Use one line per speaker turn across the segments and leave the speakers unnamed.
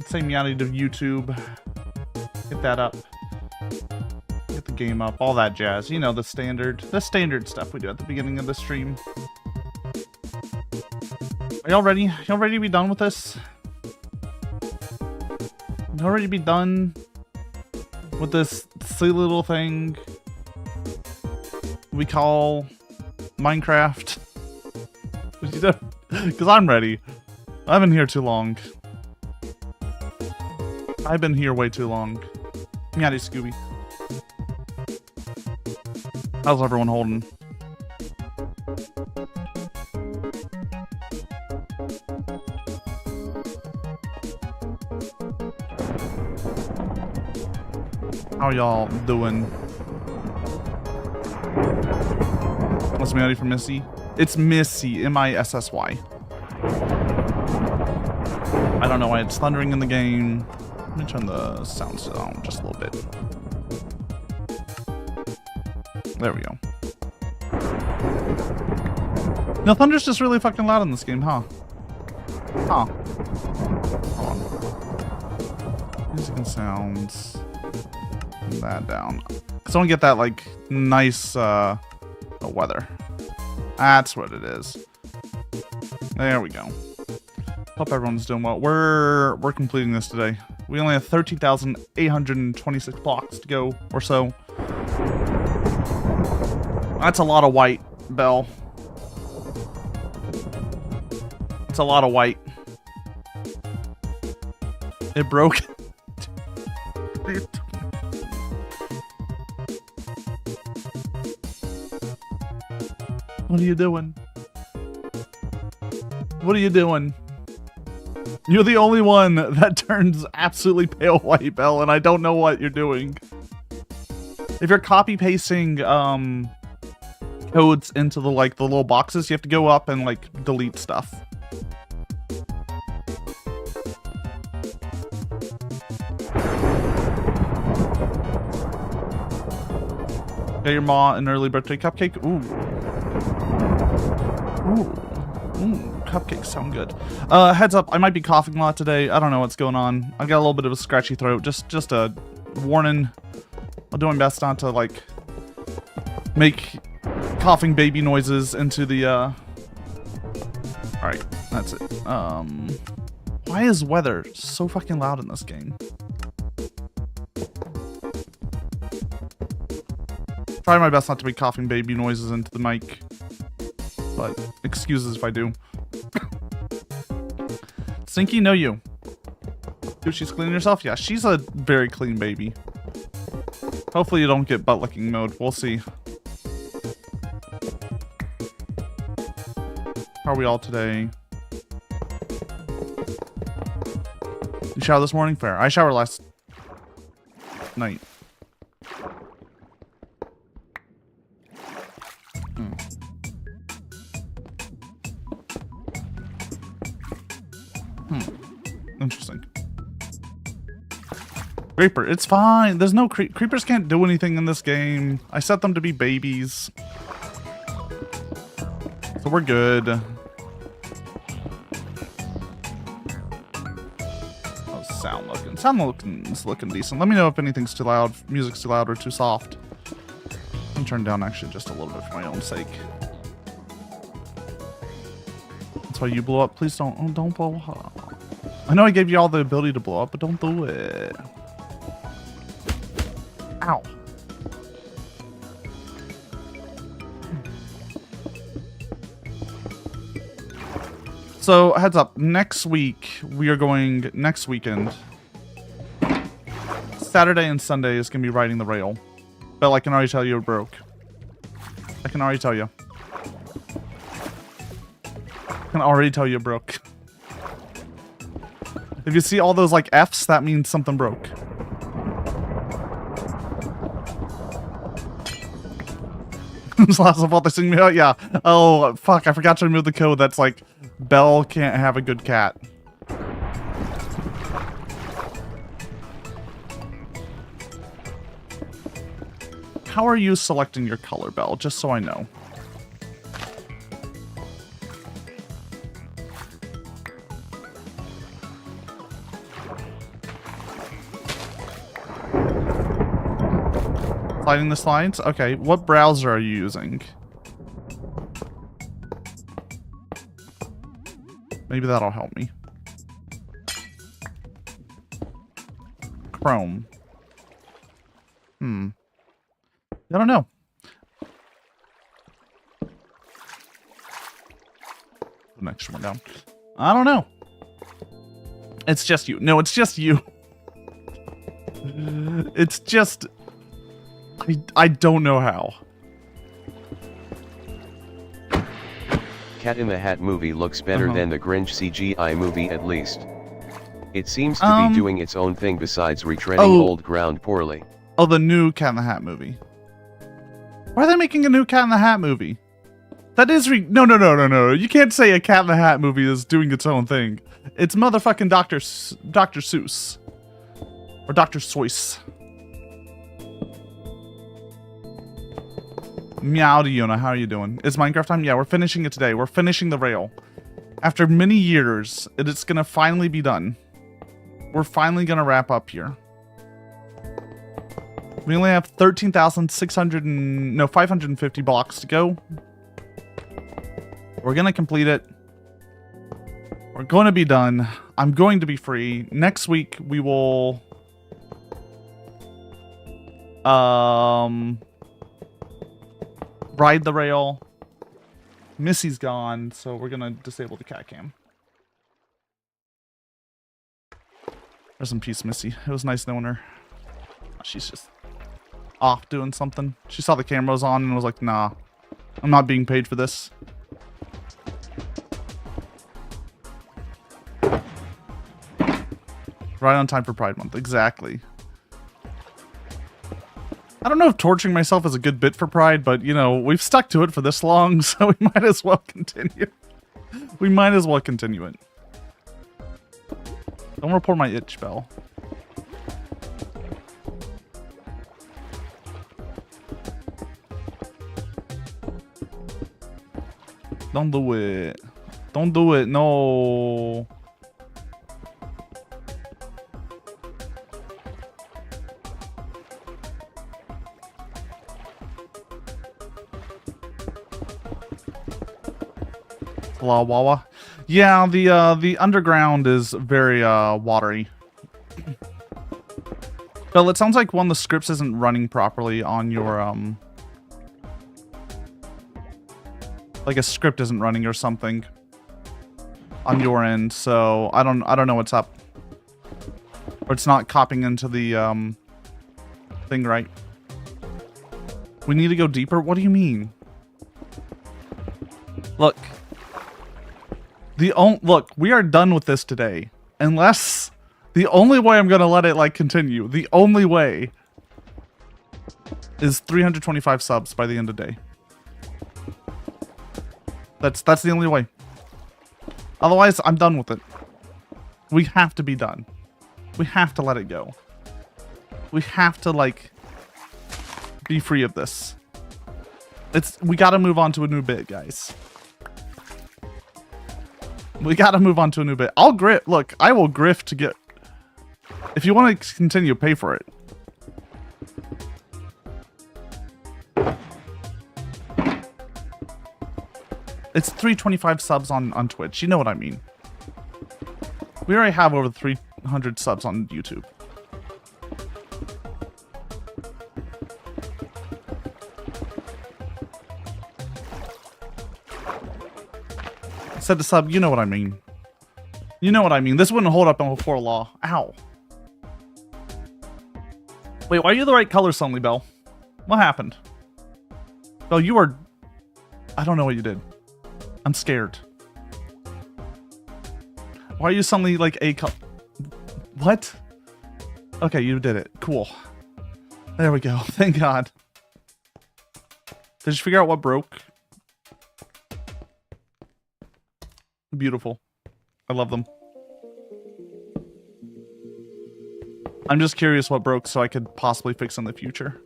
Let's say Meowdy to YouTube. Get that up. Get the game up. All that jazz. You know, the standard stuff we do at the beginning of the stream. Are y'all ready? Y'all ready to be done with this? Y'all ready to be done with this silly little thing we call Minecraft? Because I'm ready. I've been here too long. I've been here way too long. Meowdy Scooby. How's everyone holding? How y'all doing? What's Meowdy for Missy? It's Missy, M-I-S-S-Y. I don't know why it's thundering in the game. Let me turn the sounds down just a little bit. There we go. No, thunder's just really fucking loud in this game, huh? Huh. Hold on. Music and sounds. Turn that down. Because I want to get that, like, nice, weather. That's what it is. There we go. Hope everyone's doing well. We're completing this today. We only have 13,826 blocks to go or so. That's a lot of white, Belle. It's a lot of white. It broke. What are you doing? What are you doing? You're the only one that turns absolutely pale white, Belle, and I don't know what you're doing. If you're copy pasting codes into the the little boxes, you have to go up and like delete stuff. Got your ma an early birthday cupcake? Ooh. Ooh, cupcakes sound good. Heads up, I might be coughing a lot today. I don't know what's going on. I got a little bit of a scratchy throat. Just a warning. I'll do my best not to, like, make coughing baby noises into the, Alright, that's it. Why is weather so fucking loud in this game? Try my best not to make coughing baby noises into the mic. But excuses if I do. Stinky, no you. Dude, she's cleaning herself? Yeah, she's a very clean baby. Hopefully you don't get butt licking mode. We'll see. How are we all today? You showered this morning? Fair. I showered last night. Interesting. Creeper, it's fine. There's no creepers can't do anything in this game. I set them to be babies. So we're good. How's sound looking? Sound looking decent. Let me know if anything's too loud, music's too loud or too soft. I'm turn down actually just a little bit for my own sake. That's why you blew up. Please don't blow up. I know I gave you all the ability to blow up, but don't do it. Ow. So, heads up. Next week, we are going... Next weekend. Saturday and Sunday is going to be riding the rail. But I can already tell you it broke. I can already tell you. I can already tell you it broke. If you see all those, like, Fs, that means something broke. Last of all, they sing me out? Yeah. Oh, fuck, I forgot to remove the code that's like, Belle can't have a good cat. How are you selecting your color, Belle? Just so I know. Sliding the slides? Okay, what browser are you using? Maybe that'll help me. Chrome. I don't know. Put an extra one down. I don't know. It's just you. No, it's just you. It's just... I don't know how.
Cat in the Hat movie looks better than the Grinch CGI movie at least. It seems to be doing its own thing besides retreading old ground poorly.
Oh, the new Cat in the Hat movie. Why are they making a new Cat in the Hat movie? That is no. You can't say a Cat in the Hat movie is doing its own thing. It's motherfucking Dr. Seuss. Or Dr. Seuss. Meowdy, Yona, how are you doing? Is Minecraft time? Yeah, we're finishing it today. We're finishing the rail. After many years, it's gonna finally be done. We're finally gonna wrap up here. We only have 550 blocks to go. We're gonna complete it. We're going to be done. I'm going to be free. Next week, we will... ride the rail. Missy's gone, so we're gonna disable the cat cam. Rest in peace, Missy. It was nice knowing her. She's just off doing something. She saw the cameras on and was like, nah, I'm not being paid for this. Right on time for Pride Month. Exactly. I don't know if torturing myself is a good bit for Pride, but, you know, we've stuck to it for this long, so we might as well continue. We might as well continue it. Don't report my itch, Bell. Don't do it. Don't do it. No. La Wawa. Yeah, the underground is very watery. Bill, it sounds like one of the scripts isn't running properly on your like a script isn't running or something on your end, so I don't know what's up. Or it's not copying into the thing right. We need to go deeper? What do you mean? Look. Look, we are done with this today. Unless the only way I'm gonna let it like continue, the only way is 325 subs by the end of the day. That's the only way. Otherwise, I'm done with it. We have to be done. We have to let it go. We have to like be free of this. We gotta move on to a new bit, guys. We gotta move on to a new bit. I'll grift. Look, I will grift to get... If you want to continue, pay for it. It's 325 subs on Twitch. You know what I mean. We already have over 300 subs on YouTube. Said to sub, you know what I mean. You know what I mean. This wouldn't hold up before law. Ow. Wait, why are you the right color suddenly, Belle? What happened? Belle, you are... I don't know what you did. I'm scared. Why are you suddenly like a color? What? Okay, you did it. Cool. There we go. Thank God. Did you figure out what broke? Beautiful. I love them. I'm just curious what broke so I could possibly fix in the future.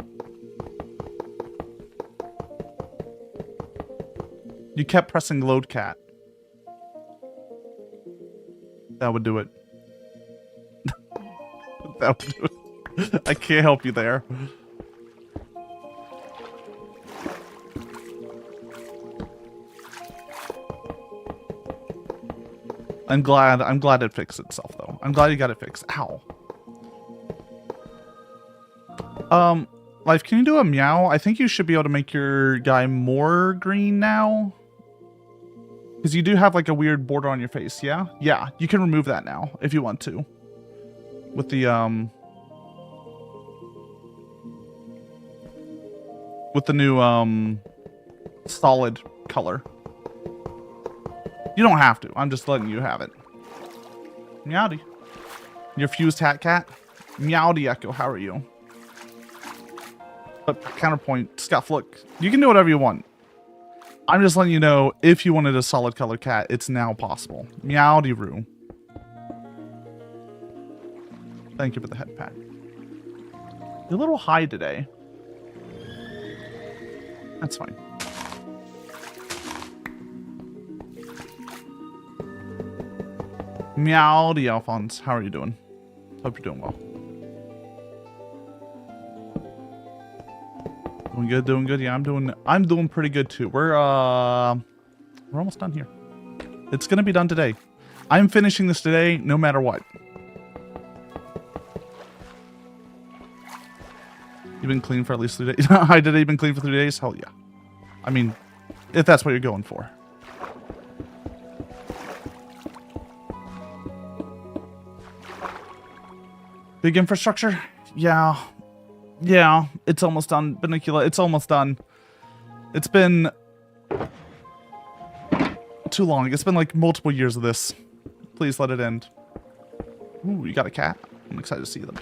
You kept pressing load cat. That would do it. That would do it. I can't help you there. I'm glad it fixed itself though. I'm glad you got it fixed. Ow. Life, can you do a meow? I think you should be able to make your guy more green now. Because you do have like a weird border on your face, yeah? Yeah, you can remove that now if you want to. With the new solid color. You don't have to. I'm just letting you have it. Meowdy. Your fused hat cat? Meowdy Echo, how are you? But counterpoint, Scott Flick, you can do whatever you want. I'm just letting you know, if you wanted a solid color cat, it's now possible. Meowdy Roo. Thank you for the head pat. You're a little high today. That's fine. Meowdy Alphonse, how are you doing? Hope you're doing well. Doing good, doing good. Yeah, I'm doing pretty good too. We're almost done here. It's gonna be done today. I'm finishing this today, no matter what. You've been clean for at least 3 days. I did. You've been clean for 3 days. Hell yeah. I mean, if that's what you're going for. Big infrastructure? Yeah. Yeah, it's almost done. Benicula, it's almost done. It's been too long. It's been like multiple years of this. Please let it end. Ooh, you got a cat? I'm excited to see them.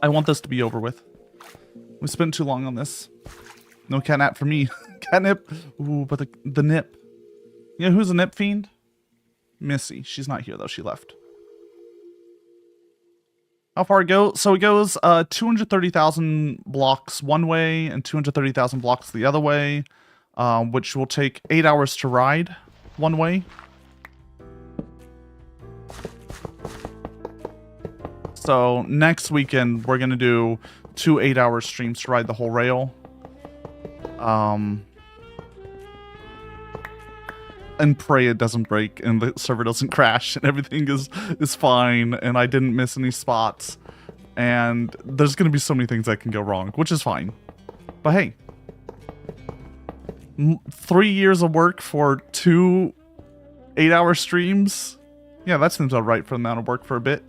I want this to be over with. We spent too long on this. No catnap for me. Catnip. Ooh, but the nip. You know who's a nip fiend? Missy. She's not here though. She left. How far it goes? So it goes 230,000 blocks one way and 230,000 blocks the other way, which will take 8 hours to ride one way. So next weekend, we're going to do 2 8-hour streams to ride the whole rail. And pray it doesn't break and the server doesn't crash and everything is fine and I didn't miss any spots. And there's going to be so many things that can go wrong, which is fine. But hey, 3 years of work for 2 8-hour streams? Yeah, that seems alright for the amount of work for a bit.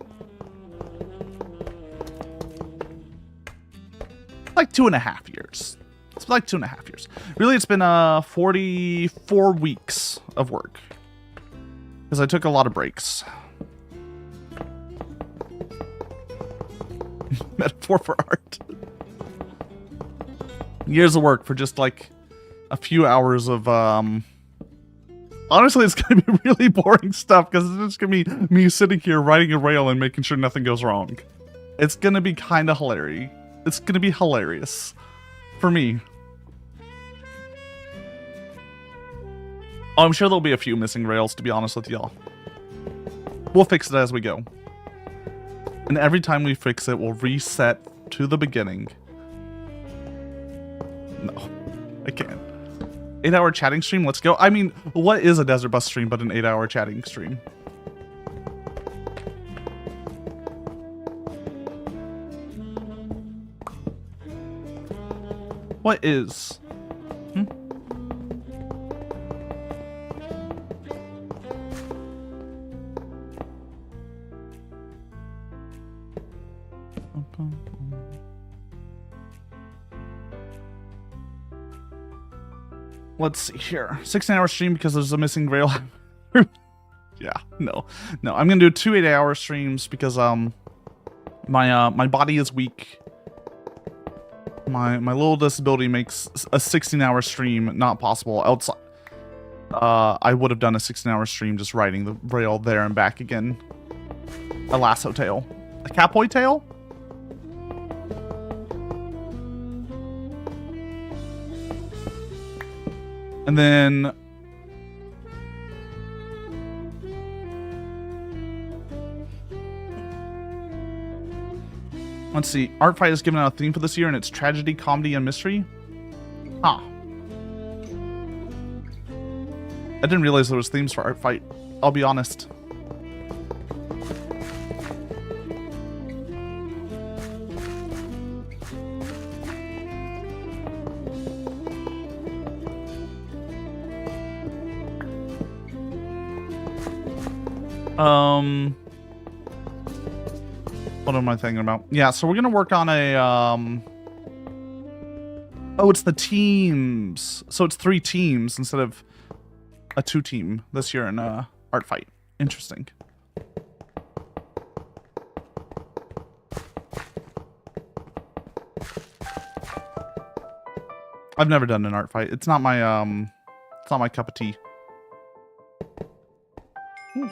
Like 2.5 years. It's like 2.5 years. Really, it's been 44 weeks of work. Because I took a lot of breaks. Metaphor for art. Years of work for just like a few hours of honestly, it's gonna be really boring stuff because it's just gonna be me sitting here riding a rail and making sure nothing goes wrong. It's gonna be kind of hilarious. It's gonna be hilarious. For me. Oh, I'm sure there'll be a few missing rails, to be honest with y'all. We'll fix it as we go. And every time we fix it, we'll reset to the beginning. No, I can't. 8-hour chatting stream, let's go. I mean, what is a Desert Bus stream but an 8-hour chatting stream? What is? Let's see here. 16-hour stream because there's a missing rail. Yeah, no. I'm gonna do 2 8-hour streams because my body is weak. My little disability makes a 16-hour stream not possible. Outside, I would have done a 16-hour stream just riding the rail there and back again. A lasso tail, a capoid tail. And then let's see. Art Fight has given out a theme for this year, and it's tragedy, comedy, and mystery. Huh. I didn't realize there was themes for Art Fight. I'll be honest. What am I thinking about? Yeah, so we're gonna work on a oh, it's the teams. So it's 3 teams instead of a 2-team this year in art fight. Interesting. I've never done an art fight. It's not my cup of tea. Ooh.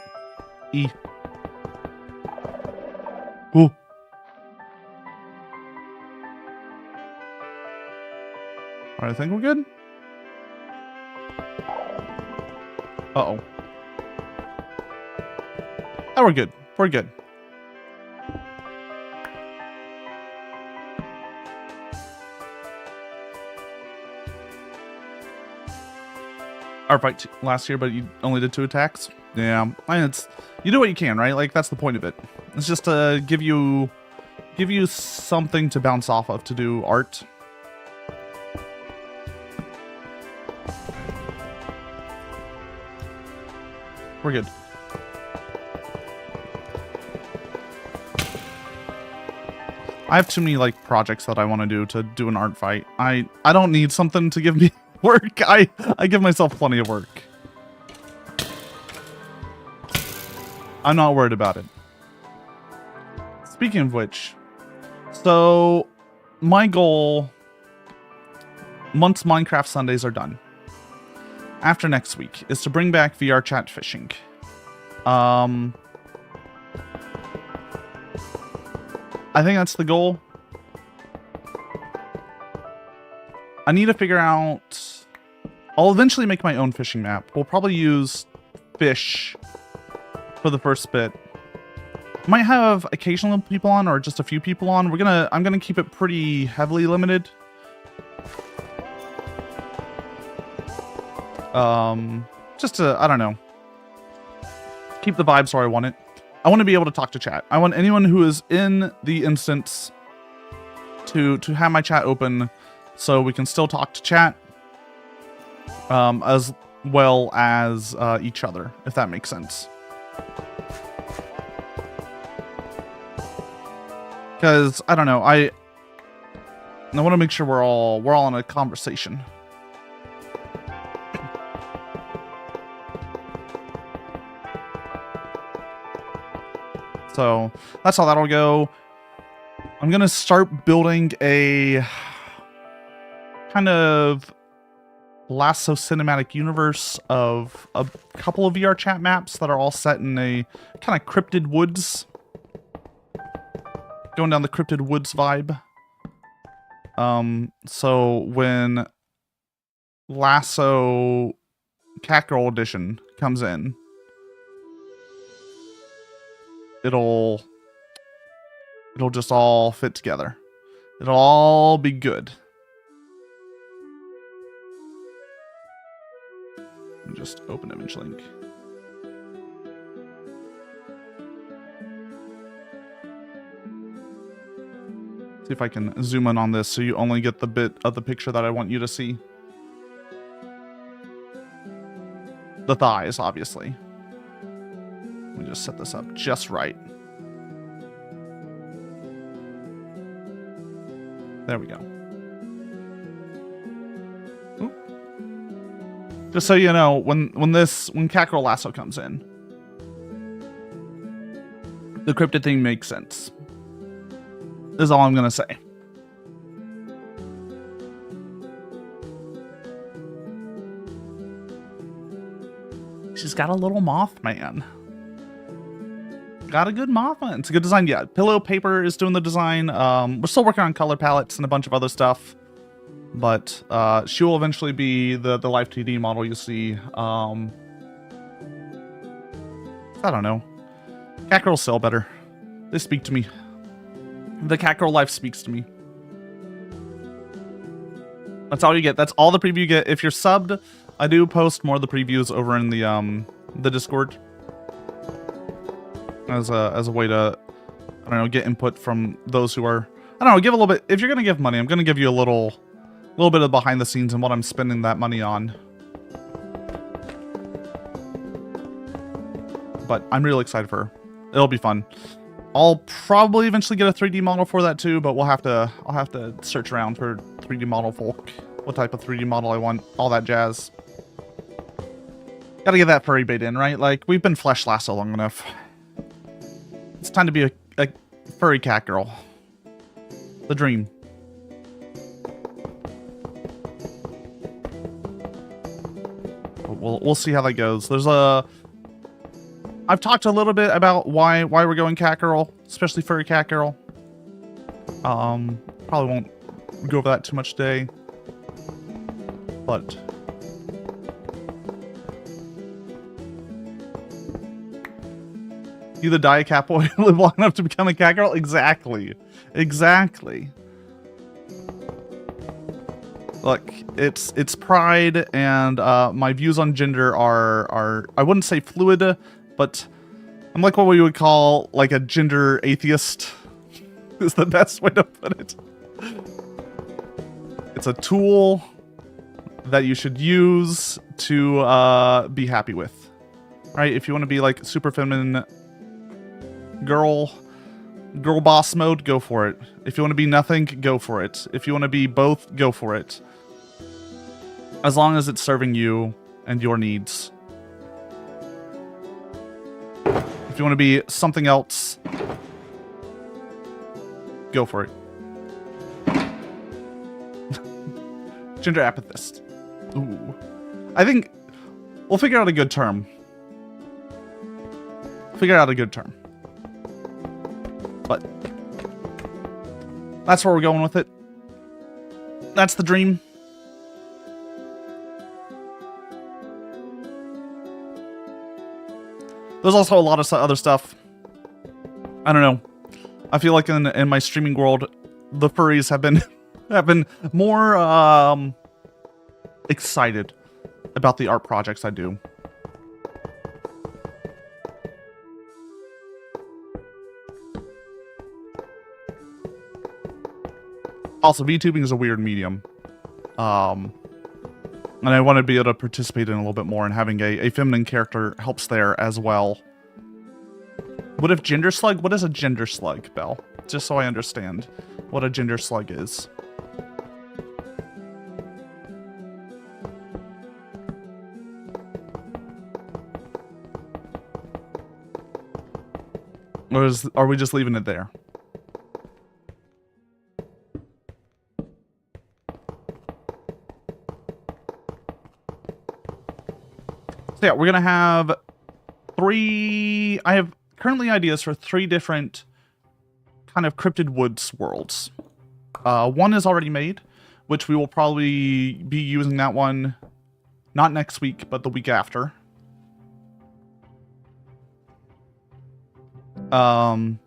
E. Ooh. Alright, I think we're good. Uh-oh. Oh, we're good. We're good. Art fight last year, but you only did 2 attacks. Yeah, I mean, it's you do what you can, right? Like that's the point of it. It's just to give you something to bounce off of to do art. We're good. I have too many like projects that I want to do an art fight. I don't need something to give me work. I give myself plenty of work. I'm not worried about it. Speaking of which, so my goal, once Minecraft Sundays are done, after next week, is to bring back VR chat fishing. I think that's the goal. I need to figure out... I'll eventually make my own fishing map. We'll probably use fish for the first bit. Might have occasional people on or just a few people on. I'm gonna keep it pretty heavily limited. Just to, I don't know, keep the vibes where I want it. I want to be able to talk to chat. I want anyone who is in the instance to have my chat open so we can still talk to chat, as well as each other, if that makes sense. Because I don't know, I want to make sure we're all in a conversation. So that's how that'll go. I'm gonna start building a kind of Lasso cinematic universe of a couple of VR chat maps that are all set in a kind of cryptid woods. Going down the cryptid woods vibe. So when Lasso Catgirl Edition comes in, it'll just all fit together. It'll all be good. Let me just open image link. See if I can zoom in on this so you only get the bit of the picture that I want you to see. The thighs, obviously. Let me just set this up just right. There we go. Ooh. Just so you know, when Catgirl Lasso comes in, the cryptid thing makes sense. Is all I'm gonna say. She's got a little Mothman. Got a good Mothman. It's a good design. Yeah, Pillow Paper is doing the design. We're still working on color palettes and a bunch of other stuff. But she will eventually be the live TD model you see. I don't know. Catgirls sell better. They speak to me. The Catgirl life speaks to me. That's all you get. That's all the preview you get. If you're subbed, I do post more of the previews over in the Discord. as a way to, I don't know, get input from those who are, I don't know, give a little bit. If you're gonna give money, I'm gonna give you a little bit of behind the scenes and what I'm spending that money on. But I'm really excited for her. It'll be fun. I'll probably eventually get a 3D model for that too, but I'll have to search around for 3D model folk. What type of 3D model I want, all that jazz. Gotta get that furry bait in, right? Like, we've been Flesh Lasso long enough. It's time to be a furry cat girl. The dream. We'll see how that goes. There's a... I've talked a little bit about why we're going cat girl, especially furry cat girl. Probably won't go over that too much today. But... either die a cat boy or live long enough to become a cat girl? Exactly. Exactly. Look, it's pride, and my views on gender are I wouldn't say fluid, but I'm like what we would call like a gender atheist is the best way to put it. It's a tool that you should use to be happy with, right? If you want to be like super feminine girl boss mode, go for it. If you want to be nothing, go for it. If you want to be both, go for it. As long as it's serving you and your needs. If you want to be something else, go for it. Gender apathist. Ooh. I think we'll figure out a good term. Figure out a good term. But that's where we're going with it. That's the dream. There's also a lot of other stuff. I don't know. I feel like in my streaming world, the furries have been more excited about the art projects I do. Also, VTubing is a weird medium. And I want to be able to participate in a little bit more, and having a feminine character helps there as well. What if gender slug? What is a gender slug, Belle? Just so I understand what a gender slug is. Or are we just leaving it there? So yeah, we're gonna have I have currently ideas for 3 different kind of Cryptid Woods worlds. One is already made, which we will probably be using that one not next week, but the week after.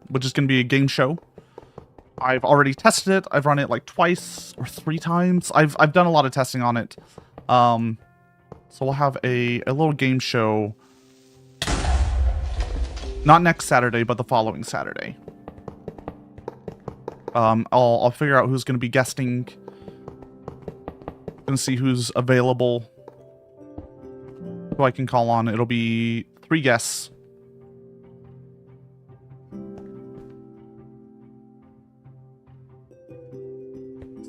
Which is going to be a game show. I've already tested it. I've run it like 2 or 3 times. I've done a lot of testing on it. So we'll have a little game show. Not next Saturday, but the following Saturday. I'll figure out who's going to be guesting. Gonna see who's available. Who I can call on. It'll be 3 guests.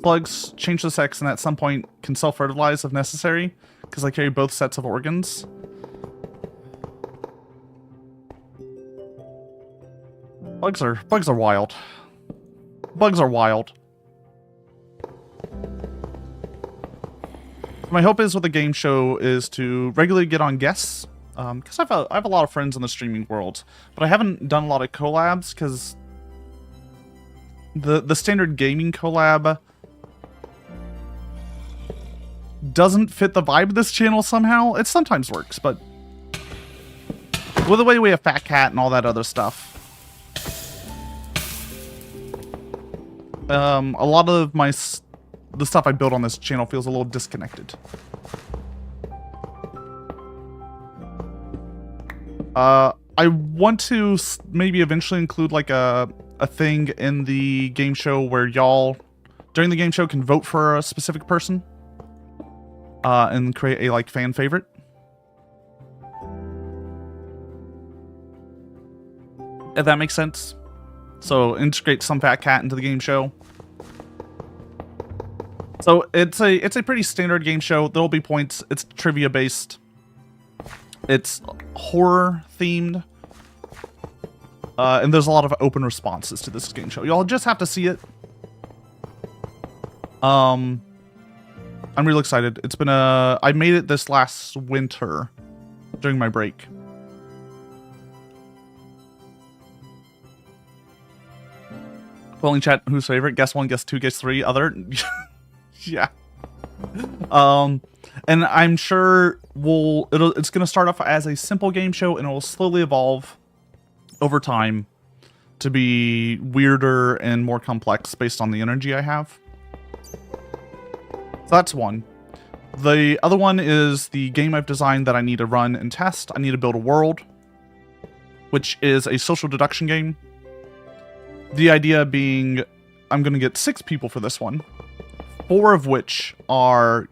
Slugs change the sex and at some point can self-fertilize if necessary, because they carry both sets of organs. Bugs are wild. Bugs are wild. My hope is with the game show is to regularly get on guests, because I have a lot of friends in the streaming world, but I haven't done a lot of collabs because the standard gaming collab doesn't fit the vibe of this channel somehow. It sometimes works, but with the way we have Fat Cat and all that other stuff, a lot of the stuff I build on this channel feels a little disconnected. I I want to maybe eventually include like a thing in the game show where y'all during the game show can vote for a specific person and create a like fan favorite. If that makes sense. So integrate some fat cat into the game show. So it's a pretty standard game show. There'll be points. It's trivia based. It's horror themed. And there's a lot of open responses to this game show. Y'all just have to see it. I'm really excited. It's been I made it this last winter during my break. Polling chat, who's favorite? Guess 1, guess 2, guess 3, other. Yeah. And I'm sure it's going to start off as a simple game show and it will slowly evolve over time to be weirder and more complex based on the energy I have. So that's one. The other one is the game I've designed that I need to run and test. I need to build a world, which is a social deduction game. The idea being I'm going to get 6 people for this one, 4 of which are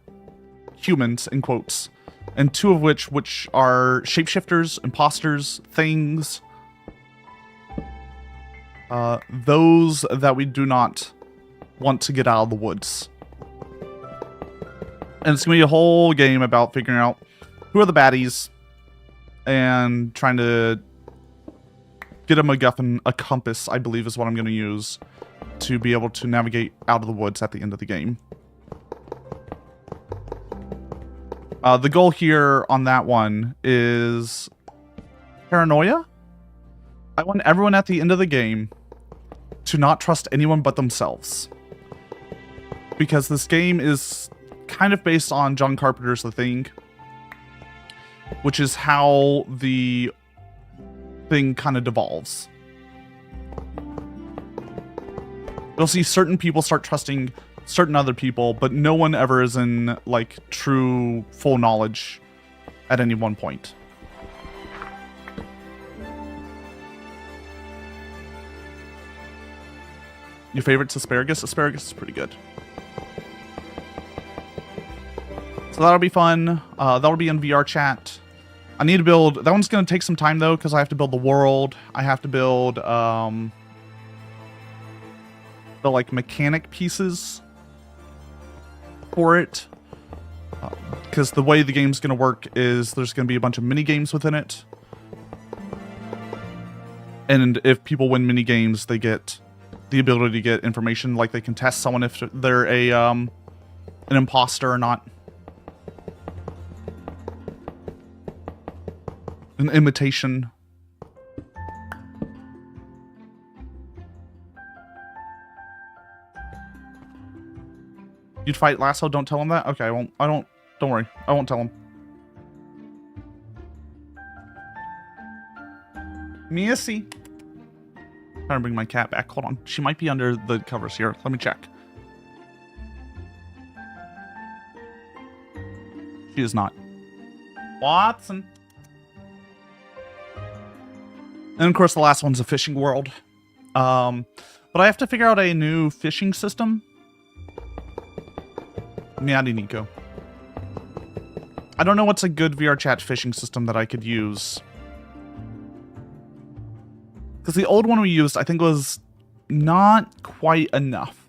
humans, in quotes, and 2 of which are shapeshifters, imposters, things. Those that we do not want to get out of the woods. And it's going to be a whole game about figuring out who are the baddies and trying to get a MacGuffin, a compass, I believe is what I'm going to use to be able to navigate out of the woods at the end of the game. The goal here on that one is paranoia. I want everyone at the end of the game to not trust anyone but themselves. Because this game is kind of based on John Carpenter's The Thing, which is how the thing kind of devolves. You'll see certain people start trusting certain other people, but no one ever is in like true full knowledge at any one point. Your favorite's asparagus? Asparagus is pretty good. So that'll be fun. That'll be in VR chat. I need to build... That one's going to take some time, though, because I have to build the world. I have to build the, like, mechanic pieces for it. Because the way the game's going to work is there's going to be a bunch of mini-games within it. And if people win mini-games, they get the ability to get information. Like, they can test someone if they're an imposter or not. An imitation. You'd fight Lasso, don't tell him that? Okay, don't worry. I won't tell him. Missy. Trying to bring my cat back. Hold on. She might be under the covers here. Let me check. She is not. Watson. And of course, the last one's a fishing world. But I have to figure out a new fishing system. Meowdy Nico. I don't know what's a good VR chat fishing system that I could use. Because the old one we used, I think, was not quite enough.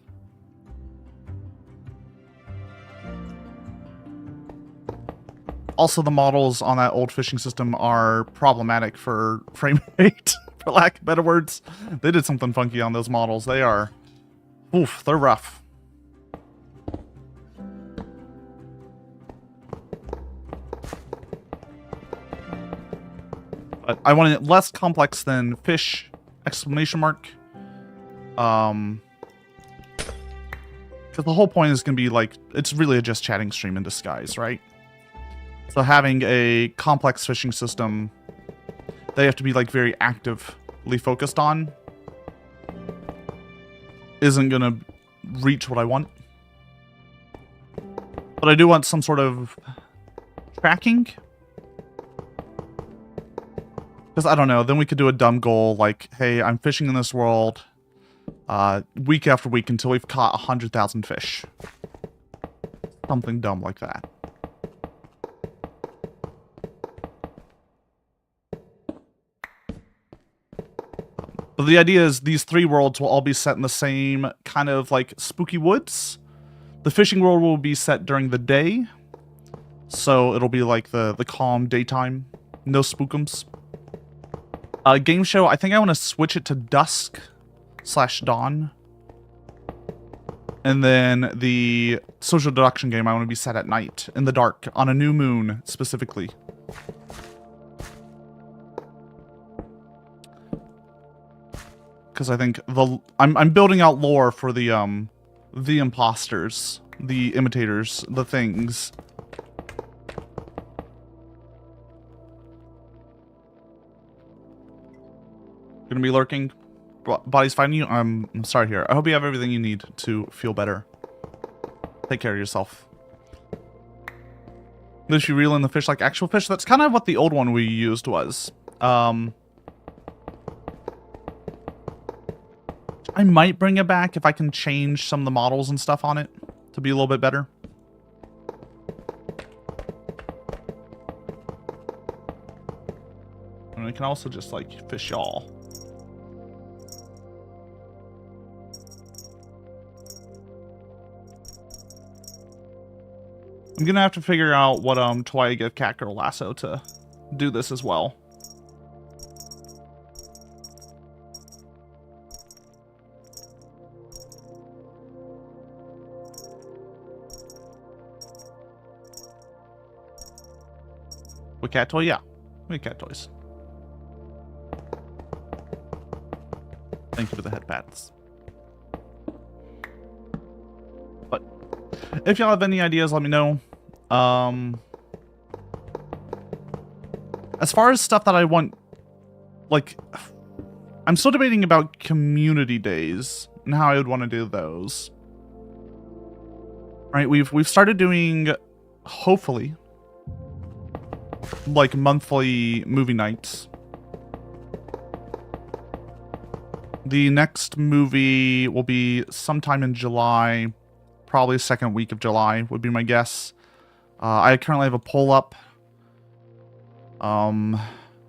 Also, the models on that old fishing system are problematic for frame rate, for lack of better words. They did something funky on those models. They are... Oof, they're rough. But I want it less complex than fish, exclamation mark. Because the whole point is going to be like, it's really a just chatting stream in disguise, right? So having a complex fishing system, they have to be like very actively focused on, isn't going to reach what I want. But I do want some sort of tracking. Because I don't know, then we could do a dumb goal like, hey, I'm fishing in this world week after week until we've caught 100,000 fish. Something dumb like that. But the idea is these 3 worlds will all be set in the same kind of like spooky woods. The fishing world will be set during the day. So it'll be like the calm daytime. No spookums. Game show, I think I want to switch it to dusk/dawn. And then the social deduction game I want to be set at night, in the dark, on a new moon, specifically. Because I think I'm building out lore for the imposters, the imitators, the things. Gonna be lurking. Body's finding you. I'm sorry here. I hope you have everything you need to feel better. Take care of yourself. Does she reel in the fish like actual fish? That's kind of what the old one we used was. I might bring it back if I can change some of the models and stuff on it to be a little bit better. And I can also just like fish y'all. I'm gonna have to figure out what toy I give Catgirl Lasso to do this as well. With cat toy, yeah. With cat toys. Thank you for the head pats. But if y'all have any ideas, let me know. As far as stuff that I want, like, I'm still debating about community days and how I would want to do those. Right, we've started doing, hopefully, like monthly movie nights. The next movie will be sometime in July, probably second week of July would be my guess. I currently have a poll up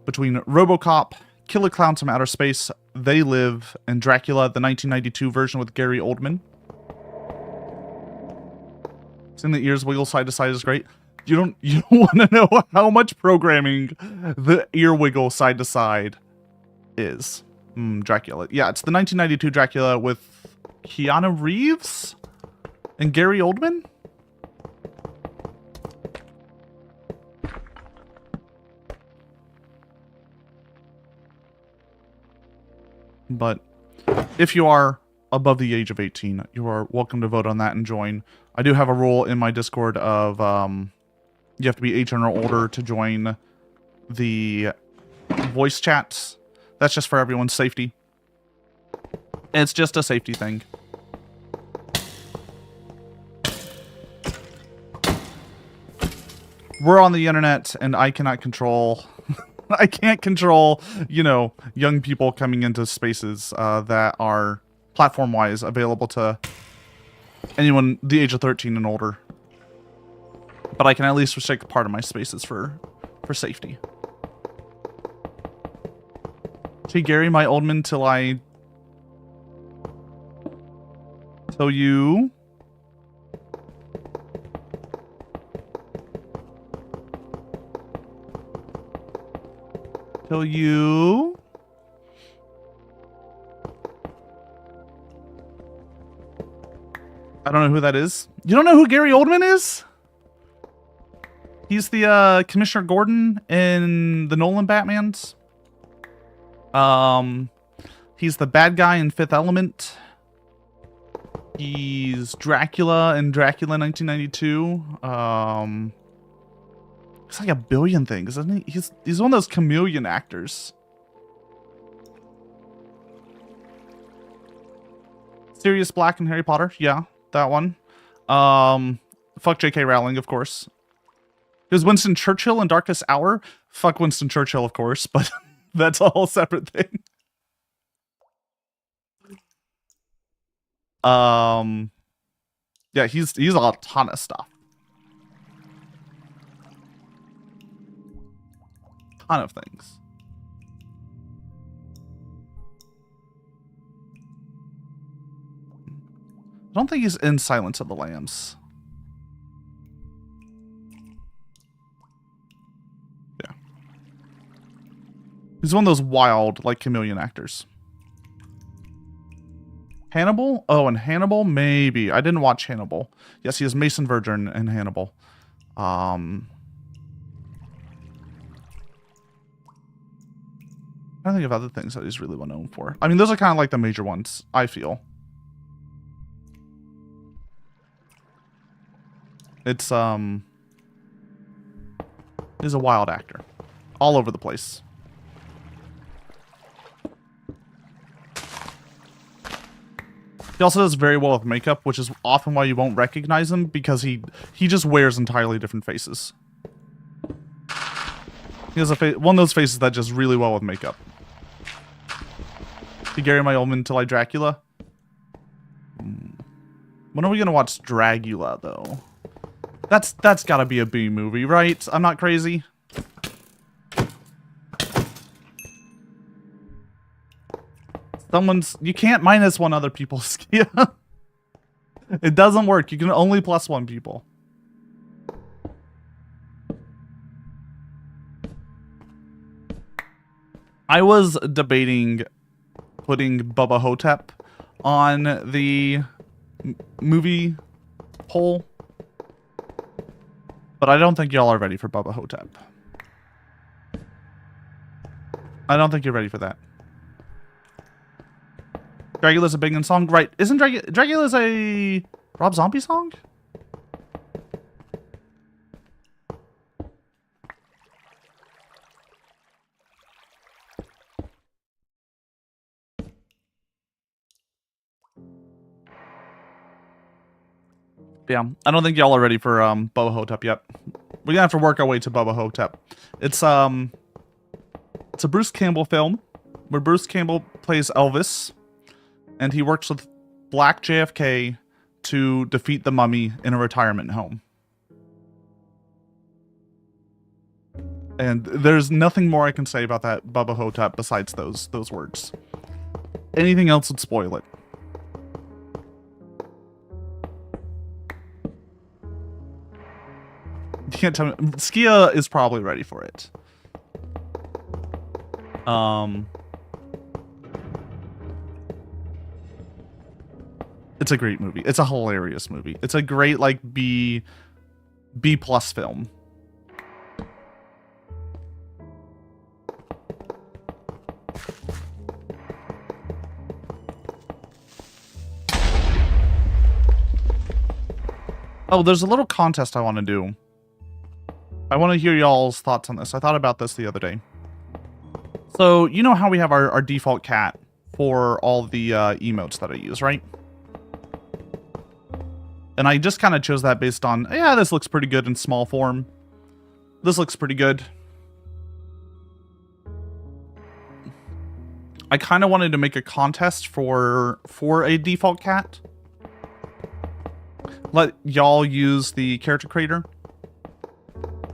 between RoboCop, Killer Clowns from Outer Space, They Live, and Dracula, the 1992 version with Gary Oldman. Seeing the ears wiggle side to side is great. You don't want to know how much programming the ear wiggle side to side is. Dracula. Yeah, it's the 1992 Dracula with Keanu Reeves and Gary Oldman. But if you are above the age of 18, you are welcome to vote on that and join. I do have a rule in my Discord of you have to be 18 or older to join the voice chats. That's just for everyone's safety. It's just a safety thing. We're on the internet, and I cannot control... I can't control, you know, young people coming into spaces that are platform-wise available to anyone the age of 13 and older. But I can at least restrict part of my spaces for safety. Hey Gary, my Oldman till I tell you. Tell you. I don't know who that is. You don't know who Gary Oldman is? He's the Commissioner Gordon in the Nolan Batmans. He's the bad guy in Fifth Element. He's Dracula in Dracula 1992. It's like a billion things, isn't he? He's one of those chameleon actors. Sirius Black in Harry Potter, yeah, that one. Fuck J.K. Rowling, of course. There's Winston Churchill in Darkest Hour. Fuck Winston Churchill, of course, but That's a whole separate thing. Yeah, he's a ton of stuff. Ton of things. I don't think he's in Silence of the Lambs. Yeah. He's one of those wild, like, chameleon actors. Hannibal? Oh, and Hannibal? Maybe. I didn't watch Hannibal. Yes, he is Mason Verger in Hannibal. I don't think of other things that he's really well known for. I mean, those are kind of like the major ones, I feel. It's, he's a wild actor. All over the place. He also does very well with makeup, which is often why you won't recognize him, because he just wears entirely different faces. He has one of those faces that does really well with makeup. See Gary My Oldman till I Dracula? When are we gonna watch Dragula, though? That's gotta be a B movie, right? I'm not crazy. You can't minus one other people, Skia. It doesn't work. You can only plus one people. I was debating putting Bubba Hotep on the movie poll, but I don't think y'all are ready for Bubba Hotep. I don't think you're ready for that. Dragula's a Bingen song, right? Isn't Dragula's a Rob Zombie song? Yeah, I don't think y'all are ready for Bubba Hotep yet. We're gonna have to work our way to Bubba Hotep. It's a Bruce Campbell film where Bruce Campbell plays Elvis, and he works with Black JFK to defeat the mummy in a retirement home. And there's nothing more I can say about that Bubba Hotep besides those words. Anything else would spoil it. You can't tell me. Skia is probably ready for it. It's a great movie. It's a hilarious movie. It's a great, like, B+ film. Oh, there's a little contest I want to do. I want to hear y'all's thoughts on this. I thought about this the other day. So, you know how we have our default cat for all the emotes that I use, right? And I just kind of chose that based on, yeah, this looks pretty good in small form. This looks pretty good. I kind of wanted to make a contest for a default cat. Let y'all use the character creator.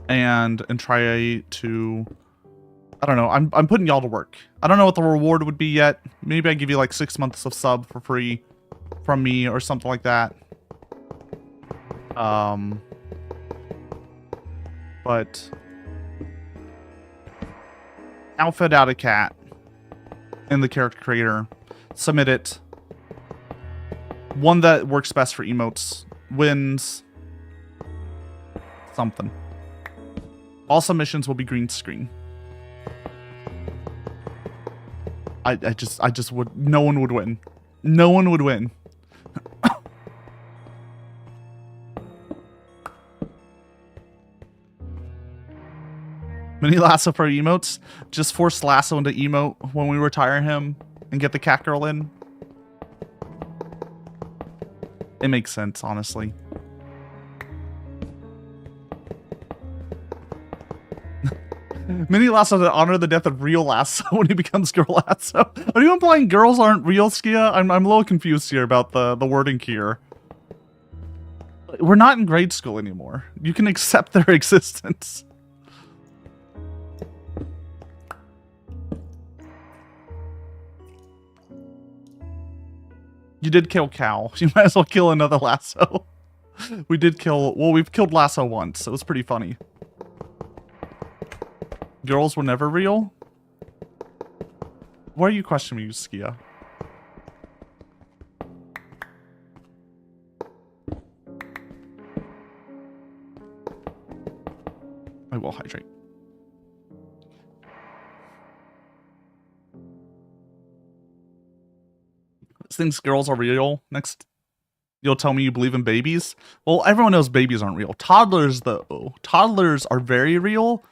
And try to, I don't know, I'm putting y'all to work. I don't know what the reward would be yet. Maybe I give you like 6 months of sub for free from me or something like that. But outfit out a cat in the character creator, submit it. One that works best for emotes wins something. All submissions will be green screen. I just would, no one would win. No one would win. Mini Lasso for emotes. Just force Lasso into emote when we retire him and get the cat girl in. It makes sense, honestly. Mini Lasso to honor the death of real Lasso when he becomes Girl Lasso. Are you implying girls aren't real, Skia? I'm a little confused here about the wording here. We're not in grade school anymore. You can accept their existence. You did kill Cow. You might as well kill another Lasso. We did kill... Well, we've killed Lasso once. It was pretty funny. Girls were never real? Why are you questioning me, Skia? I will hydrate. Thinks girls are real. Next, you'll tell me you believe in babies. Well, everyone knows babies aren't real. Toddlers, though. Toddlers are very real.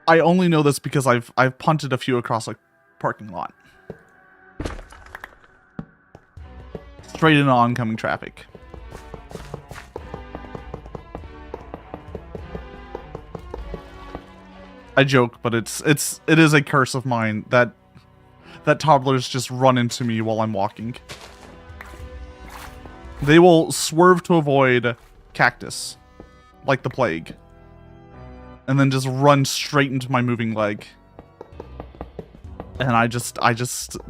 I only know this because I've punted a few across a parking lot. Straight into oncoming traffic. I joke, but it is a curse of mine that toddlers just run into me while I'm walking. They will swerve to avoid cactus, like the plague, and then just run straight into my moving leg. And I just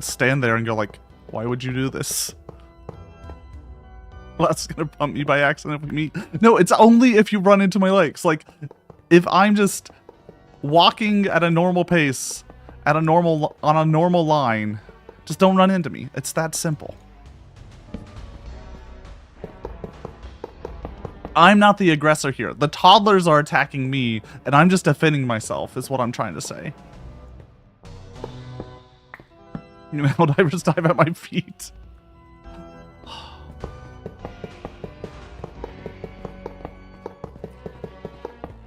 stand there and go like, why would you do this? Well, that's gonna bump me by accident if we meet. No, it's only if you run into my legs. Like, if I'm just walking at a normal pace, on a normal line, just don't run into me. It's that simple. I'm not the aggressor here. The toddlers are attacking me, and I'm just defending myself, is what I'm trying to say. You know, divers dive at my feet.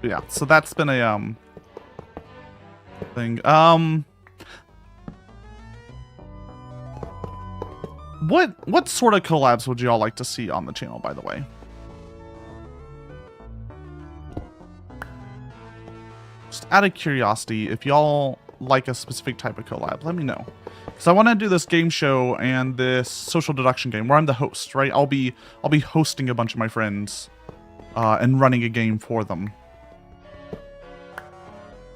Yeah, so that's been a thing. What sort of collabs would y'all like to see on the channel, by the way? Just out of curiosity, if y'all like a specific type of collab, let me know. Because I want to do this game show and this social deduction game where I'm the host, right? I'll be hosting a bunch of my friends and running a game for them.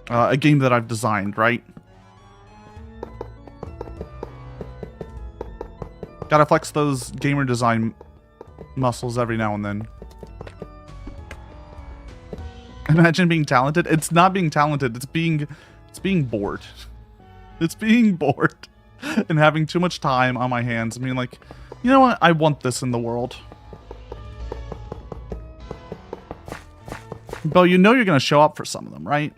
A game that I've designed, right? Gotta flex those gamer design muscles every now and then. Imagine being talented. It's not being talented. It's being bored. It's being bored and having too much time on my hands. I mean, like, you know what? I want this in the world. Bo, you know you're gonna show up for some of them, right?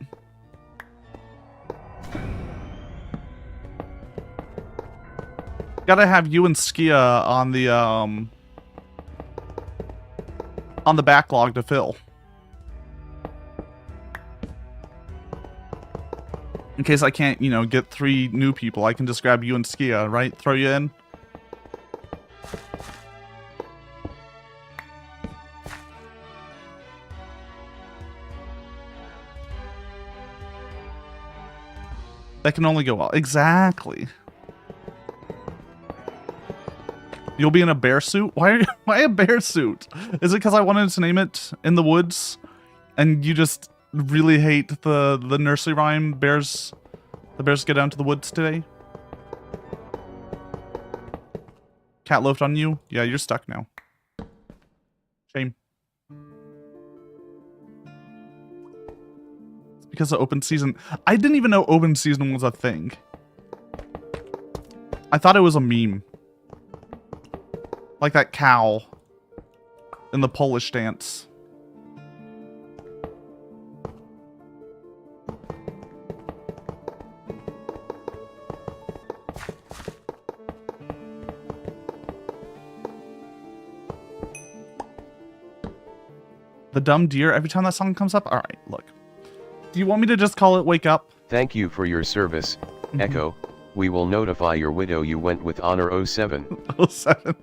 Gotta have you and Skia on the backlog to fill. In case I can't, you know, get 3 new people, I can just grab you and Skia, right? Throw you in. That can only go well. Exactly. You'll be in a bear suit? Why a bear suit? Is it because I wanted to name it In the Woods? And you just really hate the nursery rhyme, bears... The bears get down to the woods today? Cat loafed on you? Yeah, you're stuck now. Shame. It's because of open season. I didn't even know open season was a thing. I thought it was a meme. Like that cow in the Polish dance. The dumb deer every time that song comes up? Alright, look. Do you want me to just call it Wake Up?
Thank you for your service, Echo. We will notify your widow you went with honor 07.
07.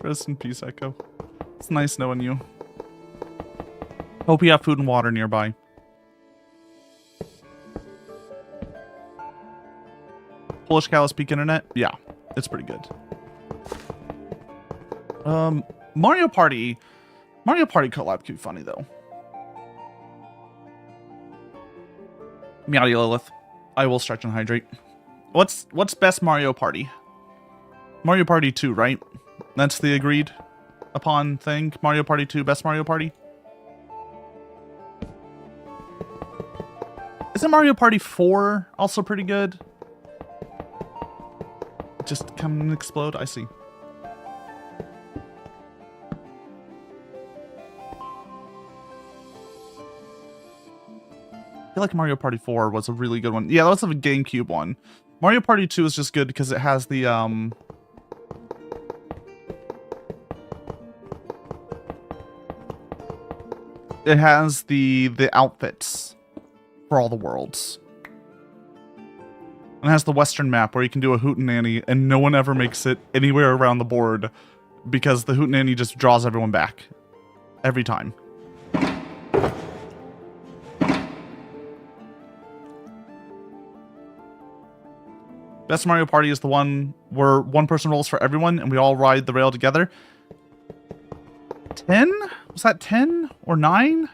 Rest in peace, Echo. It's nice knowing you. Hope you have food and water nearby. Polish Cow Speak Internet? Yeah, it's pretty good. Mario Party collab could be funny though. Meowdy Lilith. I will stretch and hydrate. What's best Mario Party? Mario Party 2, right? That's the agreed upon thing. Mario Party 2, best Mario Party. Isn't Mario Party 4 also pretty good? Just come and explode. I see. I feel like Mario Party 4 was a really good one. Yeah, that was a GameCube one. Mario Party 2 is just good because it has the it has the outfits for all the worlds. And it has the Western map where you can do a hootenanny and no one ever makes it anywhere around the board because the hootenanny just draws everyone back every time. Best Mario Party is the one where one person rolls for everyone and we all ride the rail together. 10? Was that 10 or 9?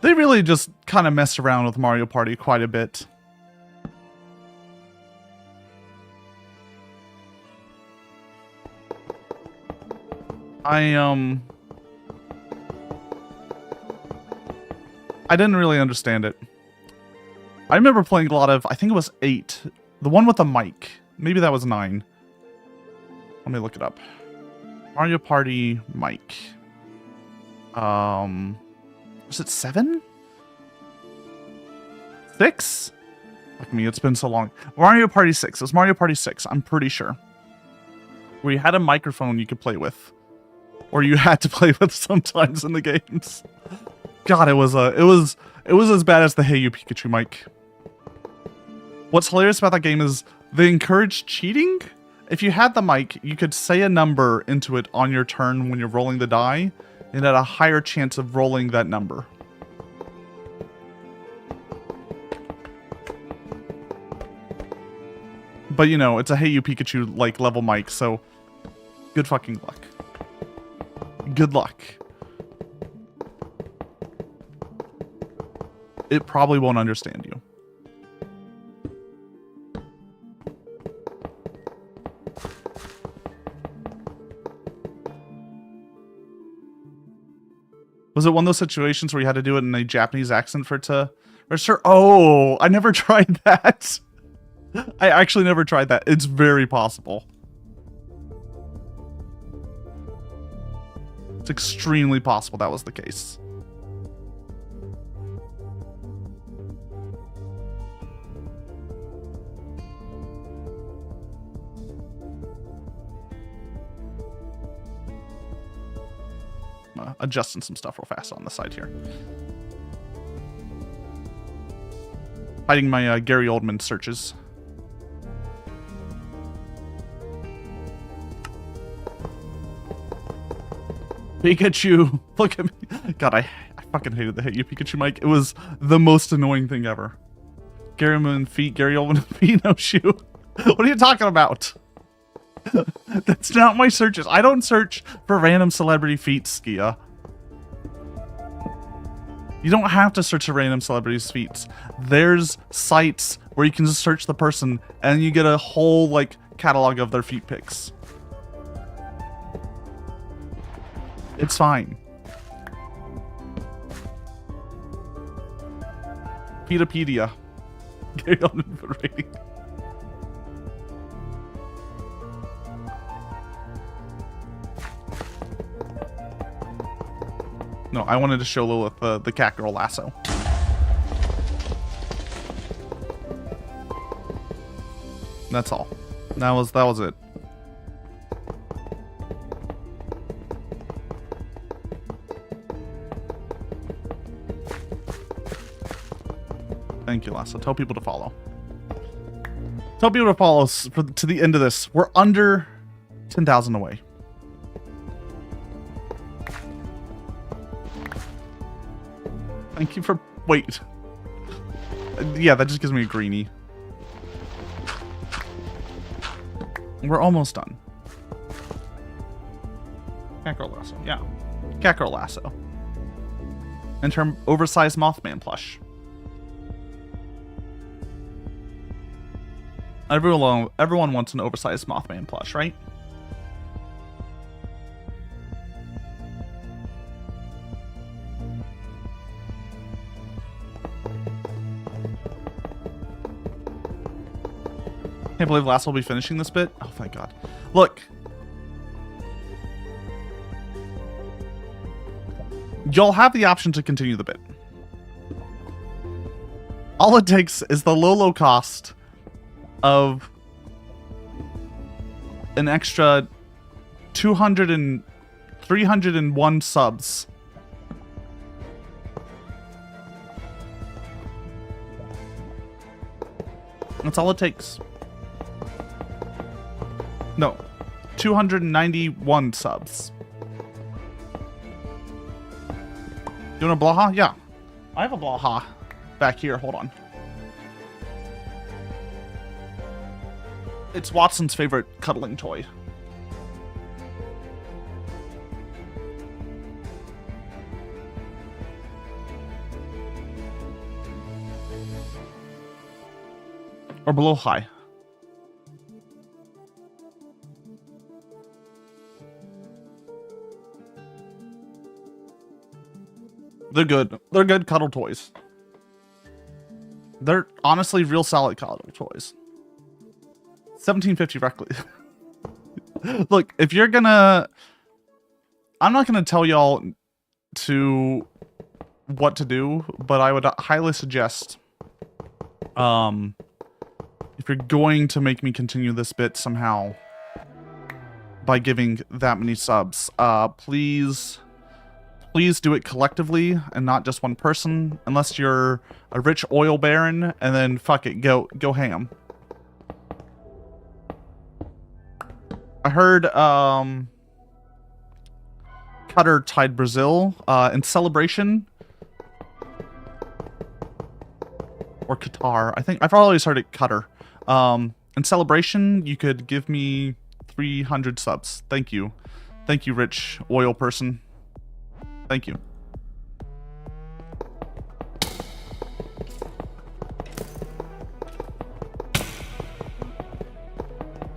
They really just kind of messed around with Mario Party quite a bit. I didn't really understand it. I remember playing a lot of, I think it was 8. The one with the mic. Maybe that was 9. Let me look it up. Mario Party mic. Was it 7? 6? Fuck me, it's been so long. Mario Party 6. It was Mario Party 6, I'm pretty sure. Where you had a microphone you could play with. Or you had to play with sometimes in the games. God, it was as bad as the Hey You Pikachu mic. What's hilarious about that game is they encourage cheating. If you had the mic, you could say a number into it on your turn when you're rolling the die, and had a higher chance of rolling that number. But you know, it's a Hey You Pikachu like level mic, so good fucking luck. Good luck. It probably won't understand you. Was it one of those situations where you had to do it in a Japanese accent for it to register? Oh, I never tried that. I actually never tried that. It's very possible. It's extremely possible that was the case. Adjusting some stuff real fast on the side here. Hiding my Gary Oldman searches. Pikachu! Look at me. God, I fucking hated the Hey You Pikachu mic. It was the most annoying thing ever. Gary Oldman feet, Gary Oldman feet, no shoe. What are you talking about? That's not my searches. I don't search for random celebrity feet, Skia. You don't have to search for random celebrities' feet. There's sites where you can just search the person and you get a whole like catalog of their feet pics. It's fine. Pedopedia. Gary Oldman rating. No, I wanted to show Lilith the cat girl lasso. That's all. That was it. Thank you, Lasso. Tell people to follow. Tell people to follow us to the end of this. We're under 10,000 away. Thank you for... Wait. Yeah, that just gives me a greenie. We're almost done. Catgirl Lasso, yeah. Catgirl Lasso. Enter oversized Mothman plush. Everyone wants an oversized Mothman plush, right? Can't believe Lasso will be finishing this bit. Oh, thank God. Look. You'll have the option to continue the bit. All it takes is the low cost of an extra 301 subs. That's all it takes. No, 291 subs. You want a Blaha? Yeah. I have a Blaha back here. Hold on. It's Watson's favorite cuddling toy. Or below high. They're good. They're good cuddle toys. They're honestly real solid cuddle toys. 1750 reckless. Look, if you're gonna... I'm not gonna tell y'all to what to do, but I would highly suggest if you're going to make me continue this bit somehow by giving that many subs, please do it collectively and not just one person, unless you're a rich oil baron, and then fuck it, go ham. I heard Cutter tied Brazil in celebration, or Qatar. I think I've always heard it Cutter. In celebration, you could give me 300 subs. Thank you, rich oil person. Thank you.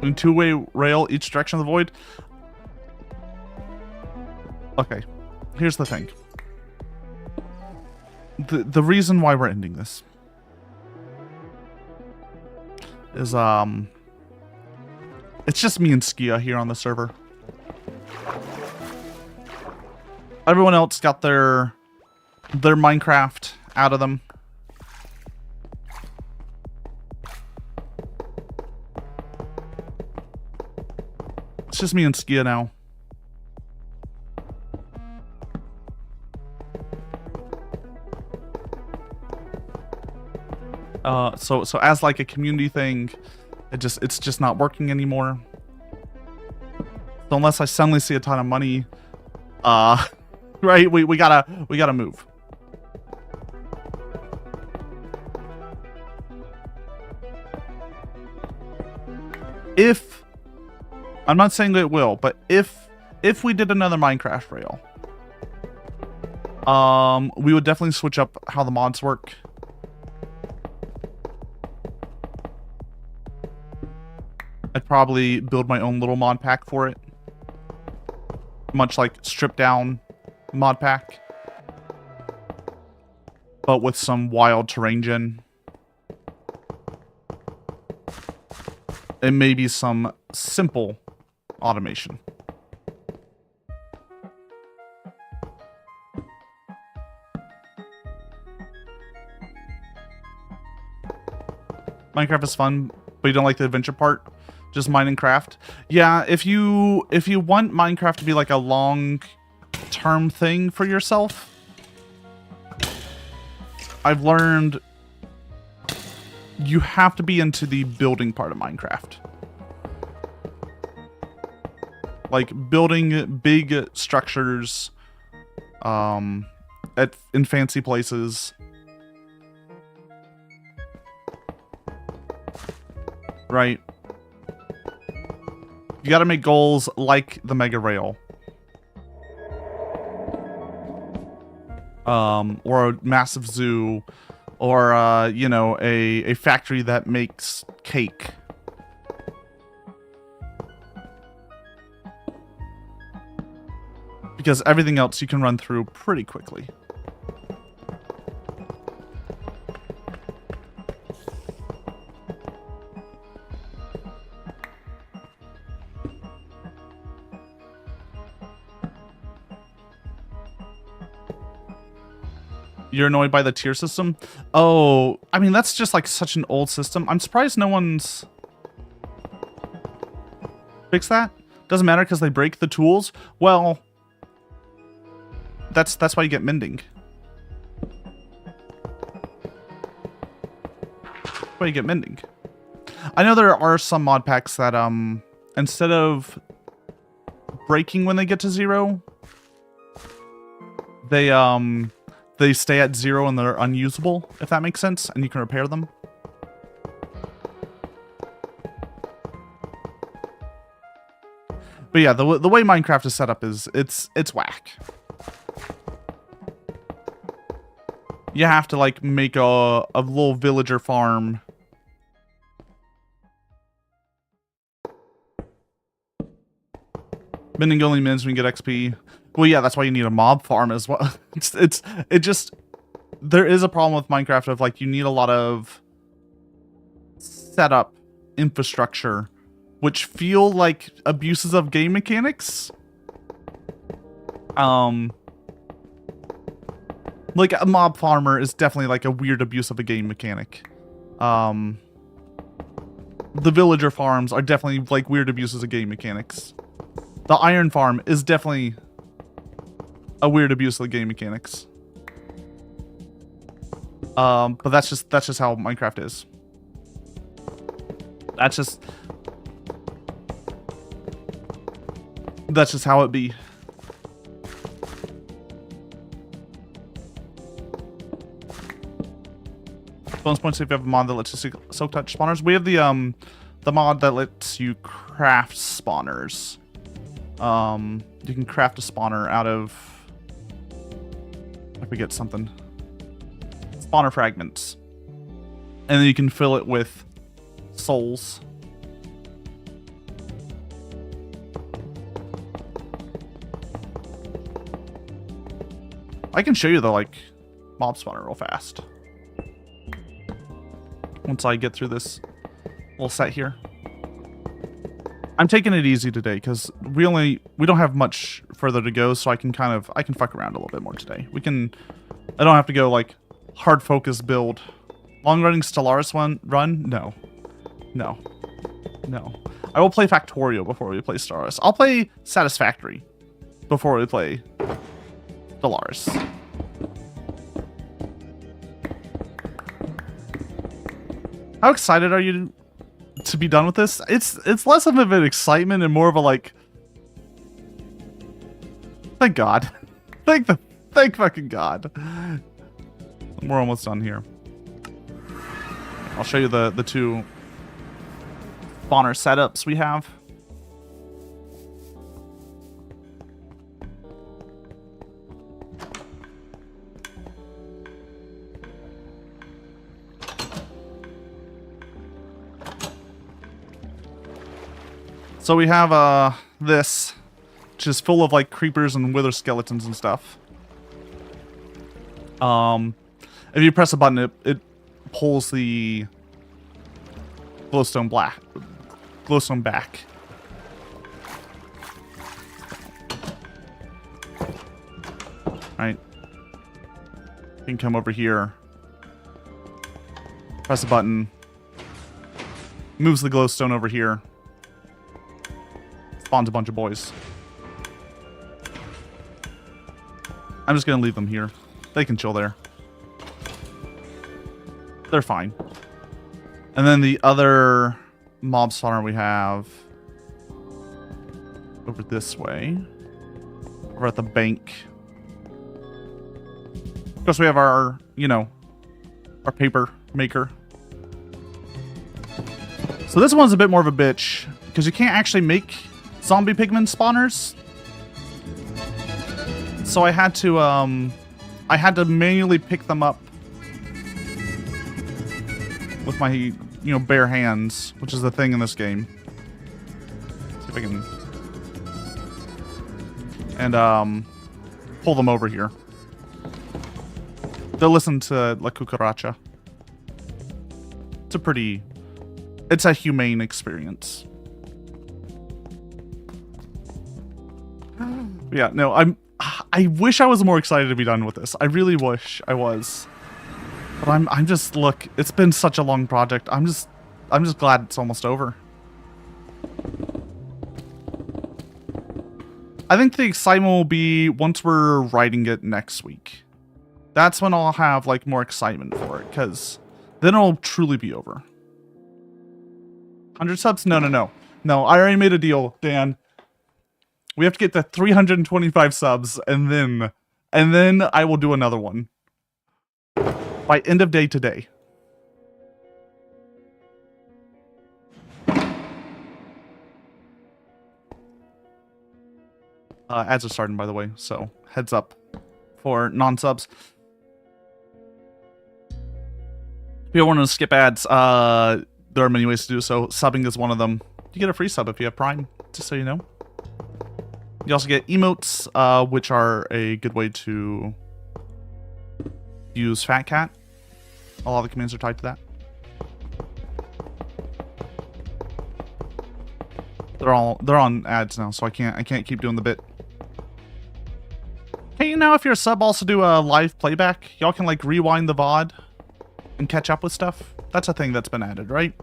In two-way rail each direction of the void. Okay, here's the thing. The reason why we're ending this is it's just me and Skia here on the server. Everyone else got their Minecraft out of them. It's just me and Skia now. So as like a community thing, it's just not working anymore. So unless I suddenly see a ton of money, right, we gotta move. If I'm not saying it will, but if we did another Minecraft rail, we would definitely switch up how the mods work. I'd probably build my own little mod pack for it. Much like stripped down mod pack. But with some wild terrain gen. And maybe some simple automation. Minecraft is fun, but you don't like the adventure part? Just mine and craft? Yeah, if you want Minecraft to be like a long-term thing for yourself, I've learned you have to be into the building part of Minecraft. Like building big structures in fancy places. right? You got to make goals like the megarail. Or a massive zoo, or, you know, a factory that makes cake. Because everything else you can run through pretty quickly. You're annoyed by the tier system? Oh, I mean, that's just like such an old system. I'm surprised no one's fixed that. Doesn't matter because they break the tools. Well, that's why you get mending. That's why you get mending. I know there are some mod packs that instead of breaking when they get to 0, they stay at 0 and they're unusable, if that makes sense, and you can repair them. But yeah, the way Minecraft is set up is it's whack. You have to like make a little villager farm. Mending only mends when you get XP. Well, yeah, that's why you need a mob farm as well. It just, there is a problem with Minecraft of like, you need a lot of setup infrastructure, which feel like abuses of game mechanics. Like a mob farmer is definitely like a weird abuse of a game mechanic. The villager farms are definitely like weird abuses of game mechanics. The iron farm is definitely a weird abuse of the game mechanics. But that's just how Minecraft is. That's just how it be. Bonus points if you have a mod that lets you silk touch spawners. We have the mod that lets you craft spawners. You can craft a spawner out of, I forget something. Spawner fragments. And then you can fill it with souls. I can show you the like mob spawner real fast. Once I get through this little set here. I'm taking it easy today because we don't have much further to go, so I can fuck around a little bit more today. I don't have to go like hard focus build. Long running Stellaris run? No. I will play Factorio before we play Stellaris. I'll play Satisfactory before we play Stellaris. How excited are you to be done with this? It's less of an excitement and more of a like, thank God. Thank fucking God. We're almost done here. I'll show you the two spawner setups we have. So we have this, which is full of like creepers and wither skeletons and stuff. If you press a button, it pulls the glowstone back. Right. You can come over here, press a button, moves the glowstone over here, spawns a bunch of boys. I'm just gonna leave them here. They can chill there. They're fine. And then the other mob spawner we have over this way. Over at the bank. Of course we have our, our paper maker. So this one's a bit more of a bitch, because you can't actually make zombie pigman spawners. So I had to manually pick them up with my, you know, bare hands, which is the thing in this game. See if I can... And, pull them over here. They'll listen to La Cucaracha. It's a humane experience. Yeah, no, I wish I was more excited to be done with this. I really wish I was. But I'm just, look, it's been such a long project. I'm just glad it's almost over. I think the excitement will be once we're writing it next week. That's when I'll have, like, more excitement for it, because then it'll truly be over. 100 subs? No. No, I already made a deal, Dan. We have to get to 325 subs, and then I will do another one. By end of day today. Ads are starting, by the way, so heads up for non-subs. If you want to skip ads, there are many ways to do so. Subbing is one of them. You get a free sub if you have Prime, just so you know. You also get emotes, which are a good way to use Fat Cat. A lot of the commands are tied to that. They're on ads now, so I can't keep doing the bit. Hey, you know, if you're a sub, also do a live playback. Y'all can like rewind the VOD and catch up with stuff. That's a thing that's been added, right?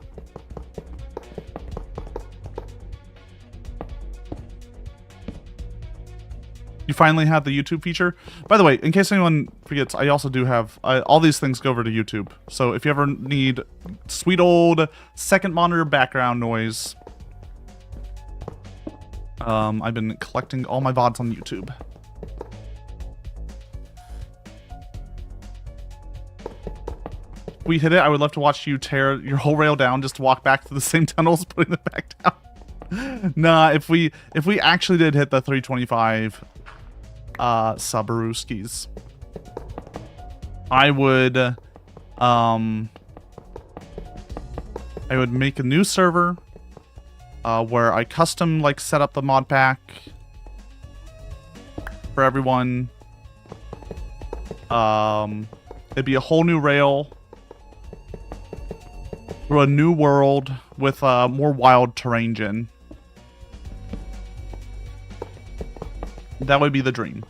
You finally have the YouTube feature. By the way, in case anyone forgets, I also do have all these things go over to YouTube. So if you ever need sweet old second monitor background noise, I've been collecting all my VODs on YouTube. If we hit it, I would love to watch you tear your whole rail down just to walk back to the same tunnels, putting it back down. Nah, if we actually did hit the 325 Subarooskis, I would make a new server where I custom like set up the mod pack for everyone. It'd be a whole new rail through a new world with more wild terrain gen. That would be the dream.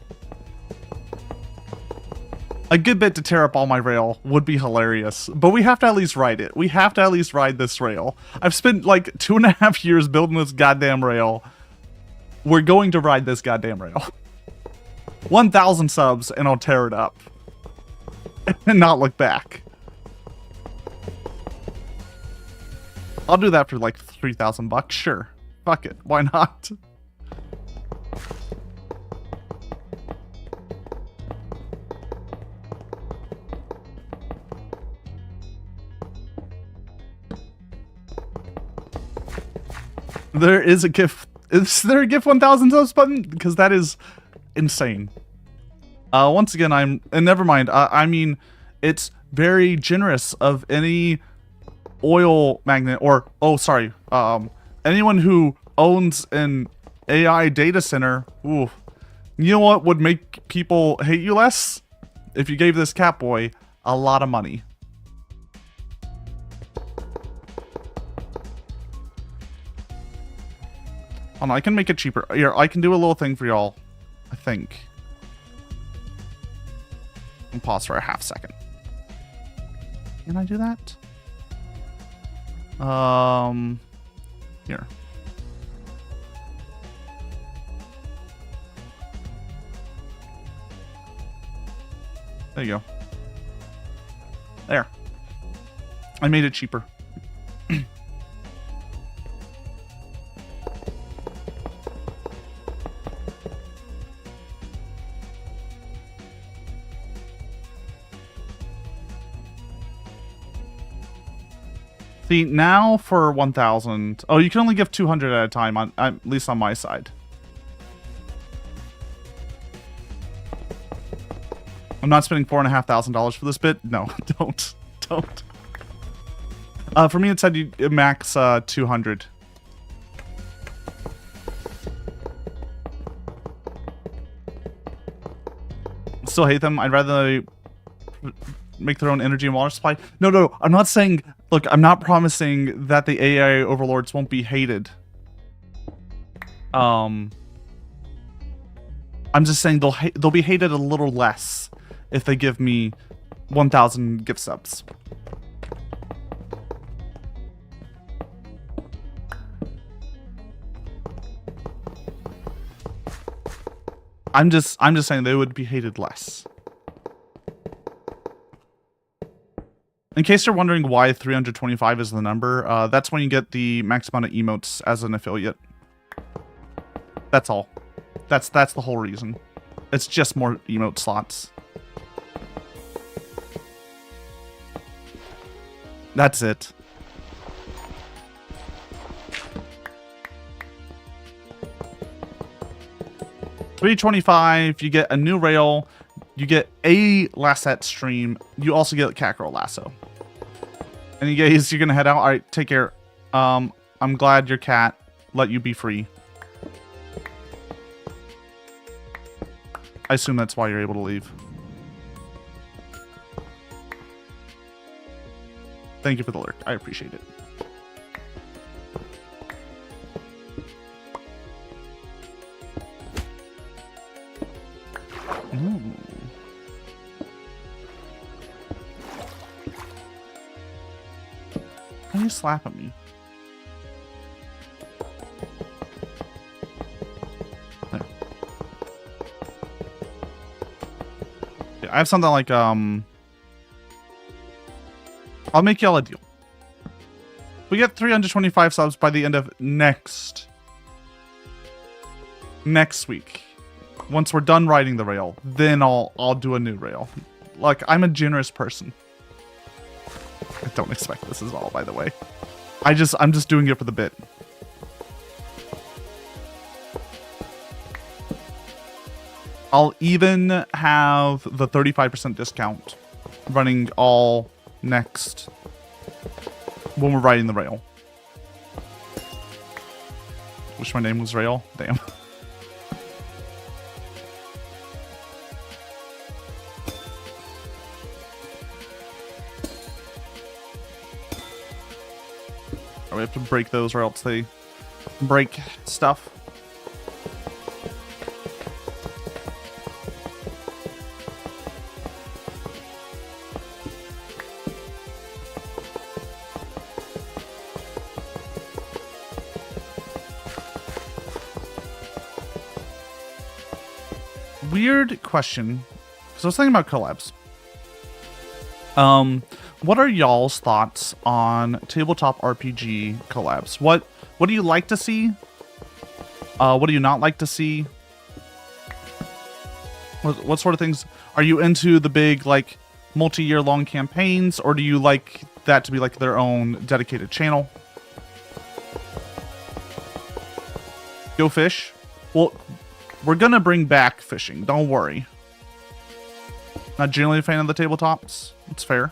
A good bit to tear up all my rail would be hilarious, but we have to at least ride it. We have to at least ride this rail. I've spent like 2.5 years building this goddamn rail. We're going to ride this goddamn rail. 1,000 subs and I'll tear it up. And not look back. I'll do that for like 3,000 bucks, sure. Fuck it, why not? There is a GIF. Is there a GIF 1,000 subs button? Because that is insane. Once again, and never mind. I mean, it's very generous of any oil magnet or, oh, sorry. Anyone who owns an AI data center. Ooh, you know what would make people hate you less? If you gave this Catboy a lot of money. Oh no, I can make it cheaper. Here, I can do a little thing for y'all, I think. And pause for a half second. Can I do that? Here. There you go. There. I made it cheaper. See, now for 1,000... Oh, you can only give 200 at a time, at least on my side. I'm not spending $4,500 for this bit. No, don't. For me, it said you max 200. Still hate them. I'd rather they make their own energy and water supply. No, I'm not saying... Look, I'm not promising that the AI overlords won't be hated. I'm just saying they'll be hated a little less if they give me 1,000 gift subs. I'm just saying they would be hated less. In case you're wondering why 325 is the number, that's when you get the max amount of emotes as an affiliate. That's all. That's the whole reason. It's just more emote slots. That's it. $325, you get a new rail, you get a Lassette stream, you also get Cat Girl Lasso. And you guys, you're gonna head out. Alright, take care. I'm glad your cat let you be free. I assume that's why you're able to leave. Thank you for the lurk. I appreciate it. Ooh. Why are you slapping me? There. Yeah, I have something like, I'll make y'all a deal. We get 325 subs by the end of next week. Once we're done riding the rail, then I'll do a new rail. Like, I'm a generous person. I don't expect this at all, by the way. I'm just doing it for the bit. I'll even have the 35% discount running all next when we're riding the rail. Wish my name was Rail. Damn. We have to break those or else they break stuff. Weird question, because I was thinking about collabs. What are y'all's thoughts on tabletop RPG collabs? What do you like to see? What do you not like to see? What sort of things are you into? The big like multi-year long campaigns, or do you like that to be like their own dedicated channel? Go fish. Well, we're gonna bring back fishing. Don't worry. Not generally a fan of the tabletops. It's fair.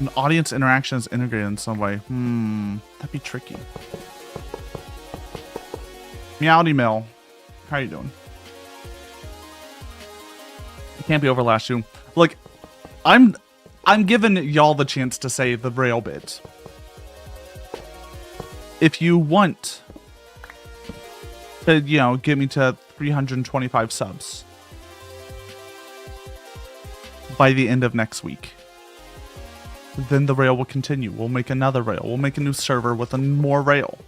An audience interaction is integrated in some way. That'd be tricky. Meowdy Mill. How you doing? It can't be overlast you. Look, I'm giving y'all the chance to say the rail bit. If you want to, you know, get me to 325 subs by the end of next week, then the rail will continue. We'll make another rail. We'll make a new server with a more rail.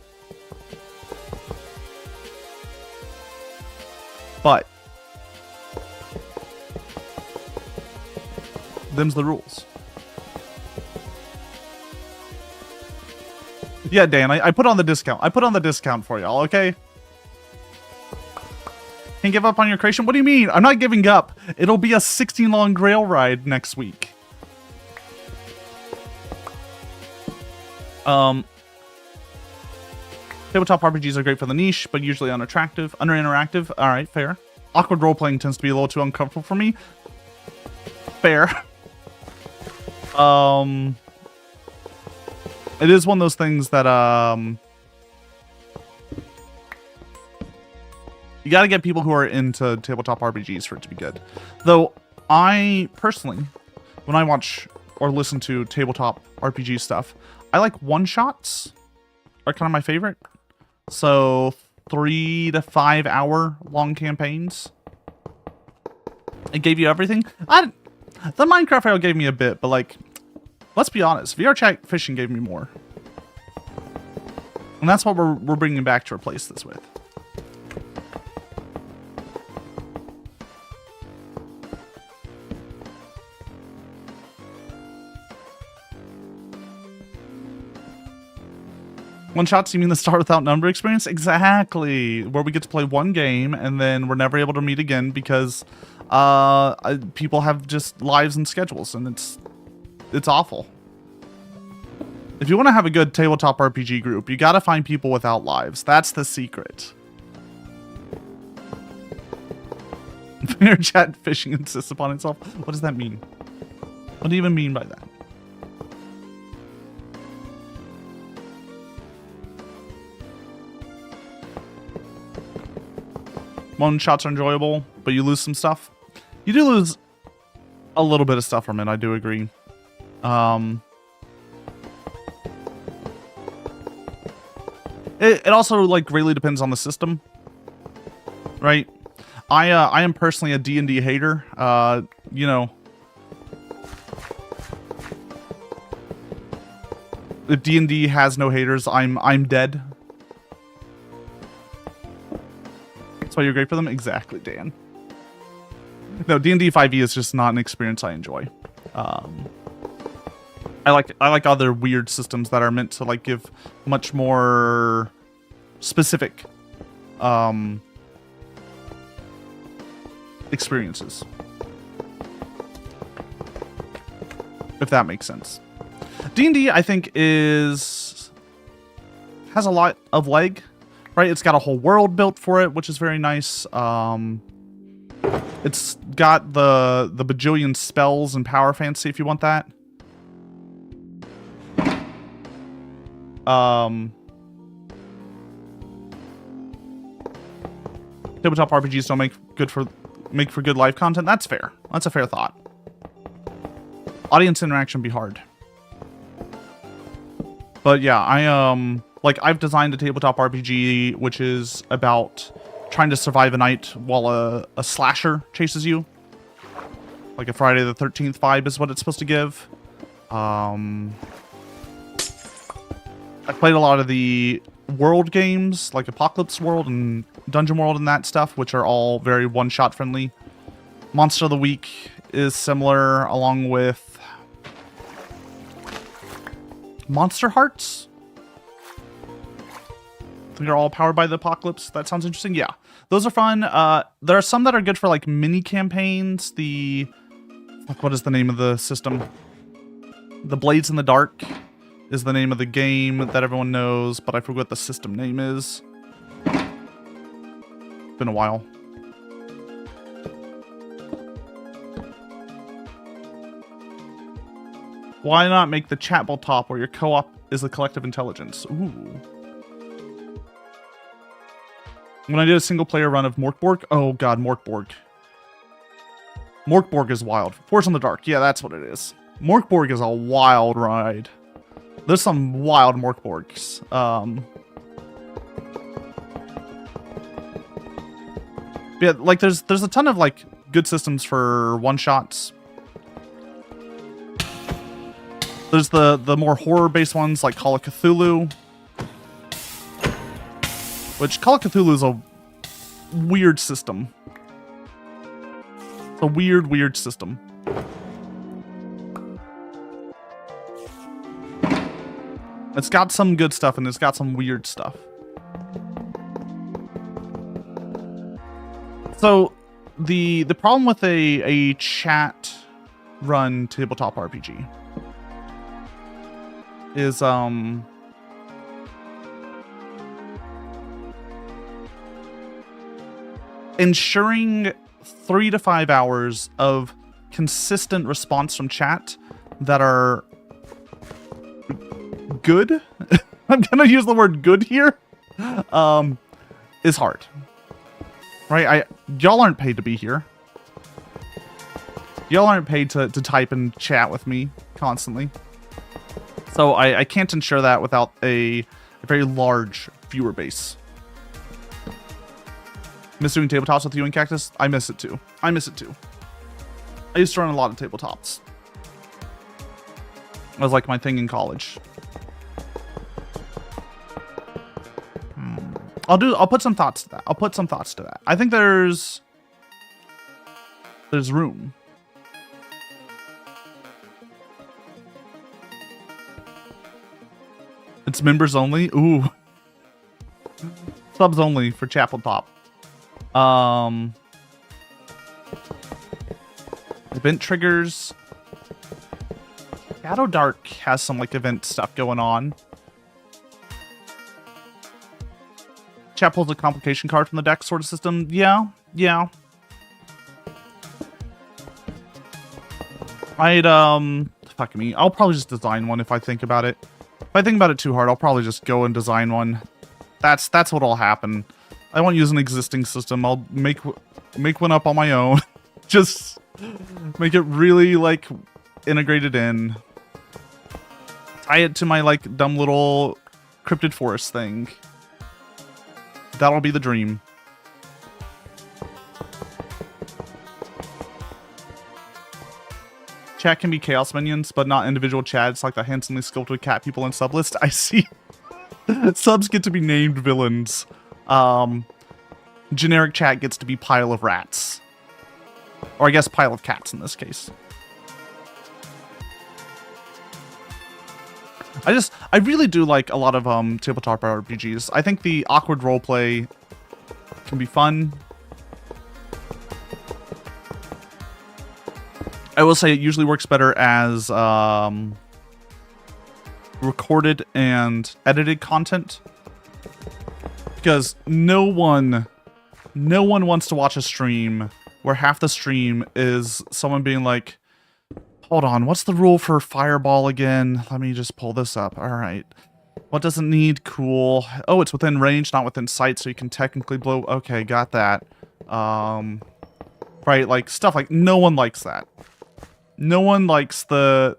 But them's the rules. Yeah, Dan, I put on the discount. I put on the discount for y'all, okay? Can't give up on your creation? What do you mean? I'm not giving up. It'll be a 16 long grail ride next week. Tabletop RPGs are great for the niche, but usually unattractive. Under-interactive. Alright, fair. Awkward role-playing tends to be a little too uncomfortable for me. Fair. It is one of those things that, you gotta get people who are into tabletop RPGs for it to be good. Though, I, personally, when I watch or listen to tabletop RPG stuff, I like one-shots are kind of my favorite. So, 3 to 5 hour long campaigns. It gave you everything. The Minecraft arrow gave me a bit, but like, let's be honest, VR chat fishing gave me more. And that's what we're bringing back to replace this with. One shots, you mean the start without number experience? Exactly. Where we get to play one game and then we're never able to meet again because people have just lives and schedules, and it's awful. If you want to have a good tabletop RPG group, you gotta find people without lives. That's the secret. Fair chat fishing insists upon itself. What does that mean? What do you even mean by that? One shots are enjoyable, but you lose some stuff. You do lose a little bit of stuff from it, I do agree. It also like greatly depends on the system, right? I am personally a D&D hater. You know, if D&D has no haters, I'm dead. That's why you're great for them? Exactly, Dan. No, D&D 5e is just not an experience I enjoy. I like other weird systems that are meant to like give much more specific experiences. If that makes sense. D&D, I think, has a lot of leg. Right, it's got a whole world built for it, which is very nice. It's got the bajillion spells and power fantasy if you want that. Tabletop RPGs don't make for good live content. That's fair. That's a fair thought. Audience interaction be hard. But yeah, I've designed a tabletop RPG which is about trying to survive a night while a slasher chases you. Like a Friday the 13th vibe is what it's supposed to give. I played a lot of the world games, like Apocalypse World and Dungeon World and that stuff, which are all very one-shot friendly. Monster of the Week is similar, along with Monster Hearts. They're all powered by the apocalypse. That sounds interesting. Yeah, those are fun. There are some that are good for like mini campaigns. What is the name of the system? The Blades in the Dark is the name of the game that everyone knows, but I forget what the system name is. Been a while. Why not make the chatbot top where your co-op is the collective intelligence? Ooh. When I did a single player run of Morkborg, oh god, Morkborg. Morkborg is wild. Force in the Dark, yeah, that's what it is. Morkborg is a wild ride. There's some wild Morkborgs. Yeah, like there's a ton of like good systems for one-shots. There's the more horror-based ones like Call of Cthulhu. Which, Call of Cthulhu is a weird system. It's a weird system. It's got some good stuff and it's got some weird stuff. So the problem with a chat run tabletop RPG is ensuring 3 to 5 hours of consistent response from chat that are good. I'm gonna use the word good here. Is hard. Right? Y'all aren't paid to be here. Y'all aren't paid to type and chat with me constantly. So I can't ensure that without a very large viewer base. Miss doing tabletops with you and Cactus? I miss it too. I miss it too. I used to run a lot of tabletops. It was like my thing in college. I'll put some thoughts to that. I'll put some thoughts to that. I think there's room. It's members only. Ooh. Subs only for Chapel Top. Event triggers. Shadow Dark has some like event stuff going on. Chat pulls a complication card from the deck sort of system. Yeah. Fuck me. I'll probably just design one if I think about it. If I think about it too hard, I'll probably just go and design one. That's what'll happen. I won't use an existing system. I'll make one up on my own. Just make it really like integrated in. Tie it to my like dumb little cryptid forest thing. That'll be the dream. Chat can be chaos minions, but not individual chats like the handsomely sculpted cat people in sublist. I see. Subs get to be named villains. Generic chat gets to be pile of rats. Or I guess pile of cats in this case. I really do like a lot of tabletop RPGs. I think the awkward roleplay can be fun. I will say it usually works better as recorded and edited content. Because no one wants to watch a stream where half the stream is someone being like, hold on, what's the rule for fireball again? Let me just pull this up. All right. What does it need? Cool. Oh, it's within range, not within sight, so you can technically blow. Okay, got that. Right, like stuff like no one likes that. No one likes the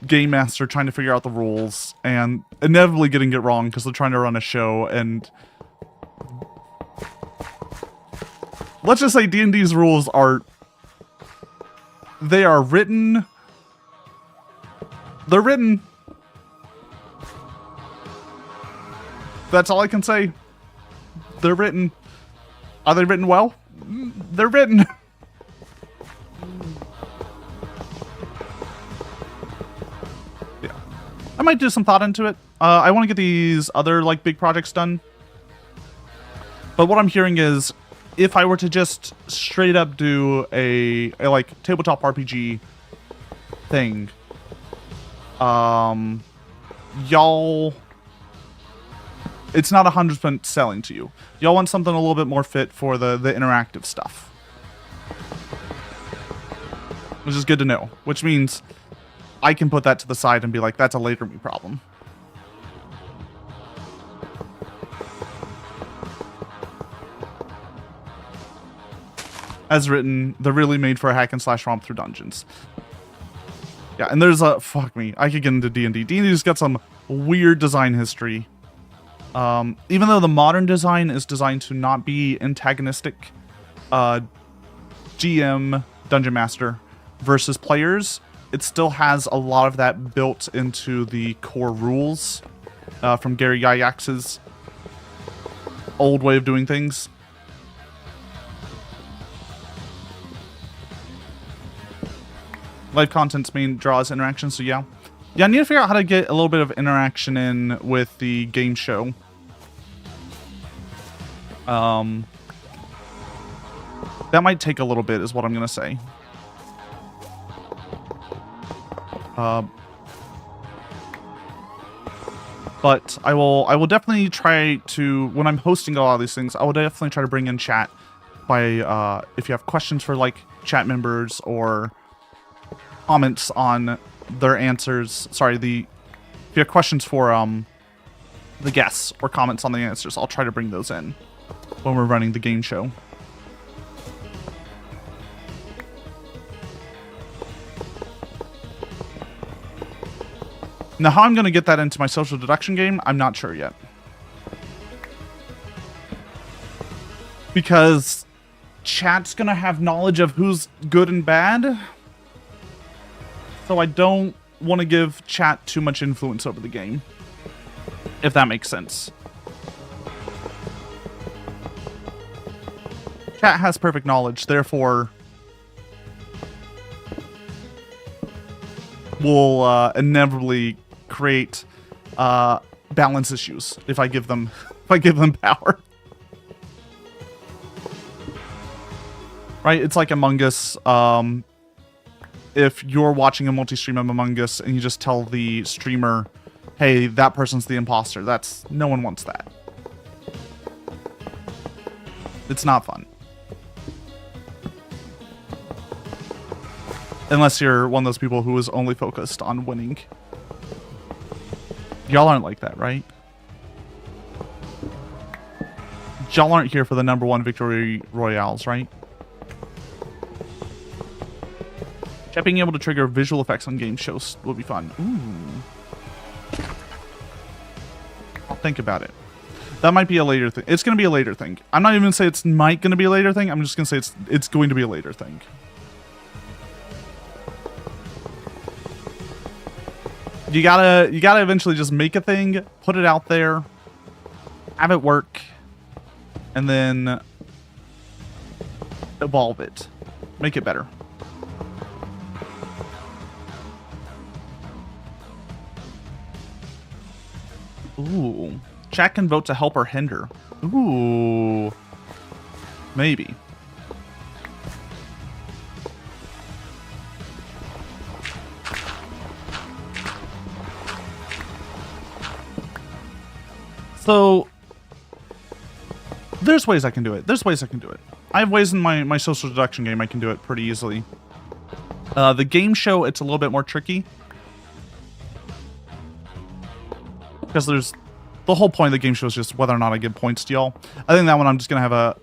game master trying to figure out the rules and inevitably getting it wrong because they're trying to run a show. And let's just say D&D's rules are written. They're written. That's all I can say. They're written. Are they written well? They're written. Yeah. I might do some thought into it. I want to get these other like big projects done. But what I'm hearing is if I were to just straight up do a like tabletop RPG thing, y'all, it's not 100% selling to you. Y'all want something a little bit more fit for the interactive stuff. Which is good to know. Which means I can put that to the side and be like, that's a later me problem. As written, they're really made for a hack and slash romp through dungeons. Yeah, and there's a... Fuck me. I could get into D&D. D&D's got some weird design history. Even though the modern design is designed to not be antagonistic, GM, Dungeon Master, versus players, it still has a lot of that built into the core rules from Gary Gygax's old way of doing things. Live content's main draws interaction, so yeah. Yeah, I need to figure out how to get a little bit of interaction in with the game show. That might take a little bit, is what I'm gonna say. But I will definitely try to, when I'm hosting a lot of these things, I will definitely try to bring in chat by, if you have questions for, like, chat members or comments on their answers. Sorry, if you have questions for, the guests or comments on the answers, I'll try to bring those in when we're running the game show. Now, how I'm going to get that into my social deduction game, I'm not sure yet. Because chat's going to have knowledge of who's good and bad. So I don't want to give chat too much influence over the game. If that makes sense. Chat has perfect knowledge, therefore will inevitably create balance issues if I give them power. Right? It's like Among Us. If you're watching a multi-stream of Among Us and you just tell the streamer, hey, that person's the imposter, no one wants that. It's not fun. Unless you're one of those people who is only focused on winning. Y'all aren't like that, right? Y'all aren't here for the #1 victory royales, right? Chat being able to trigger visual effects on game shows will be fun. Ooh. I'll think about it. That might be a later thing. It's going to be a later thing. I'm not even going to say it's might going to be a later thing. I'm just going to say it's going to be a later thing. You gotta eventually just make a thing, put it out there, have it work, and then evolve it. Make it better. Ooh. Chat can vote to help or hinder. Ooh. Maybe. So, there's ways I can do it. I have ways in my social deduction game I can do it pretty easily. The game show, it's a little bit more tricky. Because the whole point of the game show is just whether or not I give points to y'all. I think that one I'm just going to have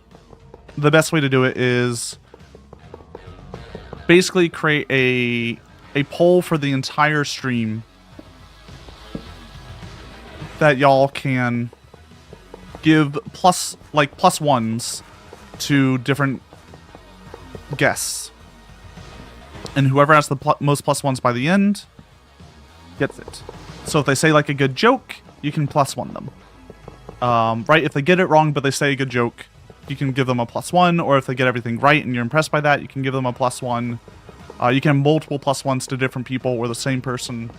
the best way to do it is basically create a poll for the entire stream that y'all can give plus ones to different guests. And whoever has the most plus ones by the end gets it. So if they say like a good joke, you can +1 them. Right? If they get it wrong but they say a good joke, you can give them a +1. Or if they get everything right and you're impressed by that, you can give them a +1. You can have multiple +1s to different people or the same person.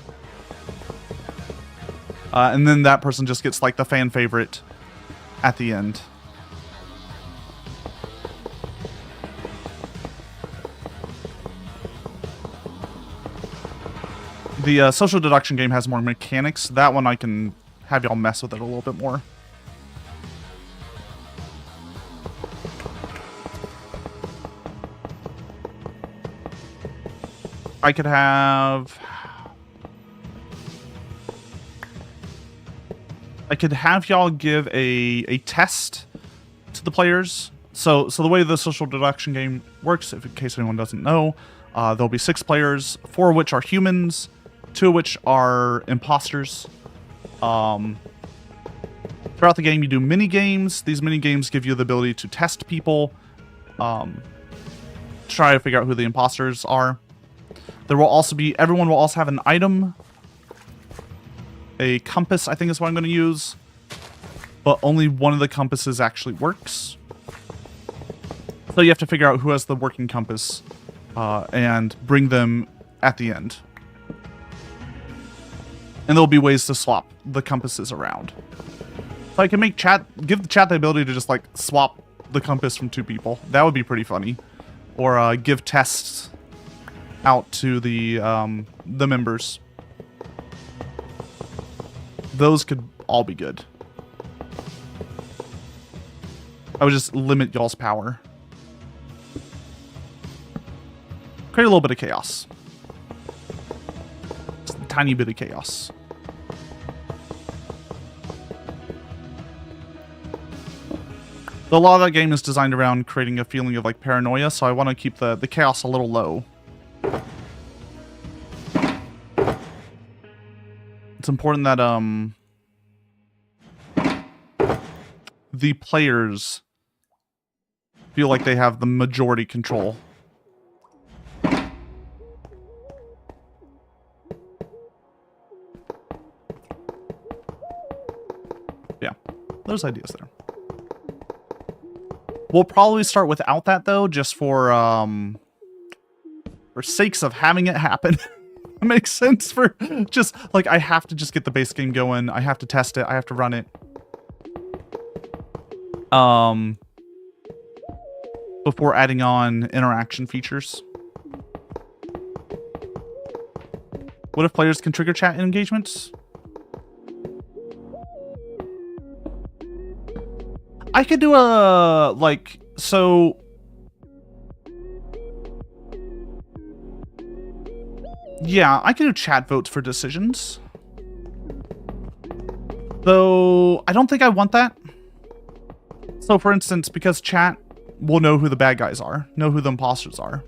And then that person just gets like the fan favorite at the end. The social deduction game has more mechanics. That one I can have y'all mess with it a little bit more. I could have y'all give a test to the players. So the way the social deduction game works, if in case anyone doesn't know, there'll be 6 players, 4 of which are humans, 2 of which are imposters. Throughout the game, you do mini games. These mini games give you the ability to test people, try to figure out who the imposters are. There will also be, everyone will also have an item. A compass, I think is what I'm going to use. But only one of the compasses actually works. So you have to figure out who has the working compass and bring them at the end. And there'll be ways to swap the compasses around. If I can make chat, give the chat the ability to just like swap the compass from 2 people, that would be pretty funny. Or give tests out to the members. Those could all be good. I would just limit y'all's power. Create a little bit of chaos. Just a tiny bit of chaos. A lot of that game is designed around creating a feeling of like paranoia, so I want to keep the chaos a little low. It's important that the players feel like they have the majority control. Yeah, there's ideas there. We'll probably start without that though, just for sakes of having it happen. It makes sense for just like I have to just get the base game going. I have to test it. I have to run it. Before adding on interaction features. What if players can trigger chat engagements? I could do a, like, so... Yeah, I could do chat votes for decisions. Though, I don't think I want that. So, for instance, because chat will know who the bad guys are, know who the imposters are.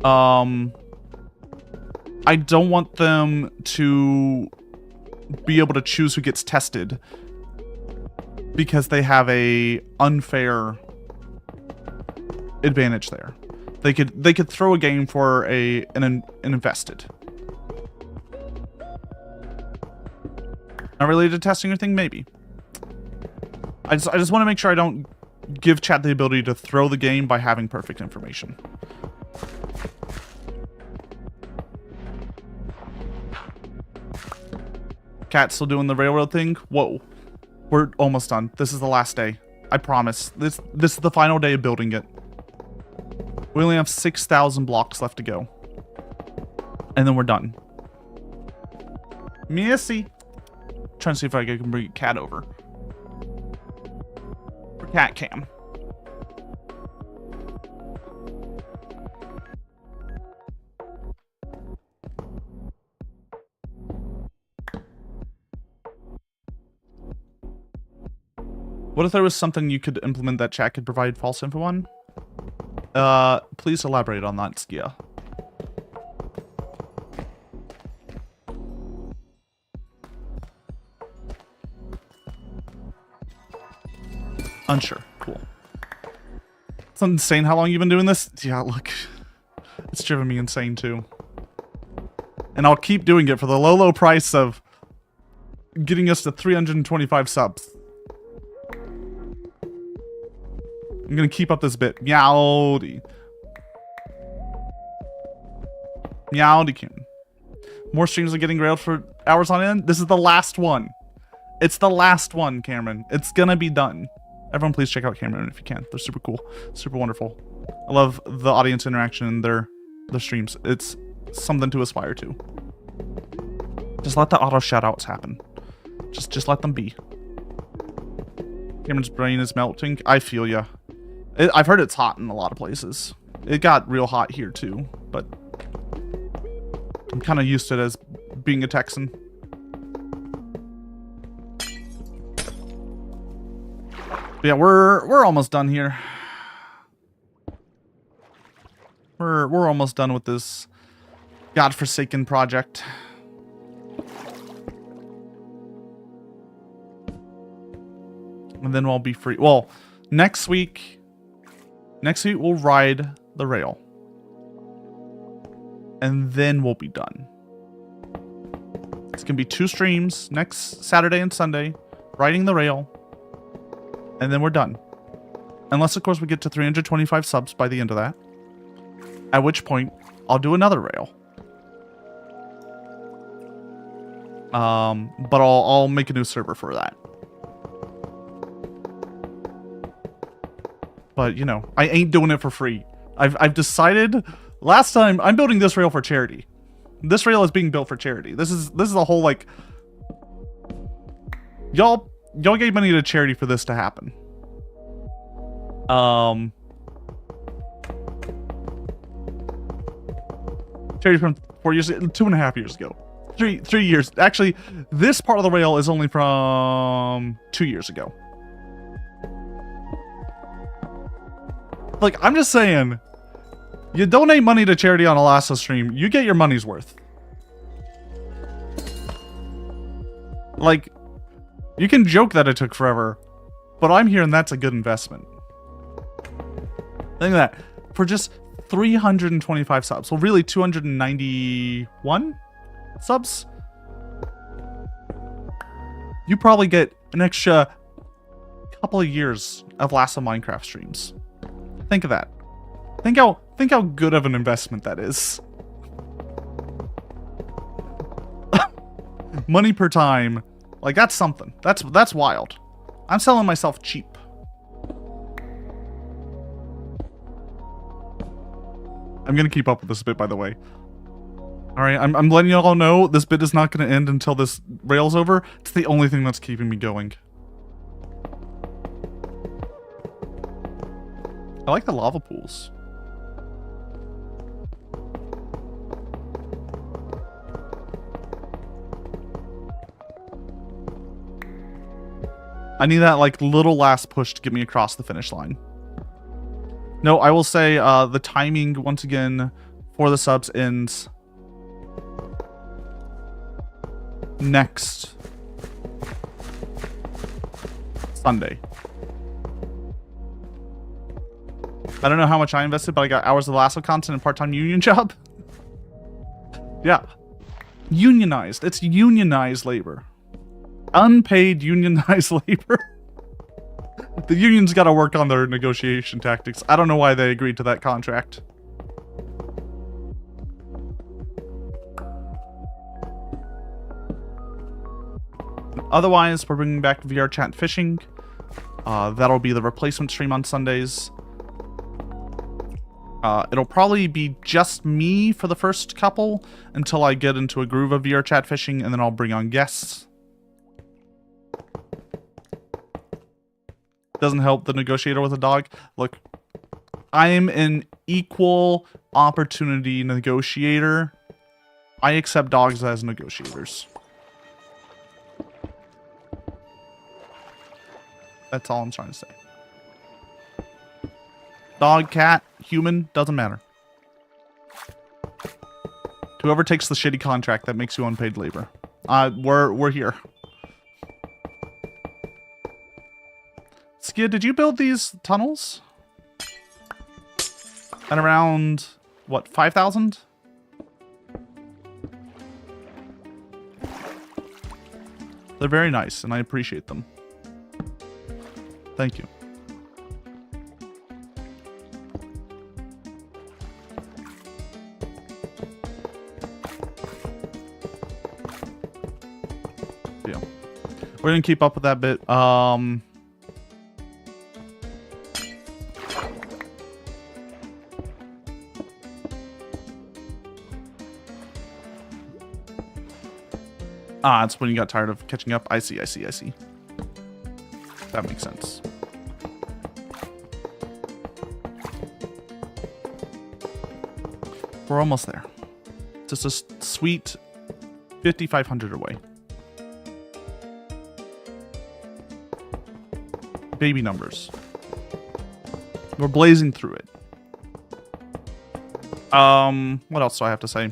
I don't want them to be able to choose who gets tested because they have a unfair advantage there. They could throw a game for an invested. Not related to testing or anything, maybe. I just want to make sure I don't give chat the ability to throw the game by having perfect information. Cat still doing the railroad thing? Whoa. We're almost done. This is the last day. I promise. This is the final day of building it. We only have 6,000 blocks left to go. And then we're done. Missy. Trying to see if I can bring Cat over. For Cat Cam. What if there was something you could implement that chat could provide false info on? Please elaborate on that, Skia. Unsure. Cool. It's insane how long you've been doing this. Yeah, look. It's driven me insane, too. And I'll keep doing it for the low, low price of getting us to 325 subs. I'm gonna keep up this bit. Meowdy. Meowdy King. More streams are getting railed for hours on end. This is the last one. It's the last one, Cameron. It's gonna be done. Everyone please check out Cameron if you can. They're super cool. Super wonderful. I love the audience interaction in their streams. It's something to aspire to. Just let the auto shoutouts happen. Just let them be. Cameron's brain is melting. I feel ya. I've heard it's hot in a lot of places. It got real hot here too, but I'm kind of used to it as being a Texan. But yeah, we're almost done here. We're almost done with this godforsaken project. And then we'll be free. Well, next week we'll ride the rail. And then we'll be done. It's going to be 2 streams next Saturday and Sunday, riding the rail. And then we're done. Unless, of course, we get to 325 subs by the end of that. At which point, I'll do another rail. But I'll make a new server for that. But, you know, I ain't doing it for free. I've decided last time I'm building this rail for charity. This rail is being built for charity. This is a whole, like, y'all gave money to charity for this to happen. Charity from 4 years, 2.5 years ago. 3 years. Actually, this part of the rail is only from 2 years ago. Like, I'm just saying, you donate money to charity on a Lasso stream, you get your money's worth. Like, you can joke that it took forever, but I'm hearing that's a good investment. Think of that. For just 325 subs. Well, really, 291 subs? You probably get an extra couple of years of Lasso Minecraft streams. Think of that. Think how good of an investment that is. Money per time. Like, that's something. That's wild. I'm selling myself cheap. I'm gonna keep up with this bit, by the way. Alright, I'm letting y'all know this bit is not gonna end until this rail's over. It's the only thing that's keeping me going. I like the lava pools. I need that, like, little last push to get me across the finish line. No, I will say the timing, once again, for the subs ends next Sunday. I don't know how much I invested, but I got hours of Lasso content and part-time union job. Yeah. Unionized. It's unionized labor. Unpaid unionized labor. The union's got to work on their negotiation tactics. I don't know why they agreed to that contract. Otherwise, we're bringing back VR chat fishing. That'll be the replacement stream on Sundays. It'll probably be just me for the first couple until I get into a groove of VR chat fishing, and then I'll bring on guests. Doesn't help the negotiator with a dog. Look, I'm an equal opportunity negotiator. I accept dogs as negotiators. That's all I'm trying to say. Dog, cat, human, doesn't matter. Whoever takes the shitty contract that makes you unpaid labor. We're here. Skid, did you build these tunnels? At around, what, 5,000? They're very nice, and I appreciate them. Thank you. Yeah. We're gonna keep up with that bit. It's when you got tired of catching up. I see. That makes sense. We're almost there. Just a sweet 5,500 away. Baby numbers. We're blazing through it. What else do I have to say?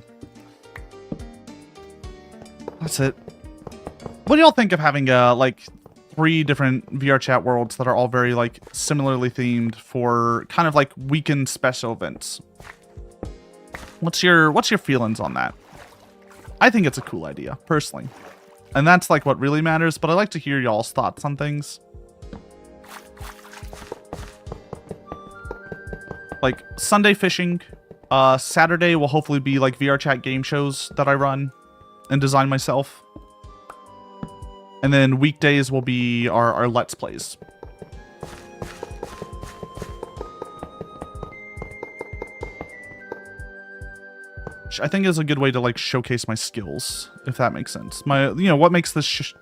That's it. What do y'all think of having like 3 different VR chat worlds that are all very like similarly themed for kind of like weekend special events? What's your feelings on that? I think it's a cool idea, personally. And that's like what really matters, but I like to hear y'all's thoughts on things. Like Sunday fishing, Saturday will hopefully be like VR chat game shows that I run and design myself. And then weekdays will be our Let's Plays. Which I think is a good way to like showcase my skills, if that makes sense. What makes this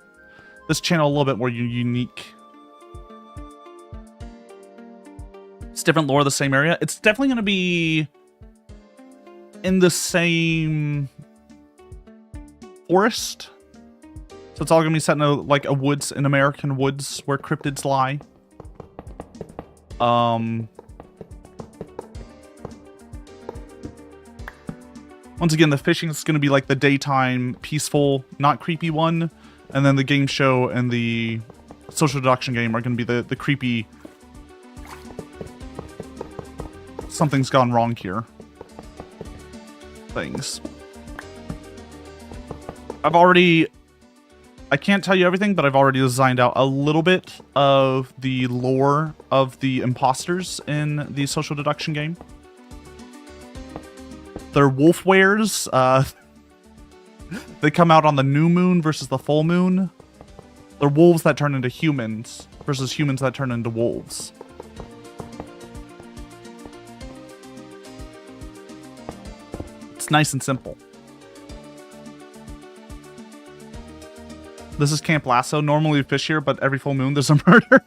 this channel a little bit more unique. It's different lore, the same area. It's definitely going to be in the same forest. So it's all going to be set in a woods, in American woods where cryptids lie. Once again, the fishing is going to be like the daytime, peaceful, not creepy one. And then the game show and the social deduction game are going to be the creepy... Something's gone wrong here. Things. I can't tell you everything, but I've already designed out a little bit of the lore of the imposters in the social deduction game. They're wolf wares. They come out on the new moon versus the full moon. They're wolves that turn into humans versus humans that turn into wolves. It's nice and simple. This is Camp Lasso. Normally we fish here, but every full moon there's a murder.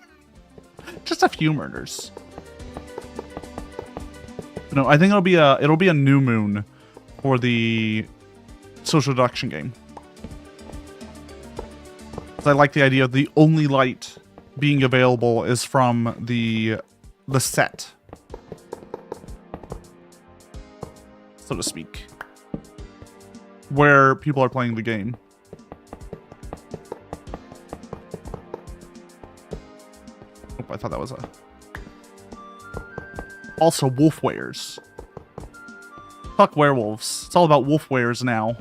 Just a few murders. No, I think it'll be a new moon for the social deduction game. I like the idea of the only light being available is from the set, so to speak, where people are playing the game. Oh, I thought that was also wolf wares. Fuck werewolves. It's all about wolf wares now.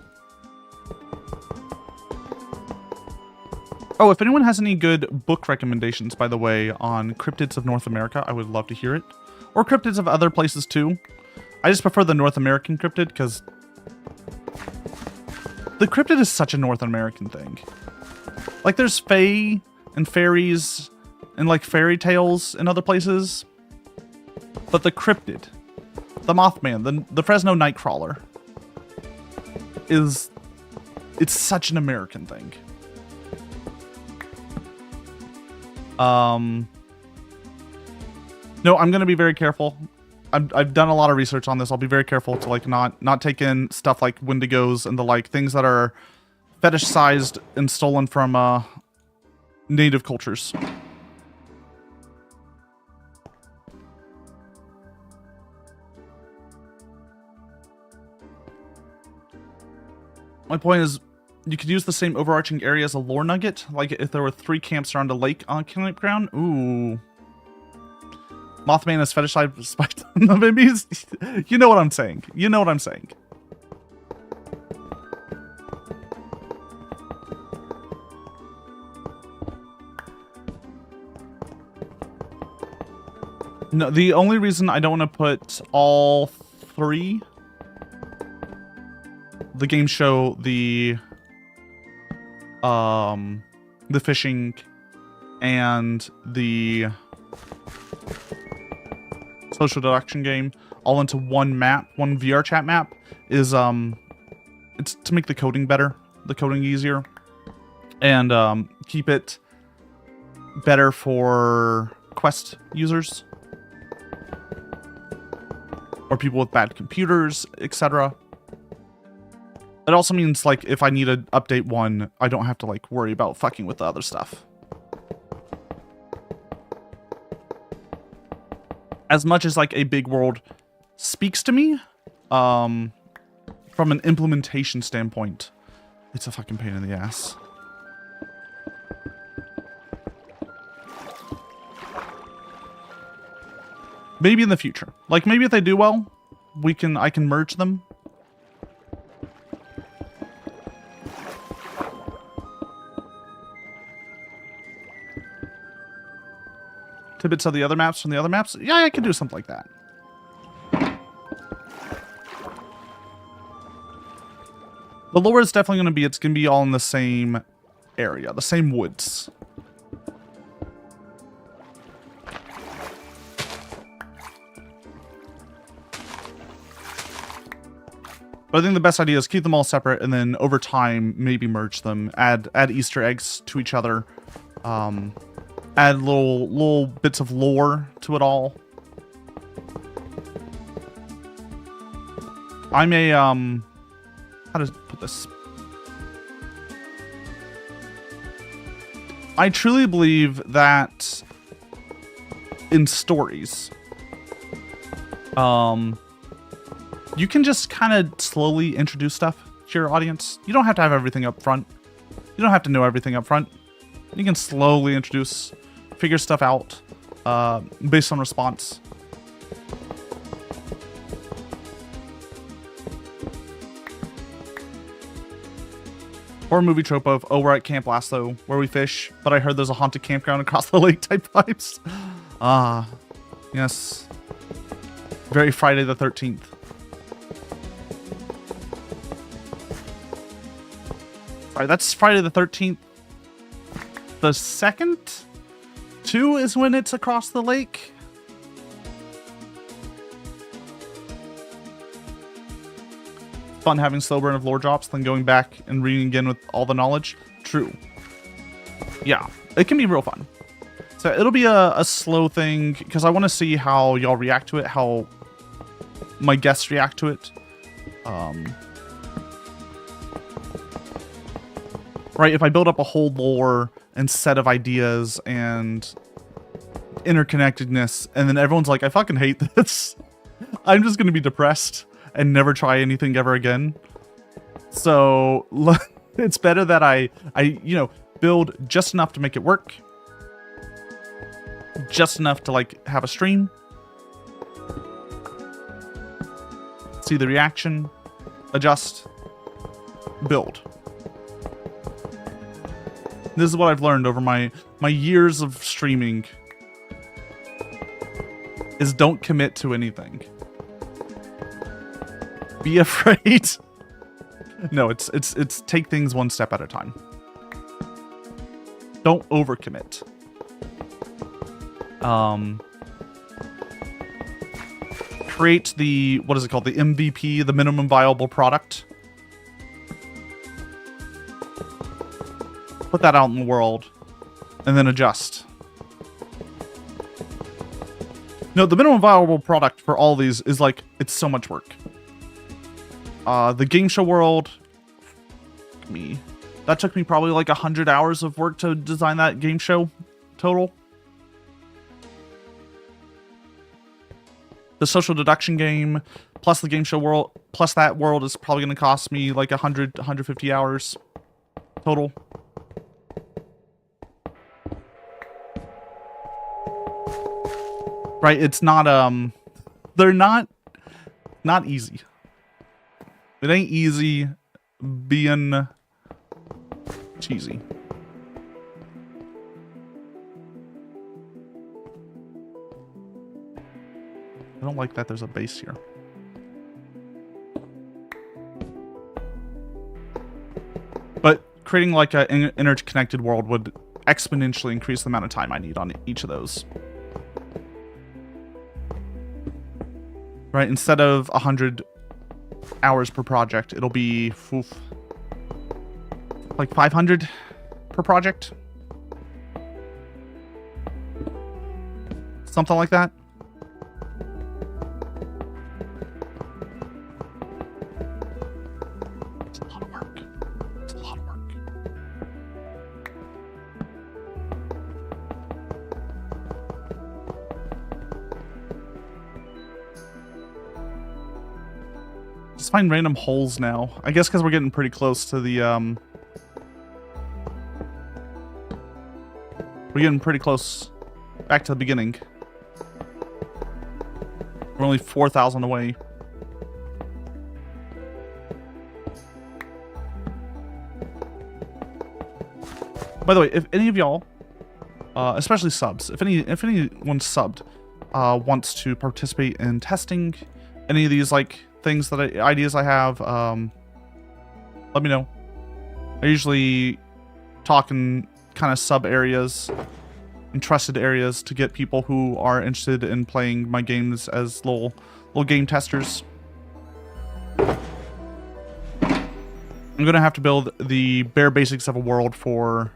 Oh, if anyone has any good book recommendations, by the way, on cryptids of North America, I would love to hear it. Or cryptids of other places, too. I just prefer the North American cryptid, because the cryptid is such a North American thing. Like, there's fae and fairies and, like, fairy tales in other places. But the cryptid, the Mothman, the Fresno Nightcrawler, it's such an American thing. No, I'm gonna be very careful. I've done a lot of research on this. I'll be very careful to like not take in stuff like Wendigos and the like, things that are fetishized and stolen from native cultures. My point is, you could use the same overarching area as a lore nugget, like if there were 3 camps around a lake on a campground. Ooh. Mothman is fetishized by the babies. You know what I'm saying. You know what I'm saying. No, the only reason I don't want to put all 3, the game show, the fishing, and the social deduction game all into one map, one VR chat map, is it's to make the coding better, the coding easier, and keep it better for Quest users or people with bad computers, etc. It also means, like, if I need to update one, I don't have to, like, worry about fucking with the other stuff. As much as, like, a big world speaks to me, from an implementation standpoint, it's a fucking pain in the ass. Maybe in the future. Like, maybe if they do well, I can merge them. Tidbits of the other maps from the other maps? Yeah, I could do something like that. The lore is definitely going to be, it's going to be all in the same area, the same woods. But I think the best idea is keep them all separate, and then over time, maybe merge them. Add Easter eggs to each other. Add little bits of lore to it all. I'm a, how to put this? I truly believe that in stories, you can just kind of slowly introduce stuff to your audience. You don't have to have everything up front. You don't have to know everything up front. You can slowly introduce, figure stuff out based on response. Or a movie trope of, oh, we're at Camp Lasso where we fish, but I heard there's a haunted campground across the lake type vibes. Ah, yes. Very Friday the 13th. Alright, that's Friday the 13th. The second 2 is when it's across the lake. Fun having slow burn of lore drops, then going back and reading again with all the knowledge. True. Yeah, it can be real fun. So it'll be a slow thing, because I want to see how y'all react to it, how my guests react to it. Right, if I build up a whole lore and set of ideas and interconnectedness, and then everyone's like, I fucking hate this, I'm just going to be depressed and never try anything ever again. So it's better that I build just enough to make it work, just enough to like have a stream, see the reaction, adjust, build. This is what I've learned over my years of streaming, is don't commit to anything. Be afraid. No, it's take things one step at a time. Don't overcommit. Create the, what is it called? The MVP, the minimum viable product. Put that out in the world, and then adjust. No, the minimum viable product for all these is like, it's so much work. The game show world, that took me probably like 100 hours of work to design that game show total. The social deduction game, plus the game show world, plus that world is probably going to cost me like 100, 150 hours total. Right, it's not, they're not easy. It ain't easy being cheesy. I don't like that there's a base here. But creating like an interconnected world would exponentially increase the amount of time I need on each of those. Right, instead of 100 hours per project, it'll be like 500 per project. Something like that. It's a lot of work. It's a lot of work. Just find random holes now. I guess because we're getting pretty close to the, we're getting pretty close back to the beginning. We're only 4,000 away. By the way, if any of y'all, especially subs, if anyone subbed wants to participate in testing any of these like things that ideas I have, let me know. I usually talk in kind of sub areas and trusted areas to get people who are interested in playing my games as little game testers. I'm gonna have to build the bare basics of a world for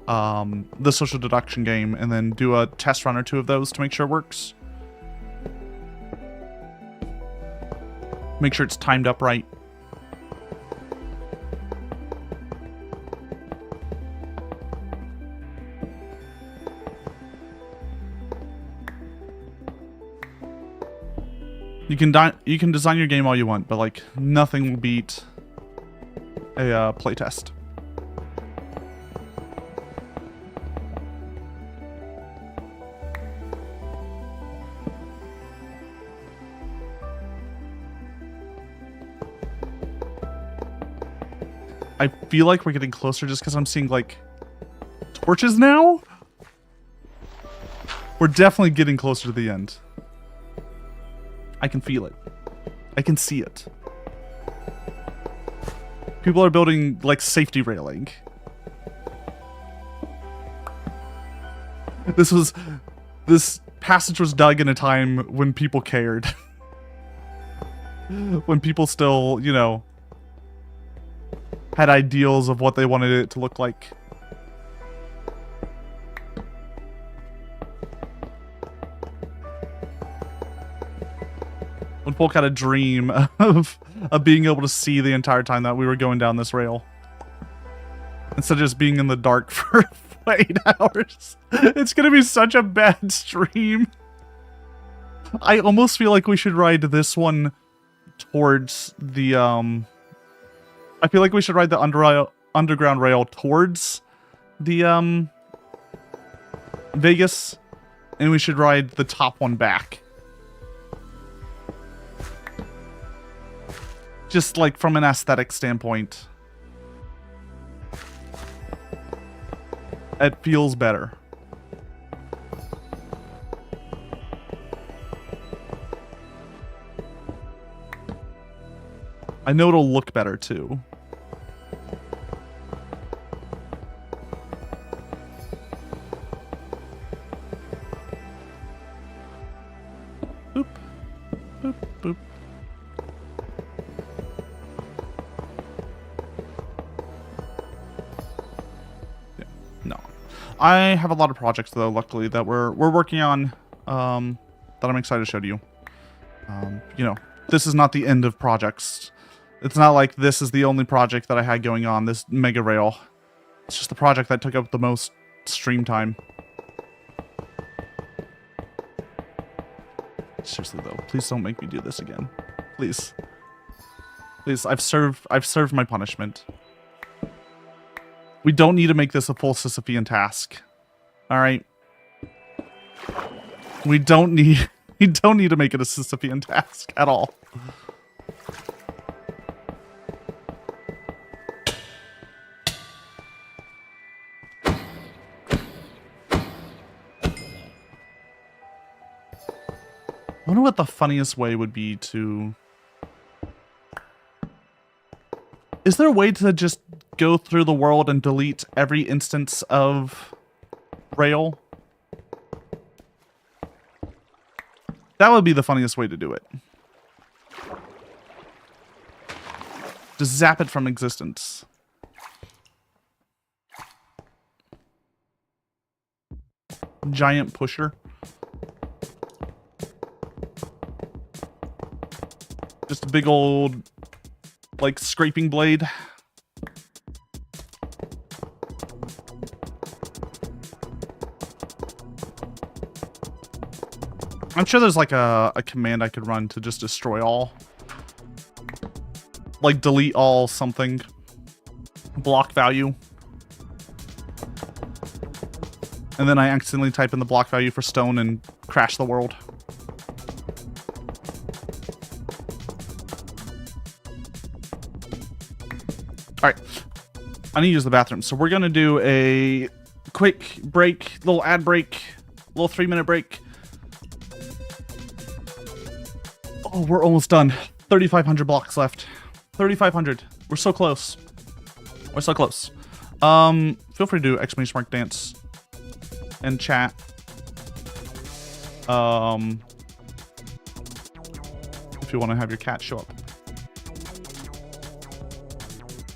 the social deduction game, and then do a test run or two of those to make sure it works. Make sure it's timed up right. You can design your game all you want, but like nothing will beat a playtest. I feel like we're getting closer just because I'm seeing like torches now. We're definitely getting closer to the end. I can feel it. I can see it. People are building like safety railing. This passage was dug in a time when people cared. When people still, you know, had ideals of what they wanted it to look like. When folk had a dream of being able to see the entire time that we were going down this rail. Instead of just being in the dark for 8 hours. It's gonna be such a bad stream. I almost feel like we should ride this one towards the, I feel like we should ride the underground rail towards the, Vegas. And we should ride the top one back. Just like from an aesthetic standpoint. It feels better. I know it'll look better too. Boop. Boop, boop. Yeah, no. I have a lot of projects though, luckily, that we're working on, that I'm excited to show to you. You know, this is not the end of projects. It's not like this is the only project that I had going on, this megarail. It's just the project that took up the most stream time. Seriously though, please don't make me do this again. Please. Please, I've served my punishment. We don't need to make this a full Sisyphean task. Alright? We don't need to make it a Sisyphean task at all. I wonder what the funniest way would be to... Is there a way to just go through the world and delete every instance of rail? That would be the funniest way to do it. Just zap it from existence. Giant pusher. Just a big old, like, scraping blade. I'm sure there's like a command I could run to just destroy all. Like delete all something. Block value. And then I accidentally type in the block value for stone and crash the world. Alright, I need to use the bathroom. So we're going to do a quick break, little ad break, little 3-minute break. Oh, we're almost done. 3,500 blocks left. 3,500. We're so close. We're so close. Feel free to do exclamation mark dance in chat. If you want to have your cat show up.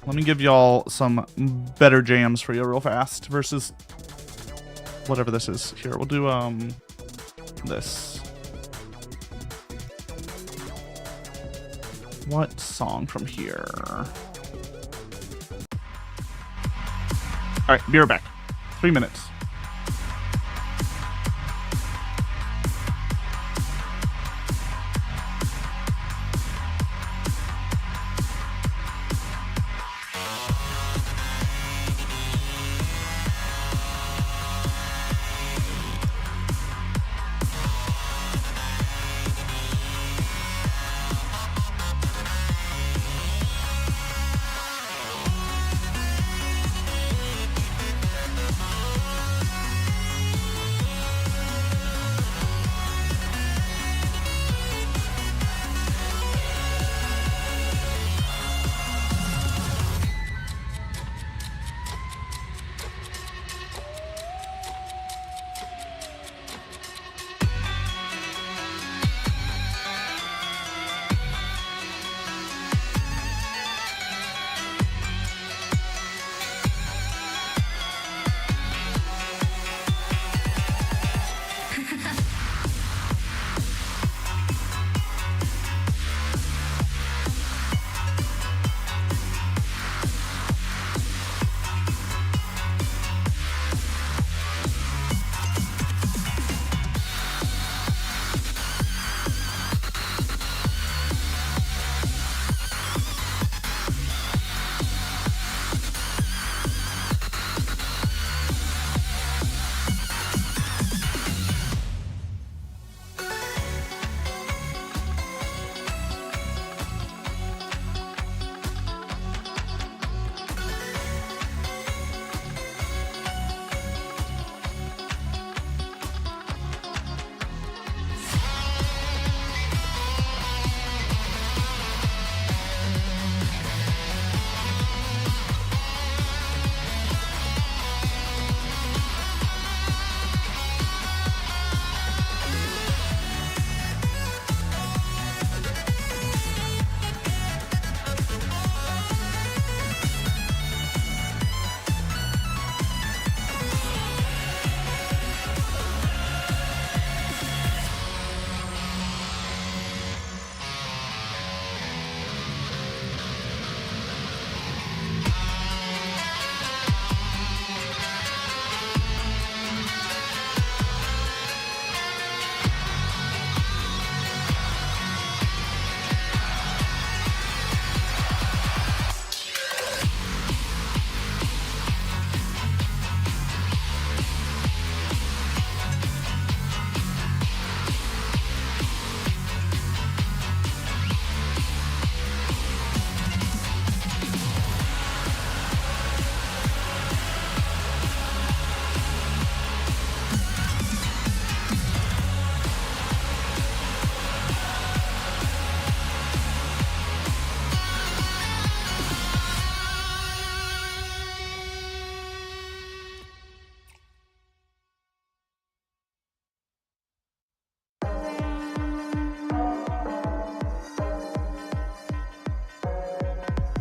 Let me give y'all some better jams for you real fast versus whatever this is. Here, we'll do this. What song from here? All right, be right back. 3 minutes.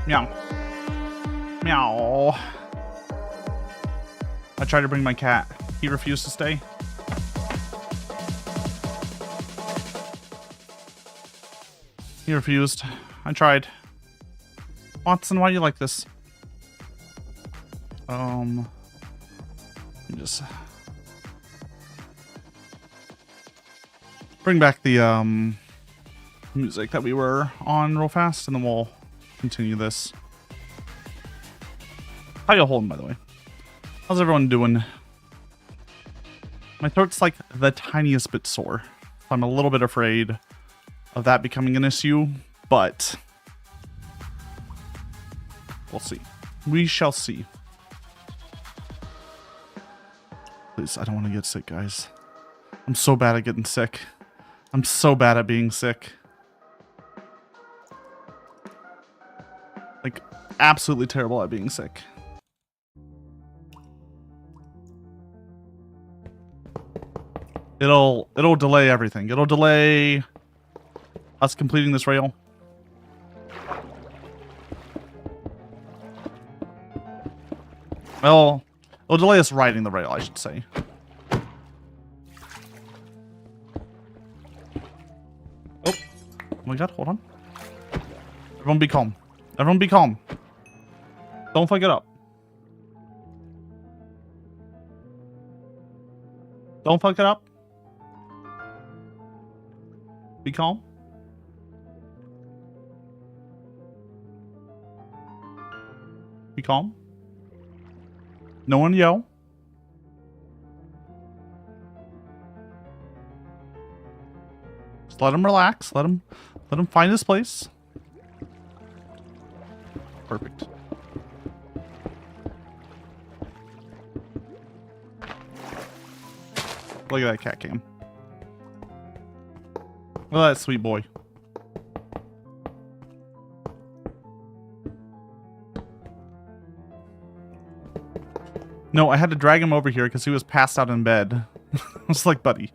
Meow. Meow. I tried to bring my cat. He refused to stay. He refused. I tried. Watson, why do you like this? Let me just bring back the music that we were on real fast, and then we'll continue this. How you holding, by the way? How's everyone doing? My throat's like the tiniest bit sore. I'm a little bit afraid of that becoming an issue, but we'll see. We shall see. Please, I don't want to get sick, guys. I'm so bad at getting sick. I'm so bad at being sick. Like, absolutely terrible at being sick. It'll delay everything. It'll delay us completing this rail. Well, it'll delay us riding the rail, I should say. Oh my god, hold on. Everyone be calm. Everyone be calm. Don't fuck it up. Don't fuck it up. Be calm. Be calm. No one yell. Just let him relax. Let him find his place. Perfect. Look at that cat cam. Look at that sweet boy. No, I had to drag him over here because he was passed out in bed. I was like, buddy,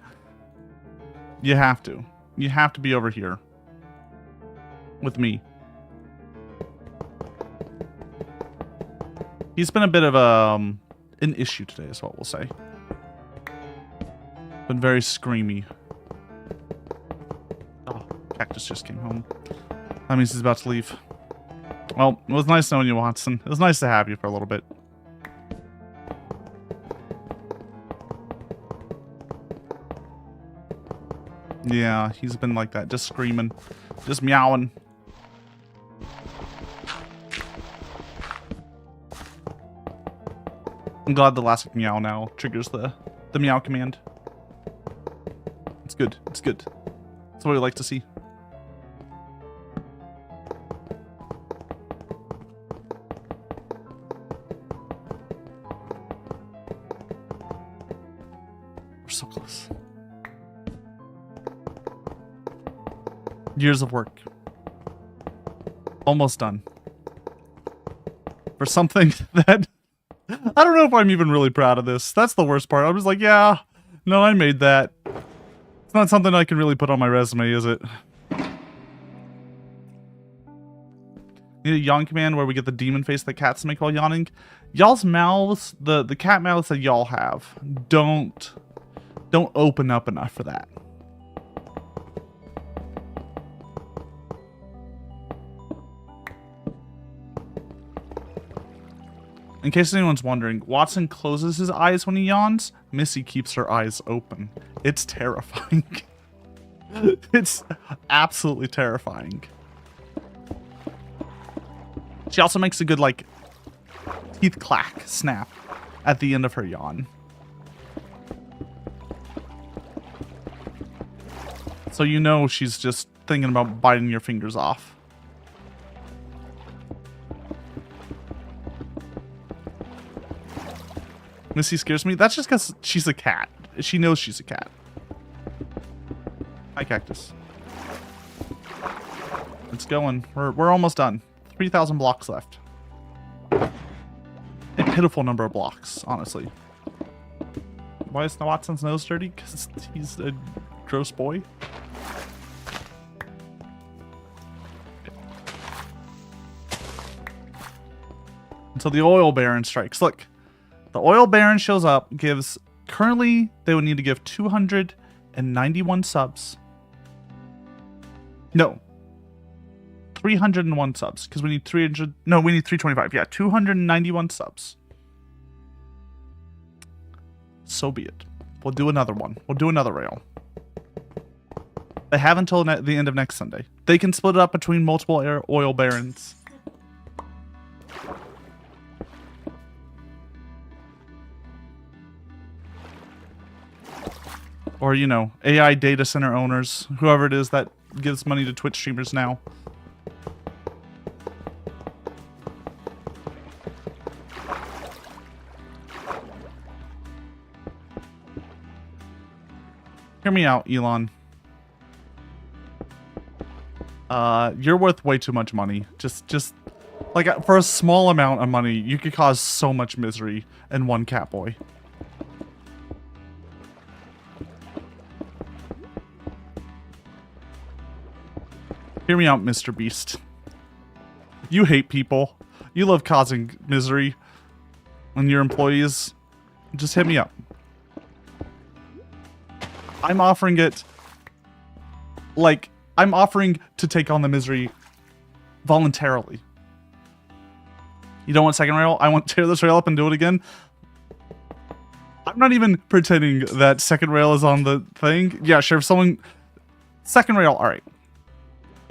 you have to. You have to be over here with me. He's been a bit of an issue today is what we'll say. Been very screamy. Oh, Cactus just came home. That means he's about to leave. Well, it was nice knowing you, Watson. It was nice to have you for a little bit. Yeah, he's been like that, just screaming, just meowing. I'm glad the last meow now triggers the meow command. It's good. It's good. That's what we like to see. We're so close. Years of work. Almost done. For something that... I don't know if I'm even really proud of this. That's the worst part. I was like, yeah, no, I made that. It's not something I can really put on my resume, is it? Need a yawn command where we get the demon face that cats make while yawning. Y'all's mouths, the cat mouths that y'all have, don't open up enough for that. In case anyone's wondering, Watson closes his eyes when he yawns. Missy keeps her eyes open. It's terrifying. It's absolutely terrifying. She also makes a good, like, teeth clack snap at the end of her yawn. So you know she's just thinking about biting your fingers off. Missy scares me. That's just because she's a cat. She knows she's a cat. Hi, Cactus. It's going. We're almost done. 3,000 blocks left. A pitiful number of blocks, honestly. Why is Watson's nose dirty? Because he's a gross boy. Until the oil baron strikes. Look. The oil baron shows up, gives, currently, they would need to give 291 subs. No. 301 subs, because we need 300, no, we need 325. Yeah, 291 subs. So be it. We'll do another one. We'll do another rail. They have until the end of next Sunday. They can split it up between multiple oil barons. Or, you know, AI data center owners, whoever it is that gives money to Twitch streamers now. Hear me out, Elon. You're worth way too much money. Just like for a small amount of money, you could cause so much misery in one cat boy. Hear me out, Mr. Beast. You hate people. You love causing misery on your employees. Just hit me up. I'm offering it, like, I'm offering to take on the misery voluntarily. You don't want second rail? I want to tear this rail up and do it again. I'm not even pretending that second rail is on the thing. Yeah, sure, if someone... Second rail, alright.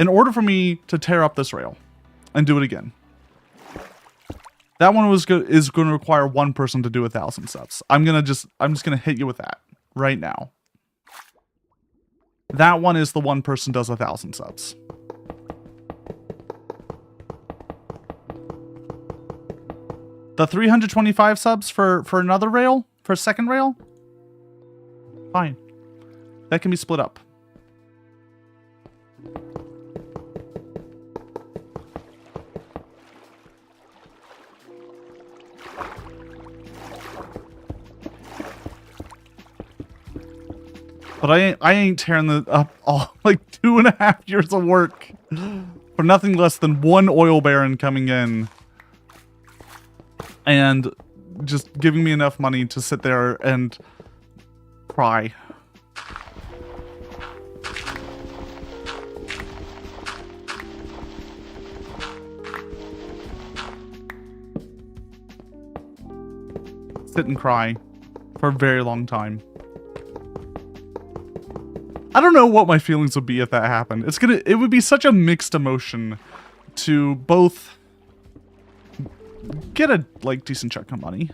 In order for me to tear up this rail and do it again, that one is going to require one person to do 1,000 subs. I'm just going to hit you with that right now. That one is the one person does 1,000 subs. The 325 subs for another rail, for a second rail, fine. That can be split up. But I ain't tearing up all like 2.5 years of work for nothing less than one oil baron coming in and just giving me enough money to sit there and cry. Sit and cry for a very long time. I don't know what my feelings would be if that happened. It would be such a mixed emotion to both get a like decent chunk of money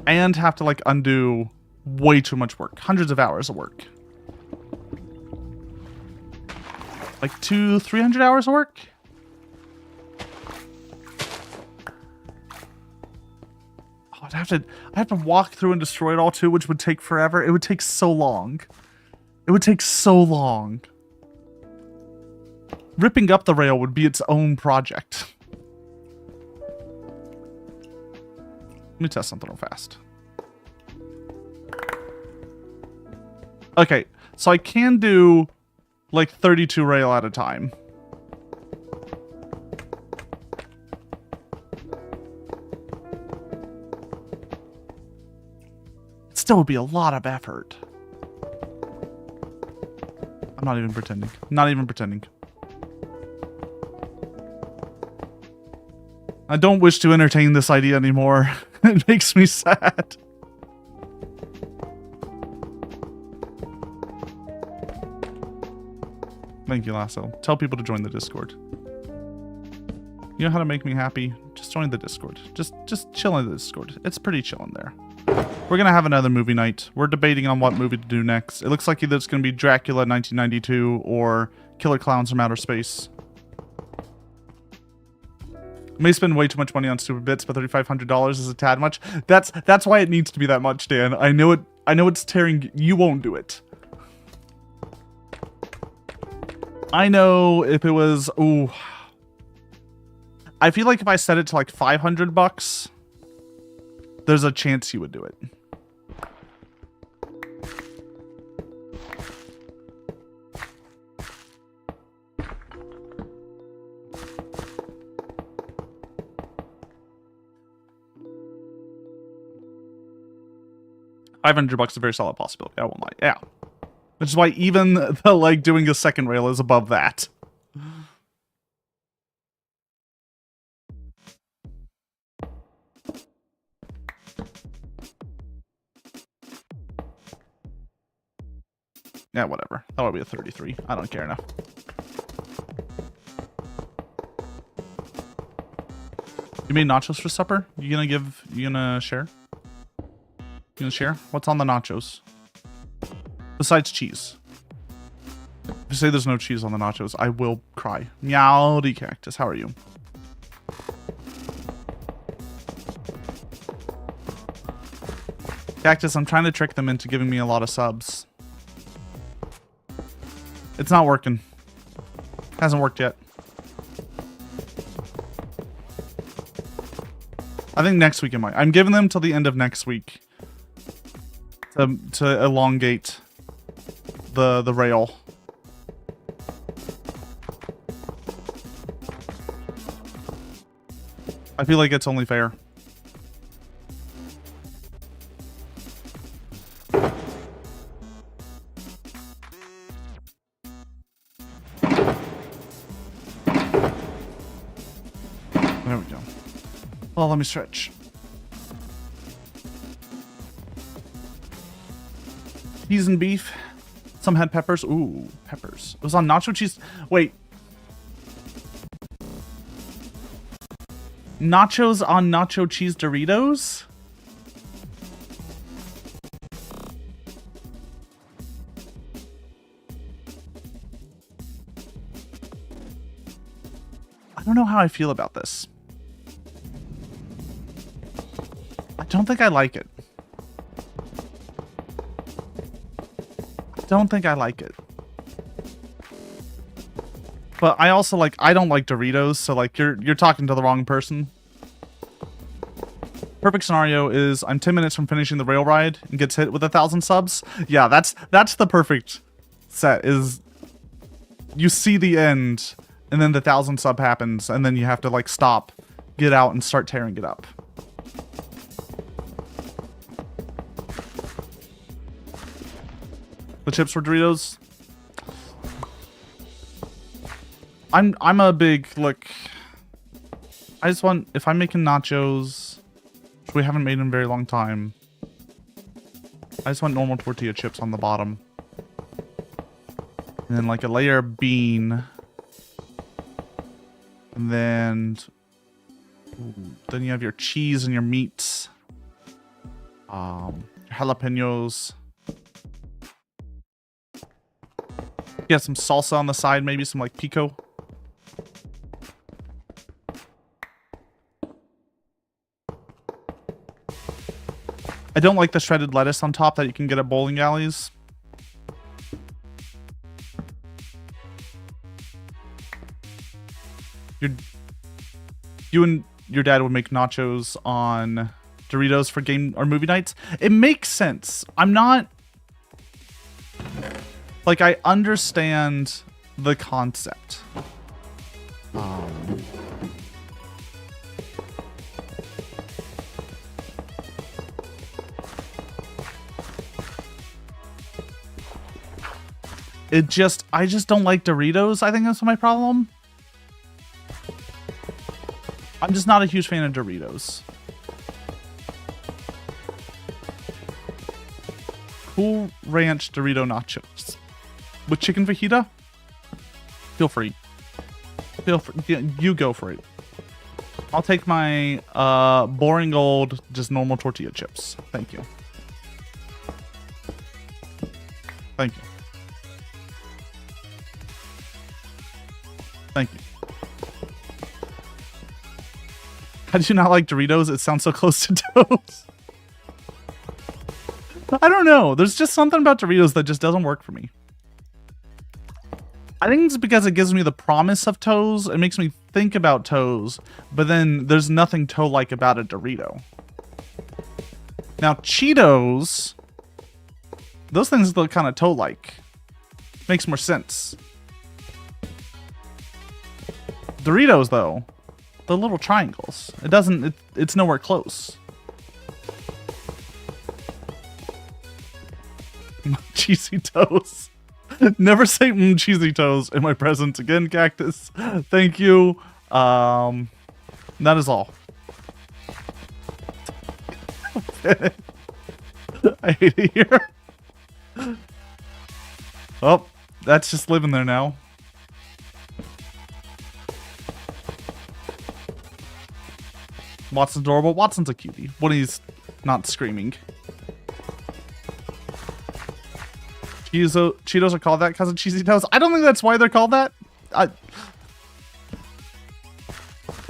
and have to like undo way too much work, hundreds of hours of work, like 200-300 hours of work. I'd have to walk through and destroy it all too, which would take forever. It would take so long. It would take so long. Ripping up the rail would be its own project. Let me test something real fast. Okay, so I can do like 32 rail at a time. Still would be a lot of effort. I'm not even pretending. Not even pretending. I don't wish to entertain this idea anymore. It makes me sad. Thank you, Lasso. Tell people to join the Discord. You know how to make me happy? Just join the Discord. Just chill in the Discord. It's pretty chill in there. We're going to have another movie night. We're debating on what movie to do next. It looks like either it's going to be Dracula 1992 or Killer Clowns from Outer Space. May spend way too much money on stupid bits, but $3,500 is a tad much. That's why it needs to be that much, Dan. I know it's tearing. You won't do it. I know if it was... Ooh. I feel like if I set it to like $500, there's a chance you would do it. $500 is a very solid possibility. I won't lie. Yeah. Which is why even the like doing a second rail is above that. Yeah, whatever. That'll be a 33. I don't care enough. You made nachos for supper? You gonna share? You gonna share? What's on the nachos? Besides cheese. If you say there's no cheese on the nachos, I will cry. Meowdy Cactus, how are you? Cactus, I'm trying to trick them into giving me a lot of subs. It's not working. Hasn't worked yet. I think next week it might. I'm giving them till the end of next week to elongate the rail. I feel like it's only fair. There we go. Well, let me stretch. Cheese and beef. Some had peppers. Ooh, peppers. It was on nacho cheese. Wait. Nachos on nacho cheese Doritos? I don't know how I feel about this. I don't think I like it. I don't think I like it. But I also I don't like Doritos, so like you're talking to the wrong person. Perfect scenario is I'm 10 minutes from finishing the rail ride and gets hit with 1,000 subs. Yeah, that's the perfect set, is you see the end and then the 1,000 sub happens and then you have to like stop, get out and start tearing it up. The chips were Doritos. I'm a big, look, I just want, if I'm making nachos, which we haven't made in a very long time, I just want normal tortilla chips on the bottom. And then like a layer of bean. And then, then you have your cheese and your meats. Jalapenos. Yeah, some salsa on the side, maybe some like pico. I don't like the shredded lettuce on top that you can get at bowling alleys. You and your dad would make nachos on Doritos for game or movie nights. It makes sense. I'm not... Like, I understand the concept. I just don't like Doritos. I think that's my problem. I'm just not a huge fan of Doritos. Cool Ranch Dorito nachos with chicken fajita. Feel free. Feel free. You go for it. I'll take my boring old, just normal tortilla chips. Thank you. Thank you. Thank you. How do you not like Doritos? It sounds so close to toes. I don't know. There's just something about Doritos that just doesn't work for me. I think it's because it gives me the promise of toes. It makes me think about toes, but then there's nothing toe-like about a Dorito. Now, Cheetos, those things look kind of toe-like. Makes more sense. Doritos, though, the little triangles. It's nowhere close. Cheesy toes. Never say cheesy toes in my presence again, Cactus. Thank you. That is all. I hate it here. Oh, that's just living there now. Watson's adorable. Watson's a cutie when he's not screaming. Cheetos are called that because of cheesy toes. I don't think that's why they're called that.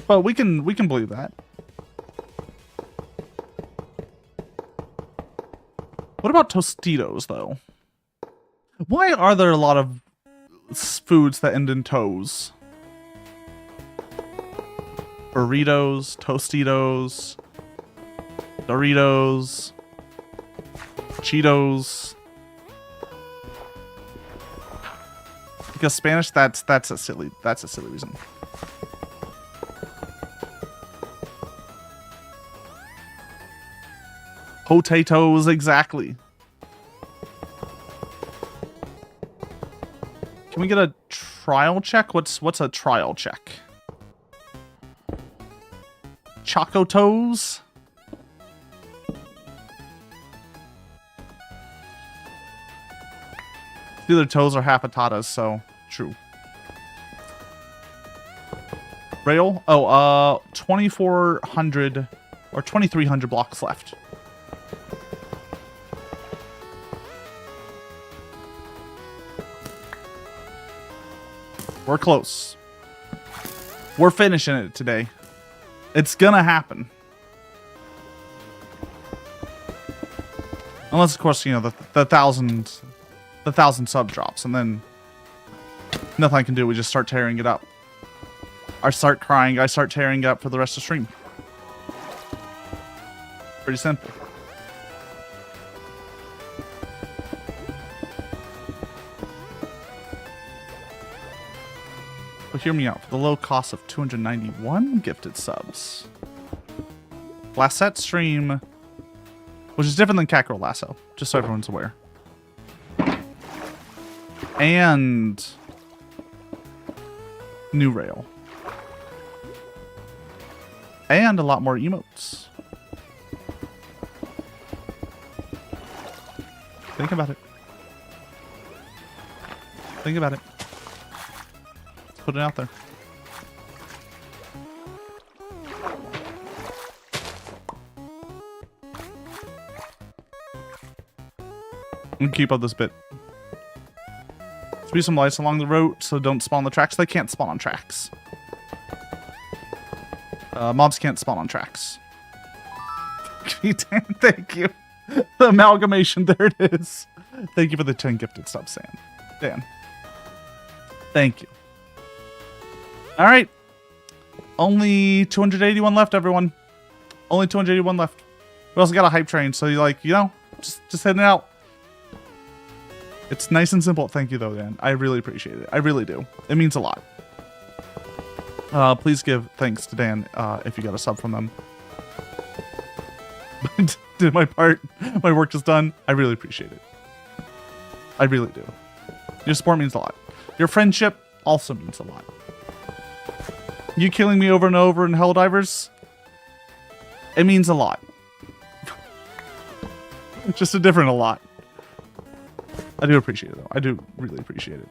But we can believe that. What about Tostitos though? Why are there a lot of foods that end in toes? Burritos, Tostitos, Doritos, Cheetos. Because Spanish, that's a silly reason. Potatoes, exactly. Can we get a trial check? What's a trial check? Choco toes? Either toes or half patatas, so true. Rail? Oh, 2,400 or 2,300 blocks left. We're close. We're finishing it today. It's gonna happen. Unless, of course, you know, the thousand sub drops, and then nothing I can do. We just start tearing it up. I start crying. I start tearing it up for the rest of the stream. Pretty simple. But hear me out. For the low cost of 291 gifted subs. Last set stream, which is different than Kakarot Lasso, just so everyone's aware. And new rail. And a lot more emotes. Think about it. Think about it. Let's put it out there. And keep up this bit. Be some lights along the road so don't spawn on the tracks. They can't spawn on tracks. Mobs can't spawn on tracks. Thank you. The amalgamation, there it is. Thank you for the 10 gifted subs, Dan. Thank you. All right. Only 281 left, everyone. Only 281 left. We also got a hype train, so you're like, you know, just heading out. It's nice and simple. Thank you, though, Dan. I really appreciate it. I really do. It means a lot. Please give thanks to Dan if you got a sub from them. Did my part. My work is done. I really appreciate it. I really do. Your support means a lot. Your friendship also means a lot. You killing me over and over in Helldivers? It means a lot. Just a different a lot. I do appreciate it, though. I do really appreciate it.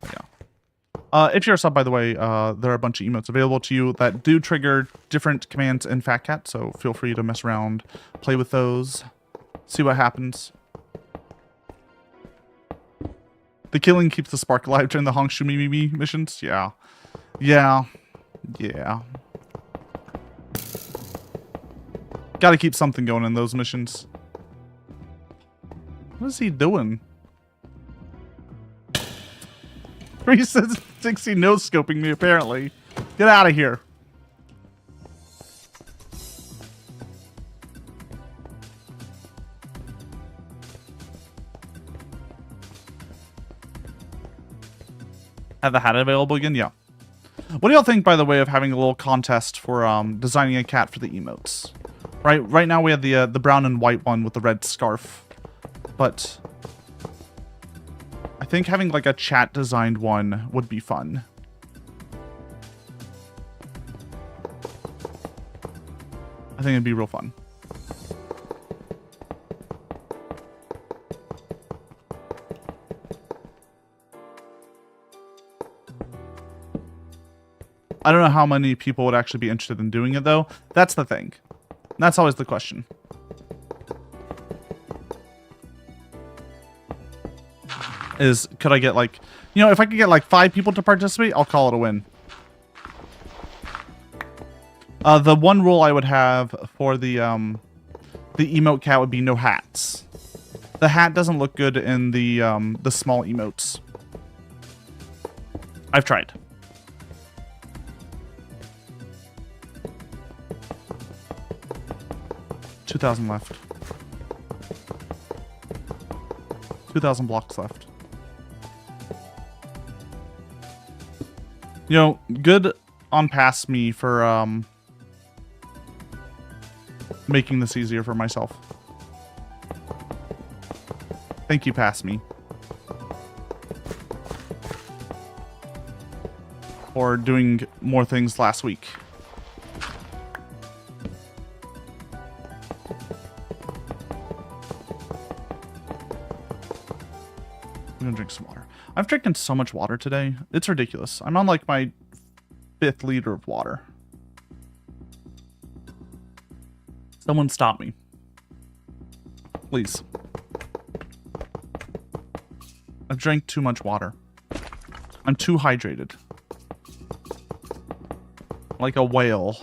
Yeah. If you're a sub, by the way, there are a bunch of emotes available to you that do trigger different commands in Fat Cat, so feel free to mess around, play with those, see what happens. The killing keeps the spark alive during the Honk Shoo Me Me Me missions? Yeah. Yeah. Yeah. Gotta keep something going in those missions. What is he doing? 360 no scoping me, apparently. Get out of here. Have the hat available again? Yeah. What do y'all think, by the way, of having a little contest for designing a cat for the emotes? Right now we have the brown and white one with the red scarf, but I think having like a chat designed one would be fun. I think it'd be real fun. I don't know how many people would actually be interested in doing it, though. That's the thing. That's always the question. Is, could I get like, you know, if I could get like 5 people to participate, I'll call it a win. The one rule I would have for the emote cat would be no hats. The hat doesn't look good in the small emotes. I've tried. $2,000 left. 2,000 blocks left. You know, good on past me for making this easier for myself. Thank you, past me. For doing more things last week. I'm gonna drink some water. I've drinking so much water today. It's ridiculous. I'm on like my 5th liter of water. Someone stop me. Please. I've drank too much water. I'm too hydrated. Like a whale.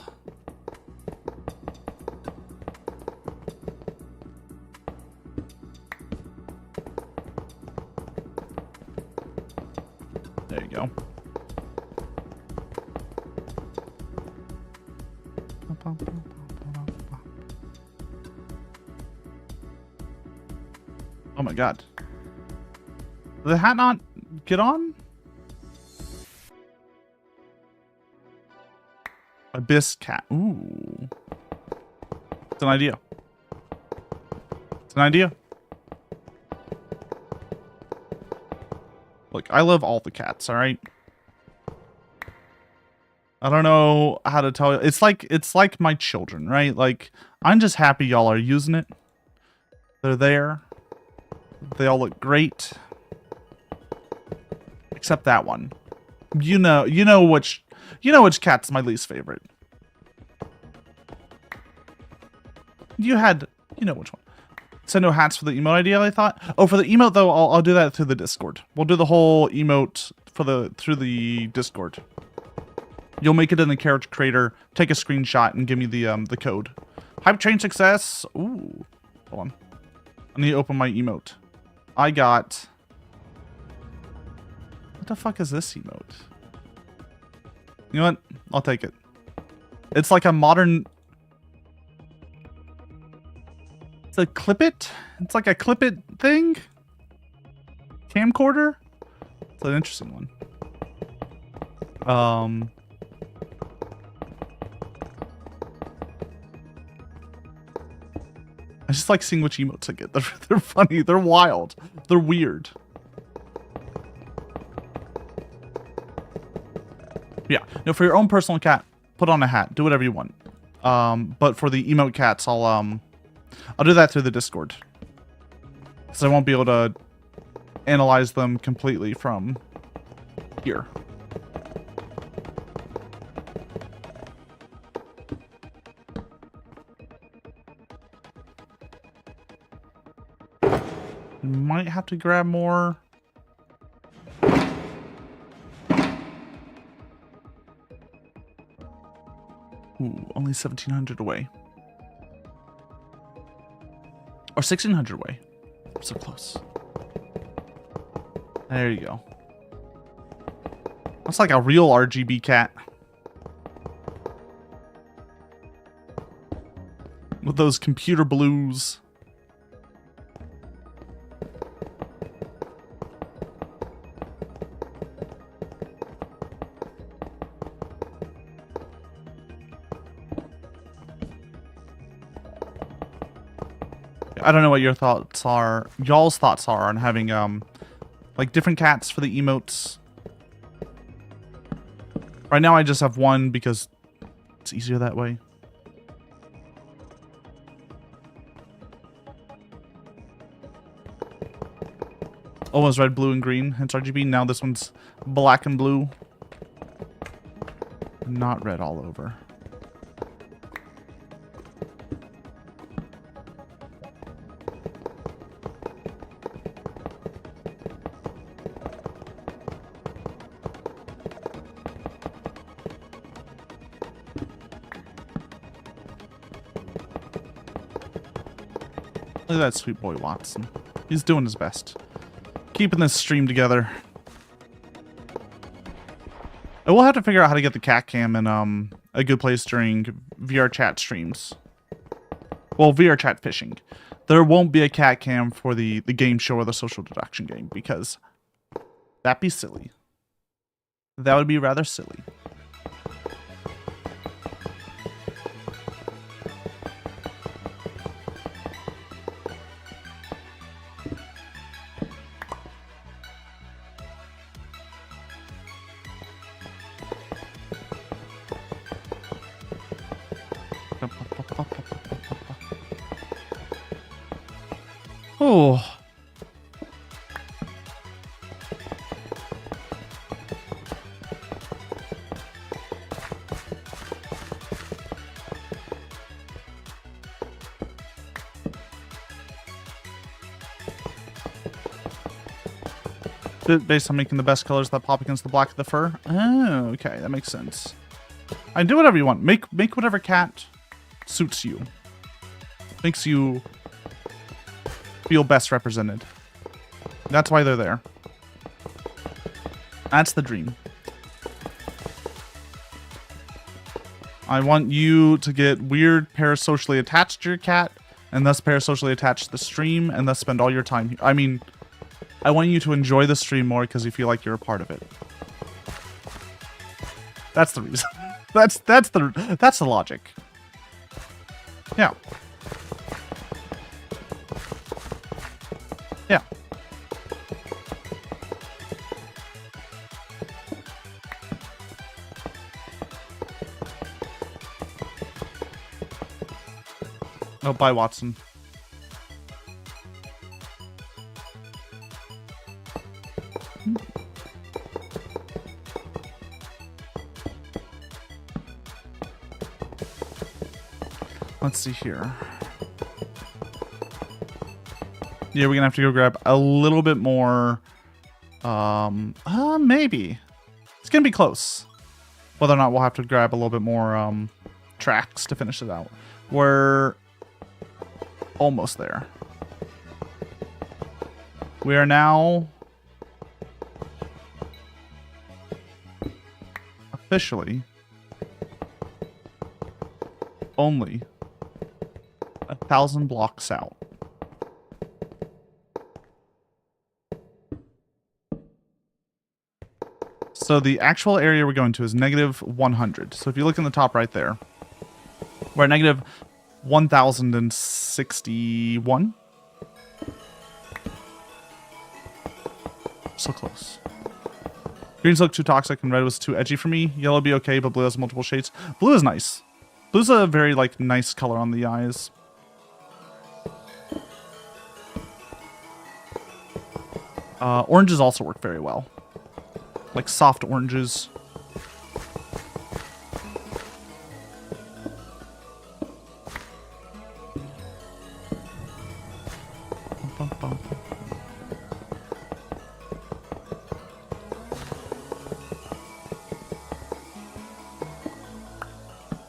There you go. Oh my god. Did the hat not get on? Abyss cat. Ooh. It's an idea. It's an idea. Look, I love all the cats, alright? I don't know how to tell you. It's like my children, right? Like, I'm just happy y'all are using it. They're there. They all look great. Except that one. You know which cat's my least favorite. You know which one. Send no hats for the emote idea, I thought. Oh, for the emote though, I'll do that through the Discord. We'll do the whole emote through the Discord. You'll make it in the character creator, take a screenshot, and give me the code. Hype train success. Ooh. Hold on. I need to open my emote. I got... What the fuck is this emote? You know what? I'll take it. It's like a modern... It's a clip it? It's like a clip it thing? Camcorder? It's an interesting one. I just like seeing which emotes I get. They're funny. They're wild. They're weird. Yeah. No, for your own personal cat, put on a hat. Do whatever you want. But for the emote cats, I'll do that through the Discord. Because I won't be able to analyze them completely from here. Might have to grab more. Ooh, only 1,700 away. Or 1,600 away. So close. There you go. That's like a real RGB cat. With those computer blues. I don't know what your thoughts are, y'all's thoughts are on having, like different cats for the emotes. Right now I just have one because it's easier that way. Oh, it's red, blue, and green. Hence RGB. Now this one's black and blue. Not red all over. Look at that sweet boy Watson. He's doing his best. Keeping this stream together. I will have to figure out how to get the cat cam in a good place during VR chat streams. well, VR chat fishing. There won't be a cat cam for the game show or the social deduction game because that'd be silly. That would be rather silly. Oh. Based on making the best colors that pop against the black of the fur. Oh, okay, that makes sense. I do whatever you want. Make whatever cat suits you. Makes you feel best represented. That's why they're there. That's the dream. I want you to get weird parasocially attached to your cat, and thus parasocially attached to the stream, and thus spend all your time here. I mean, I want you to enjoy the stream more because you feel like you're a part of it. That's the reason. That's the logic. Yeah. Yeah. Oh, bye, Watson. Let's see here. Yeah, we're gonna have to go grab a little bit more. Maybe. It's gonna be close. Whether or not we'll have to grab a little bit more tracks to finish it out. We're almost there. We are now officially only 1,000 blocks out. So the actual area we're going to is negative 100. So if you look in the top right there, we're at negative 1,061. So close. Greens look too toxic and red was too edgy for me. Yellow would be okay, but blue has multiple shades. Blue is nice. Blue's a very, like, nice color on the eyes. Oranges also work very well. Like soft oranges. Bum, bum, bum.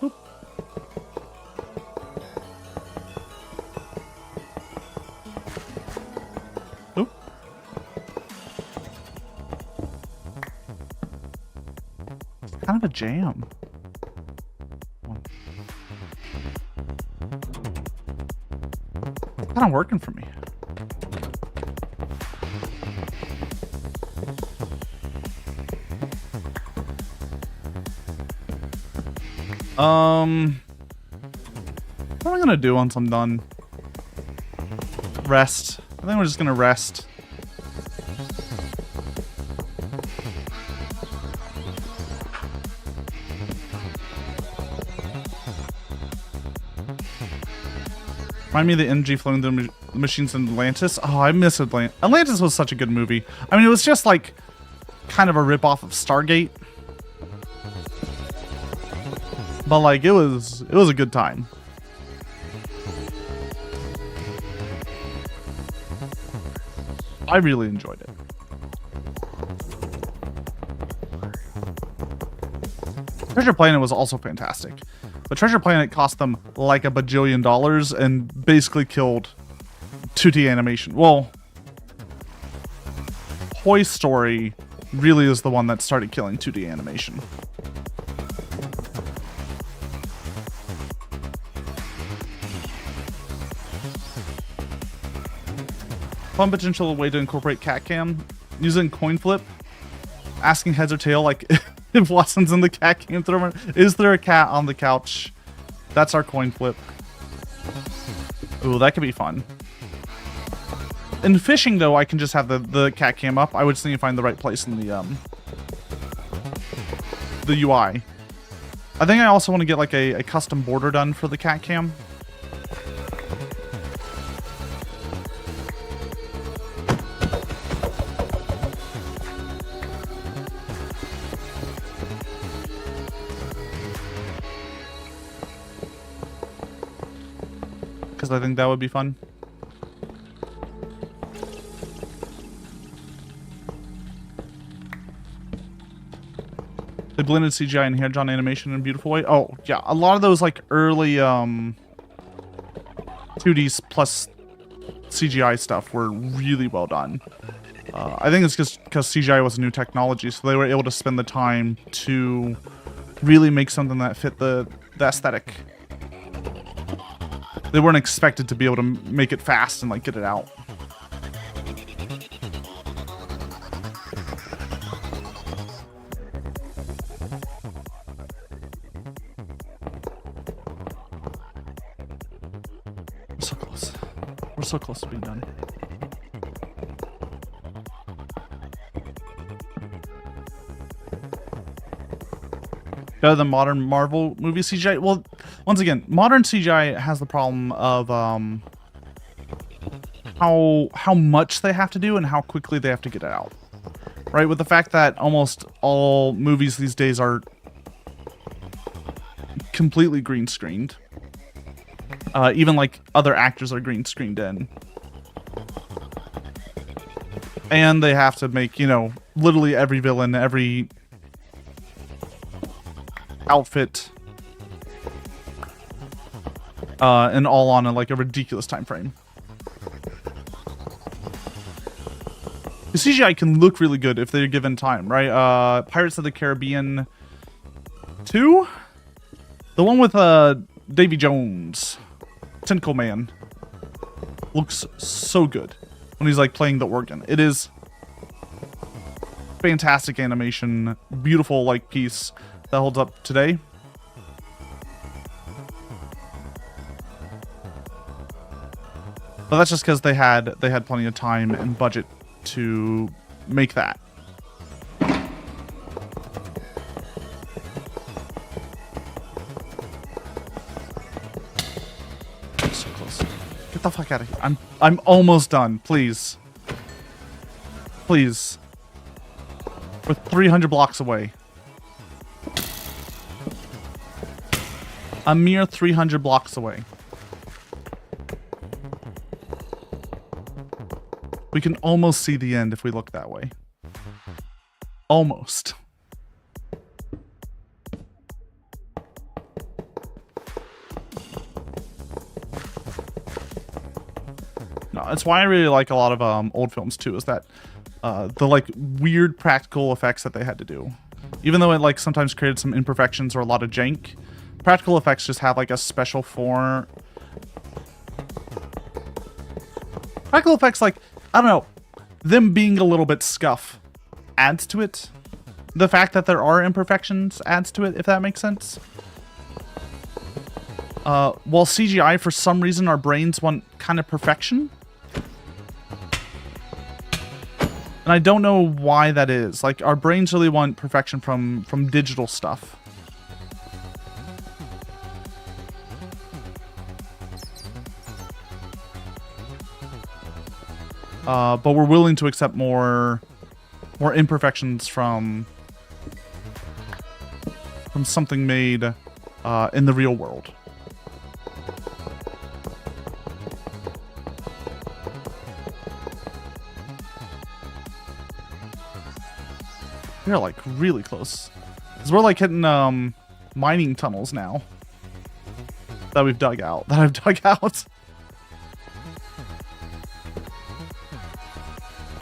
Oop. Oop. Kind of a jam. Kind of working for me. What am I gonna do once I'm done? Rest. I think we're just gonna rest. Remind me of the energy flowing through the machines in Atlantis. Oh, I miss Atlantis. Atlantis was such a good movie. I mean, it was just like kind of a ripoff of Stargate. But like it was a good time. I really enjoyed it. Treasure Planet was also fantastic. But Treasure Planet cost them like $1 bajillion and basically killed 2D animation. Well, Toy Story really is the one that started killing 2D animation. fun potential way to incorporate cat cam using coin flip, asking heads or tail, like if Watson's in the cat cam thrower, is there a cat on the couch? That's our coin flip. Ooh, that could be fun. In fishing, though, I can just have the cat cam up. I would just need to find the right place in the UI. I think I also want to get like a custom border done for the cat cam. Because I think that would be fun. They blended CGI and hand-drawn animation in a beautiful way. Oh, yeah. A lot of those, like, early 2Ds plus CGI stuff were really well done. I think it's just because CGI was a new technology, so they were able to spend the time to really make something that fit the aesthetic. They weren't expected to be able to make it fast and, like, get it out. So close. We're so close to being done. Better than modern Marvel movie CGI? Well, once again, modern CGI has the problem of how much they have to do and how quickly they have to get it out. Right? With the fact that almost all movies these days are completely green screened. Even like other actors are green screened in. And they have to make, you know, literally every villain, every outfit, and all on a ridiculous time frame. The CGI can look really good if they're given time, right? Pirates of the Caribbean 2? The one with Davy Jones. Tentacle Man. Looks so good when he's like playing the organ. It is fantastic animation, beautiful like piece that holds up today. But that's just because they had plenty of time and budget to make that. So close. Get the fuck out of here. I'm almost done. Please. Please. We're 300 blocks away. A mere 300 blocks away. We can almost see the end if we look that way. Almost. No, that's why I really like a lot of old films too, is that the like weird practical effects that they had to do. Even though it like sometimes created some imperfections or a lot of jank, practical effects just have like a special form. Practical effects, like, I don't know, them being a little bit scuff adds to it. The fact that there are imperfections adds to it, if that makes sense. While CGI, for some reason, our brains want kind of perfection. And I don't know why that is. Like, our brains really want perfection from digital stuff. But we're willing to accept more imperfections from something made in the real world. We're like really close. 'Cause we're like hitting mining tunnels now that we've dug out. That I've dug out.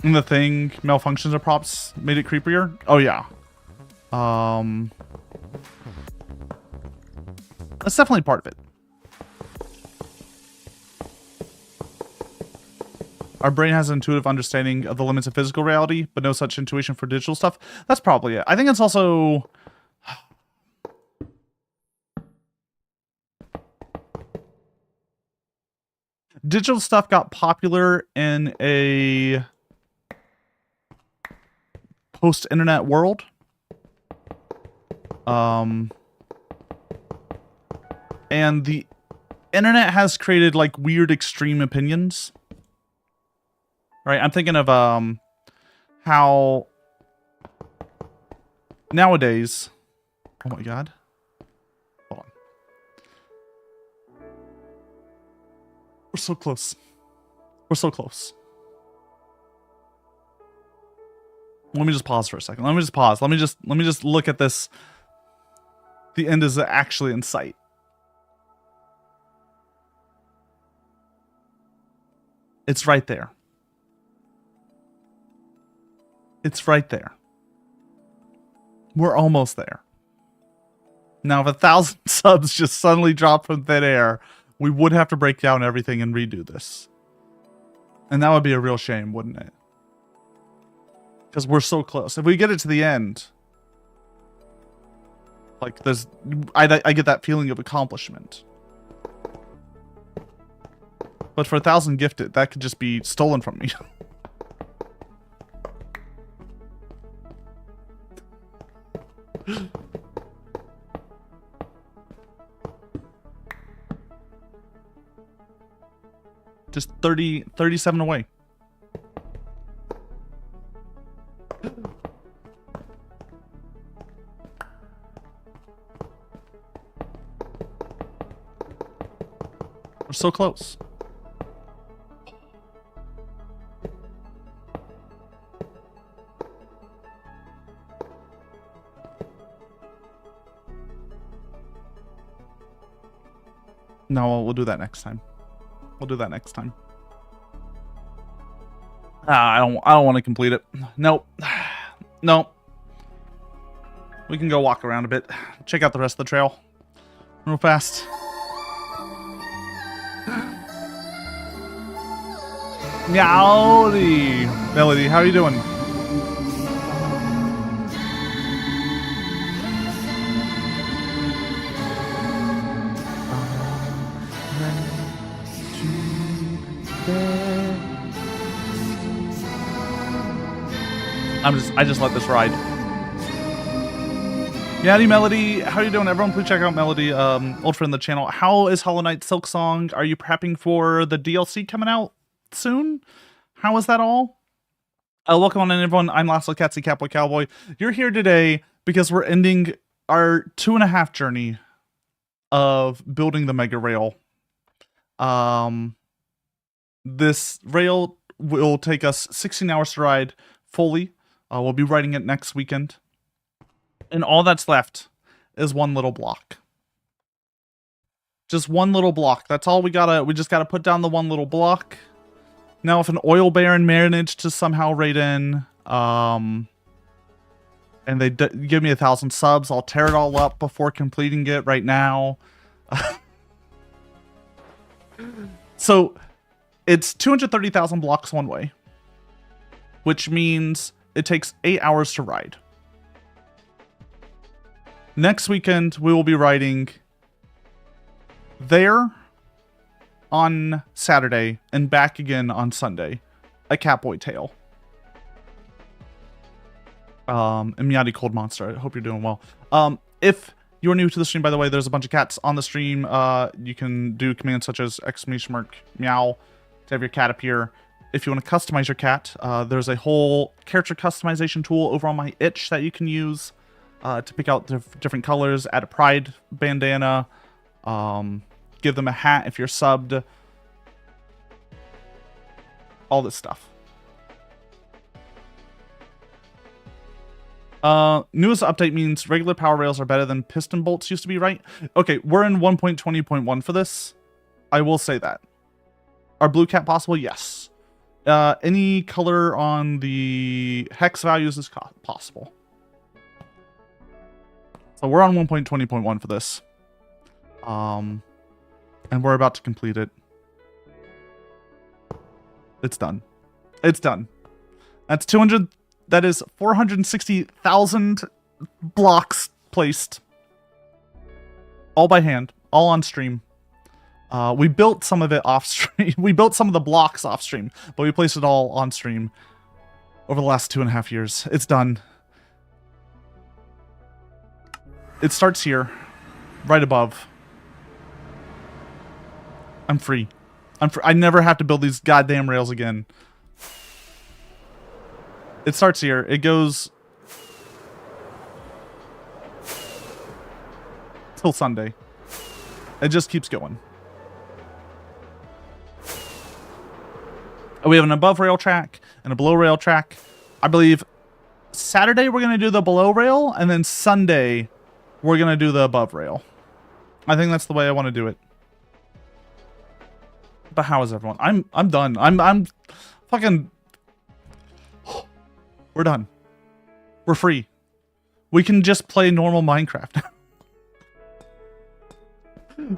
And the thing, malfunctions of props made it creepier? Oh, yeah. That's definitely part of it. Our brain has an intuitive understanding of the limits of physical reality, but no such intuition for digital stuff. That's probably it. I think it's also... digital stuff got popular in a post-internet world. And the internet has created like weird extreme opinions. Right? I'm thinking of how nowadays... Oh my god. Hold on. We're so close. We're so close. Let me just pause for a second. Let me just pause. Let me just look at this. The end is actually in sight. It's right there. It's right there. We're almost there. Now, if 1,000 subs just suddenly dropped from thin air, we would have to break down everything and redo this. And that would be a real shame, wouldn't it? Because we're so close. If we get it to the end, like there's, I get that feeling of accomplishment. But for 1,000 gifted, that could just be stolen from me. Just 37 away. We're so close. No, we'll do that next time. We'll do that next time. I don't want to complete it. Nope. Nope. We can go walk around a bit. Check out the rest of the trail. Real fast. Meowdy! Melody, how are you doing? I just let this ride. Meowdy Melody, how are you doing? Everyone, please check out Melody, old friend of the channel. How is Hollow Knight Silk Song? Are you prepping for the DLC coming out soon? How is that all? Welcome on in, everyone. I'm Lasso Catsidy, Catboy Cowboy. You're here today because we're ending our 2.5 journey of building the mega rail. This rail will take us 16 hours to ride fully. We'll be riding it next weekend. And all that's left is one little block. Just one little block. That's all we just gotta put down the one little block. Now, if an oil baron managed to somehow raid in, and they give me 1,000 subs, I'll tear it all up before completing it right now. So, it's 230,000 blocks one way, which means it takes 8 hours to ride. Next weekend, we will be riding there on Saturday and back again on Sunday. A Catboy Tale. And Meowdy Cold Monster. I hope you're doing well. If you're new to the stream, by the way, there's a bunch of cats on the stream. You can do commands such as !meow to have your cat appear. If you want to customize your cat, there's a whole character customization tool over on my itch that you can use to pick out the different colors, add a pride bandana, give them a hat if you're subbed, all this stuff. Newest update means regular power rails are better than piston bolts used to be, right? Okay, we're in 1.20.1 for this. I will say that. Are blue cat possible? Yes. Any color on the hex values is possible. So we're on 1.20.1 for this. And we're about to complete it. It's done. It's done. That's 200. That is 460,000 blocks placed. All by hand. All on stream. We built some of it off stream. We built some of the blocks off stream, but we placed it all on stream over the last 2.5 years. It's done. It starts here, right above. I'm free. I never have to build these goddamn rails again. It starts here. It goes till Sunday. It just keeps going. We have an above rail track and a below rail track. I believe Saturday we're going to do the below rail, and then Sunday we're going to do the above rail. I think that's the way I want to do it. But how is everyone? I'm done. I'm fucking... We're done. We're free. We can just play normal Minecraft.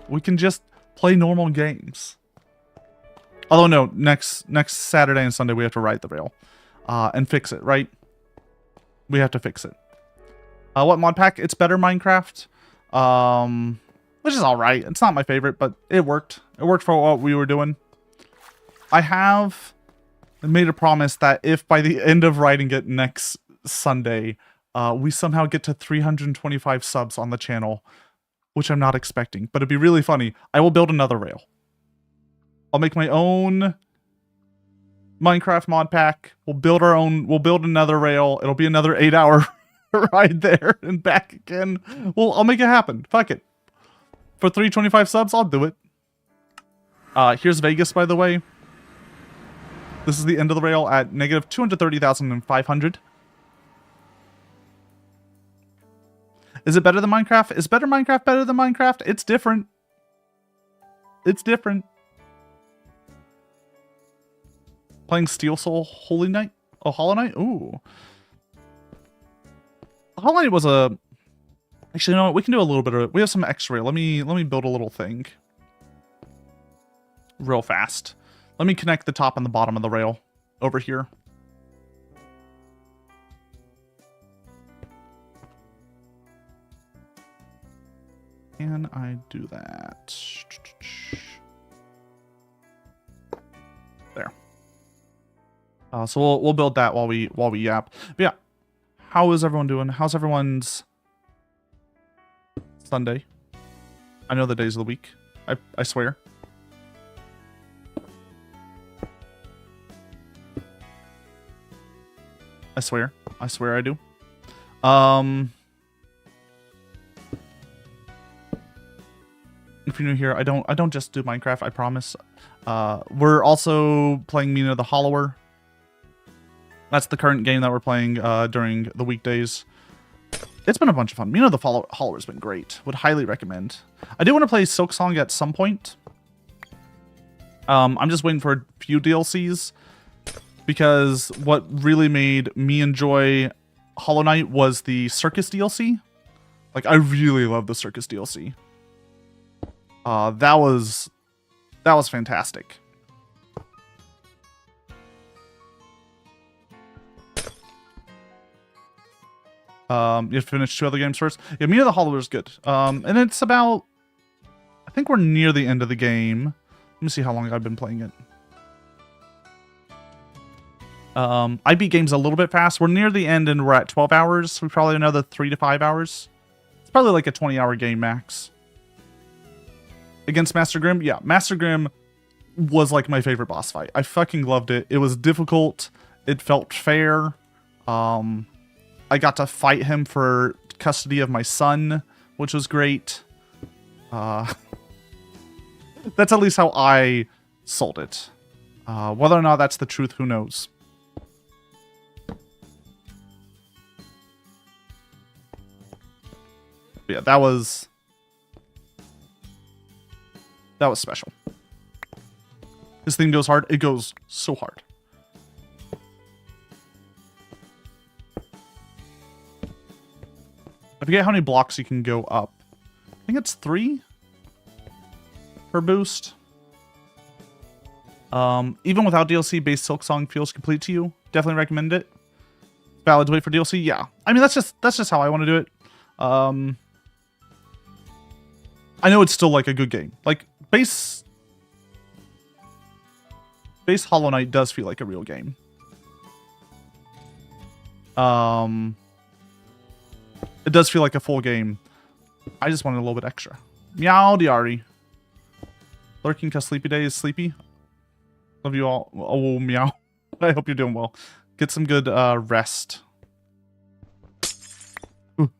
We can just play normal games. Although no, next Saturday and Sunday we have to write the rail and fix it, right? We have to fix it. What mod pack? It's better Minecraft, which is all right. It's not my favorite, but it worked. It worked for what we were doing. I have made a promise that if by the end of writing it next Sunday, we somehow get to 325 subs on the channel, which I'm not expecting, but it'd be really funny. I will build another rail. I'll make my own Minecraft mod pack. We'll build our own. We'll build another rail. It'll be another 8-hour ride there and back again. Well, I'll make it happen. Fuck it. For 325 subs, I'll do it. Here's Vegas, by the way. This is the end of the rail at negative 230,500. Is it better than Minecraft? Is Minecraft better than Minecraft? It's different. It's different. Playing Steel Soul Holy Knight? Oh, Hollow Knight? Ooh. Hollow Knight was a... Actually, you know what? We can do a little bit of... We have some extra. Let me build a little thing. Real fast. Let me connect the top and the bottom of the rail over here. Can I do that? There. So we'll build that while we yap. But yeah, how is everyone doing? How's everyone's Sunday? I know the days of the week. I swear. I swear. I swear I do. If you're new here, I don't just do Minecraft, I promise. We're also playing Mina the Hollower. That's the current game that we're playing during the weekdays. It's been a bunch of fun. Mina the Hollower's been great. Would highly recommend. I do want to play Silksong at some point. I'm just waiting for a few DLCs. Because what really made me enjoy Hollow Knight was the Circus DLC. Like, I really love the Circus DLC. That was fantastic. You have to finish 2 other games first. Yeah, Mina the Hollower is good. And it's about... I think we're near the end of the game. Let me see how long I've been playing it. I beat games a little bit fast. We're near the end and we're at 12 hours. We probably another 3 to 5 hours. It's probably like a 20-hour game max. Against Master Grim? Yeah, Master Grim was like my favorite boss fight. I fucking loved it. It was difficult. It felt fair. I got to fight him for custody of my son, which was great. That's at least how I sold it. Whether or not that's the truth, who knows? But yeah, that was special. This thing goes hard. It goes so hard. I forget how many blocks you can go up. I think it's 3 per boost. Even without DLC, base Silk Song feels complete to you. Definitely recommend it. Valid to wait for DLC, yeah. I mean, that's just how I want to do it. I know it's still like a good game. Like base Hollow Knight does feel like a real game. It does feel like a full game. I just wanted a little bit extra. Meowdy. Lurking cause Sleepy Day is sleepy. Love you all. Oh, meow. I hope you're doing well. Get some good rest. Ooh.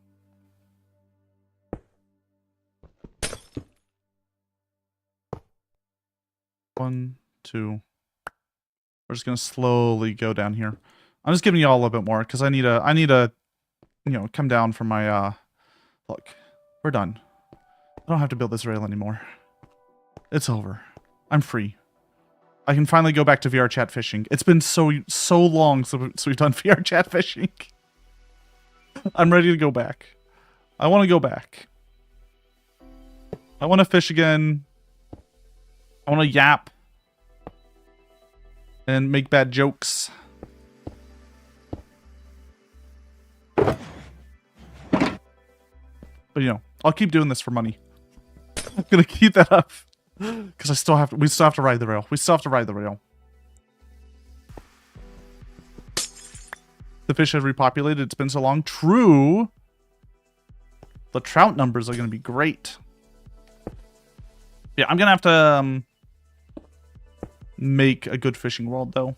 1, 2. We're just gonna slowly go down here. I'm just giving you all a little bit more because I need to, you know, come down from my look. We're done. I don't have to build this rail anymore. It's over. I'm free. I can finally go back to VR chat fishing. It's been so long since we've done VR chat fishing. I'm ready to go back. I want to go back. I want to fish again. I want to yap. And make bad jokes. But you know, I'll keep doing this for money. I'm gonna keep that up. Because we still have to ride the rail. We still have to ride the rail. The fish have repopulated. It's been so long. True. The trout numbers are going to be great. Yeah, I'm going to have to make a good fishing world, though.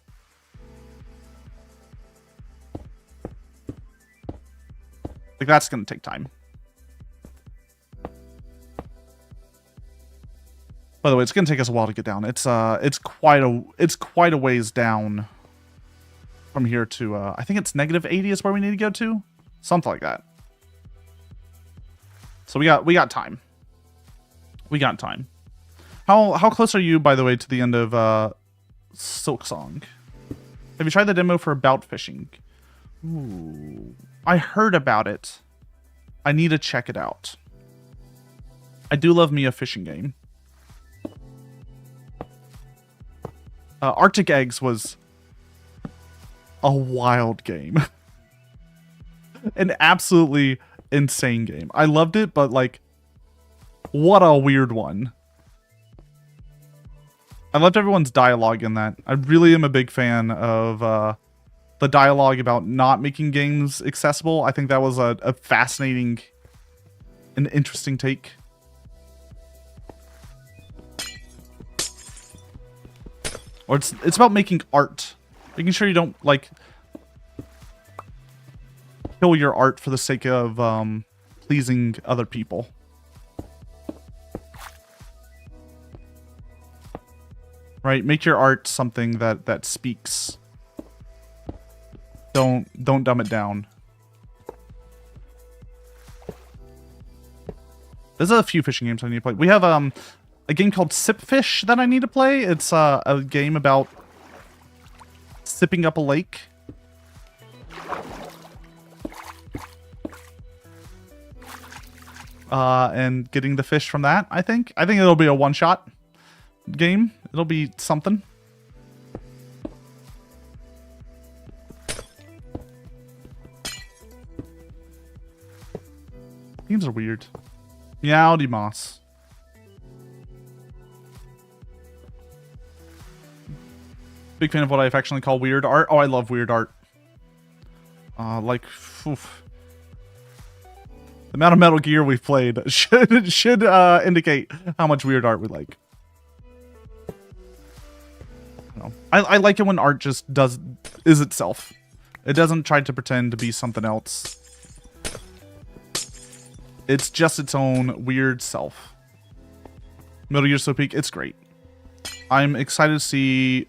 Like, that's going to take time. By the way, it's going to take us a while to get down. It's quite a ways down from here to I think it's -80 is where we need to go to, something like that. So we got time. We got time. How close are you, by the way, to the end of Silk Song? Have you tried the demo for bout fishing? Ooh, I heard about it. I need to check it out. I do love me a fishing game. Arctic Eggs was a wild game. An absolutely insane game. I loved it, but like, what a weird one. I loved everyone's dialogue in that. I really am a big fan of the dialogue about not making games accessible. I think that was a fascinating and interesting take. Or it's about making art. Making sure you don't, like, kill your art for the sake of pleasing other people. Right? Make your art something that speaks. Don't dumb it down. There's a few fishing games I need to play. We have a game called Sip Fish that I need to play. It's a game about sipping up a lake. And getting the fish from that, I think. I think it'll be a one-shot game. It'll be something. Games are weird. Meowdy Moss. Big fan of what I affectionately call weird art. Oh, I love weird art. Like, oof. The amount of Metal Gear we've played should indicate how much weird art we like. I like it when art just is itself. It doesn't try to pretend to be something else. It's just its own weird self. Metal Gear Solid Peak, it's great. I'm excited to see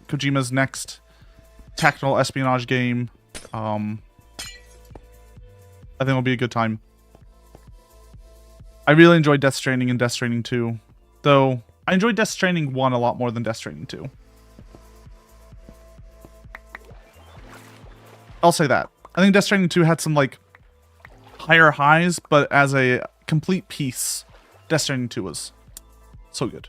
Kojima's next tactical espionage game. I think it'll be a good time. I really enjoyed Death Stranding and Death Stranding 2. Though, I enjoyed Death Stranding 1 a lot more than Death Stranding 2. I'll say that. I think Death Stranding 2 had some, like, higher highs, but as a complete piece, Death Stranding 2 was so good.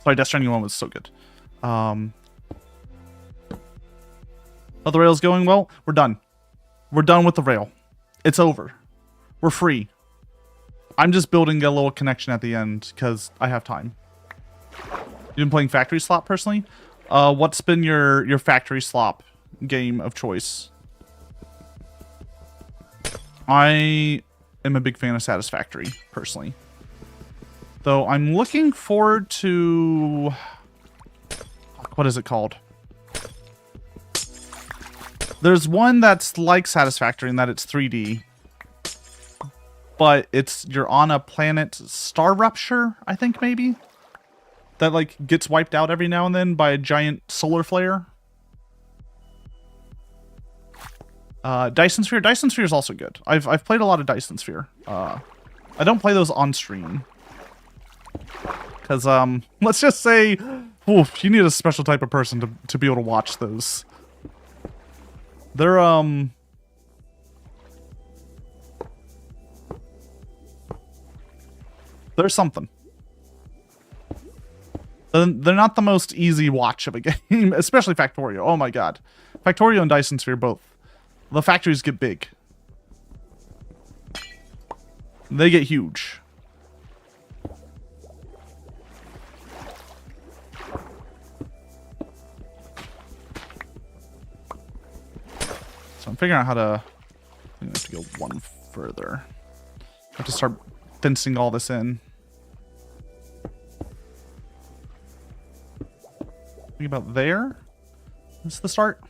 Sorry, Death Stranding 1 was so good. Oh, the rail's going well. We're done. We're done with the rail. It's over. We're free. I'm just building a little connection at the end because I have time. You've been playing Factory Slop personally? What's been your Factory Slop game of choice? I am a big fan of Satisfactory, personally. Though I'm looking forward to... What is it called? There's one that's like Satisfactory in that it's 3D. But you're on a planet, Star Rupture, I think maybe? That like gets wiped out every now and then by a giant solar flare. Dyson Sphere. Dyson Sphere is also good. I've played a lot of Dyson Sphere. I don't play those on stream. Because, let's just say, oof, you need a special type of person to be able to watch those. They're, there's something. They're not the most easy watch of a game, especially Factorio. Oh my god. Factorio and Dyson Sphere both. The factories get big. They get huge. So I'm figuring out how to... I have to go one further. I have to start fencing all this in. Think about there. This is the start.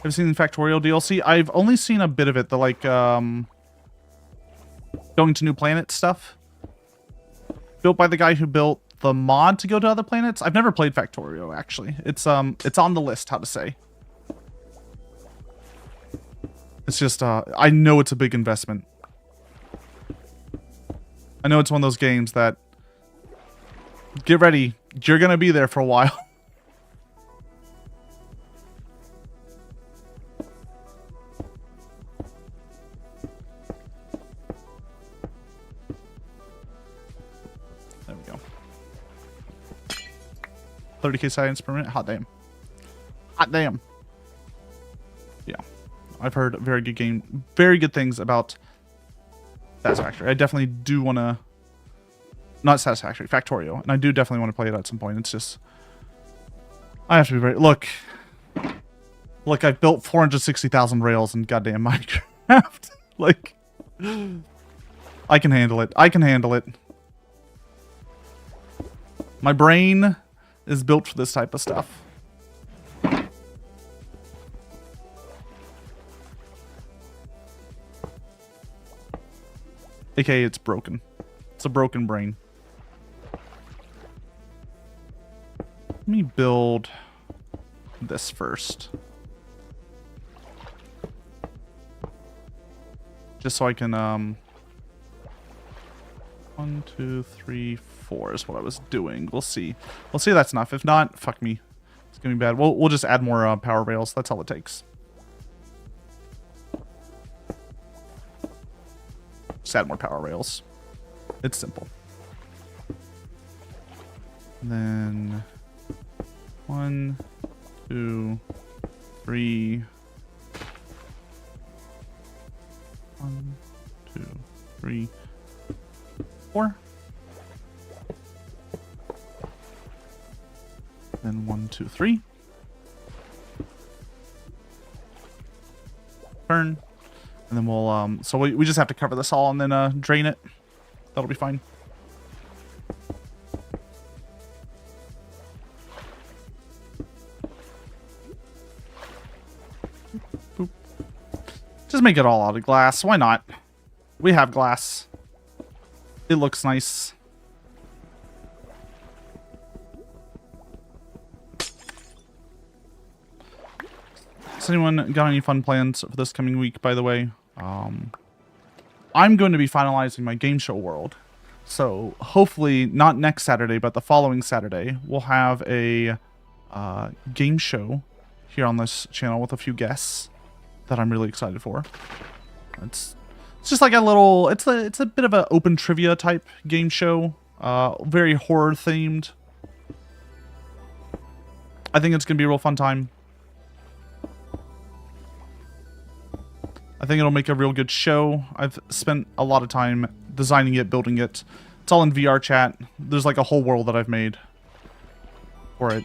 I've seen the Factorio DLC. I've only seen a bit of it. The like going to new planets stuff. Built by the guy who built the mod to go to other planets. I've never played Factorio actually. It's on the list, how to say. It's just I know it's a big investment. I know it's one of those games that get ready. You're gonna be there for a while. There we go. 30k science per minute. Hot damn. Hot damn. Yeah. I've heard very good things about Satisfactory. I definitely do want to... Not Satisfactory, Factorio. And I do definitely want to play it at some point. It's just... I have to be very... Look, I've built 460,000 rails in goddamn Minecraft. Like... I can handle it. I can handle it. My brain is built for this type of stuff. AKA it's broken. It's a broken brain. Let me build this first. Just so I can, 1, 2, 3, 4 is what I was doing. We'll see. We'll see if that's enough. If not, fuck me. It's gonna be bad. We'll just add more power rails. That's all it takes. Just add more power rails. It's simple. And then 1, 2, 3. 1, 2, 3, 4. Then 1, 2, 3. Turn. And then we'll, so we just have to cover this all and then drain it. That'll be fine. Boop. Just make it all out of glass. Why not? We have glass. It looks nice. Has anyone got any fun plans for this coming week, by the way? I'm going to be finalizing my game show world. So hopefully not next Saturday, but the following Saturday, we'll have a game show here on this channel with a few guests that I'm really excited for. It's just like a little, it's a bit of an open trivia type game show, very horror themed. I think it's going to be a real fun time. I think it'll make a real good show. I've spent a lot of time designing it, building it. It's all in VR chat. There's like a whole world that I've made for it.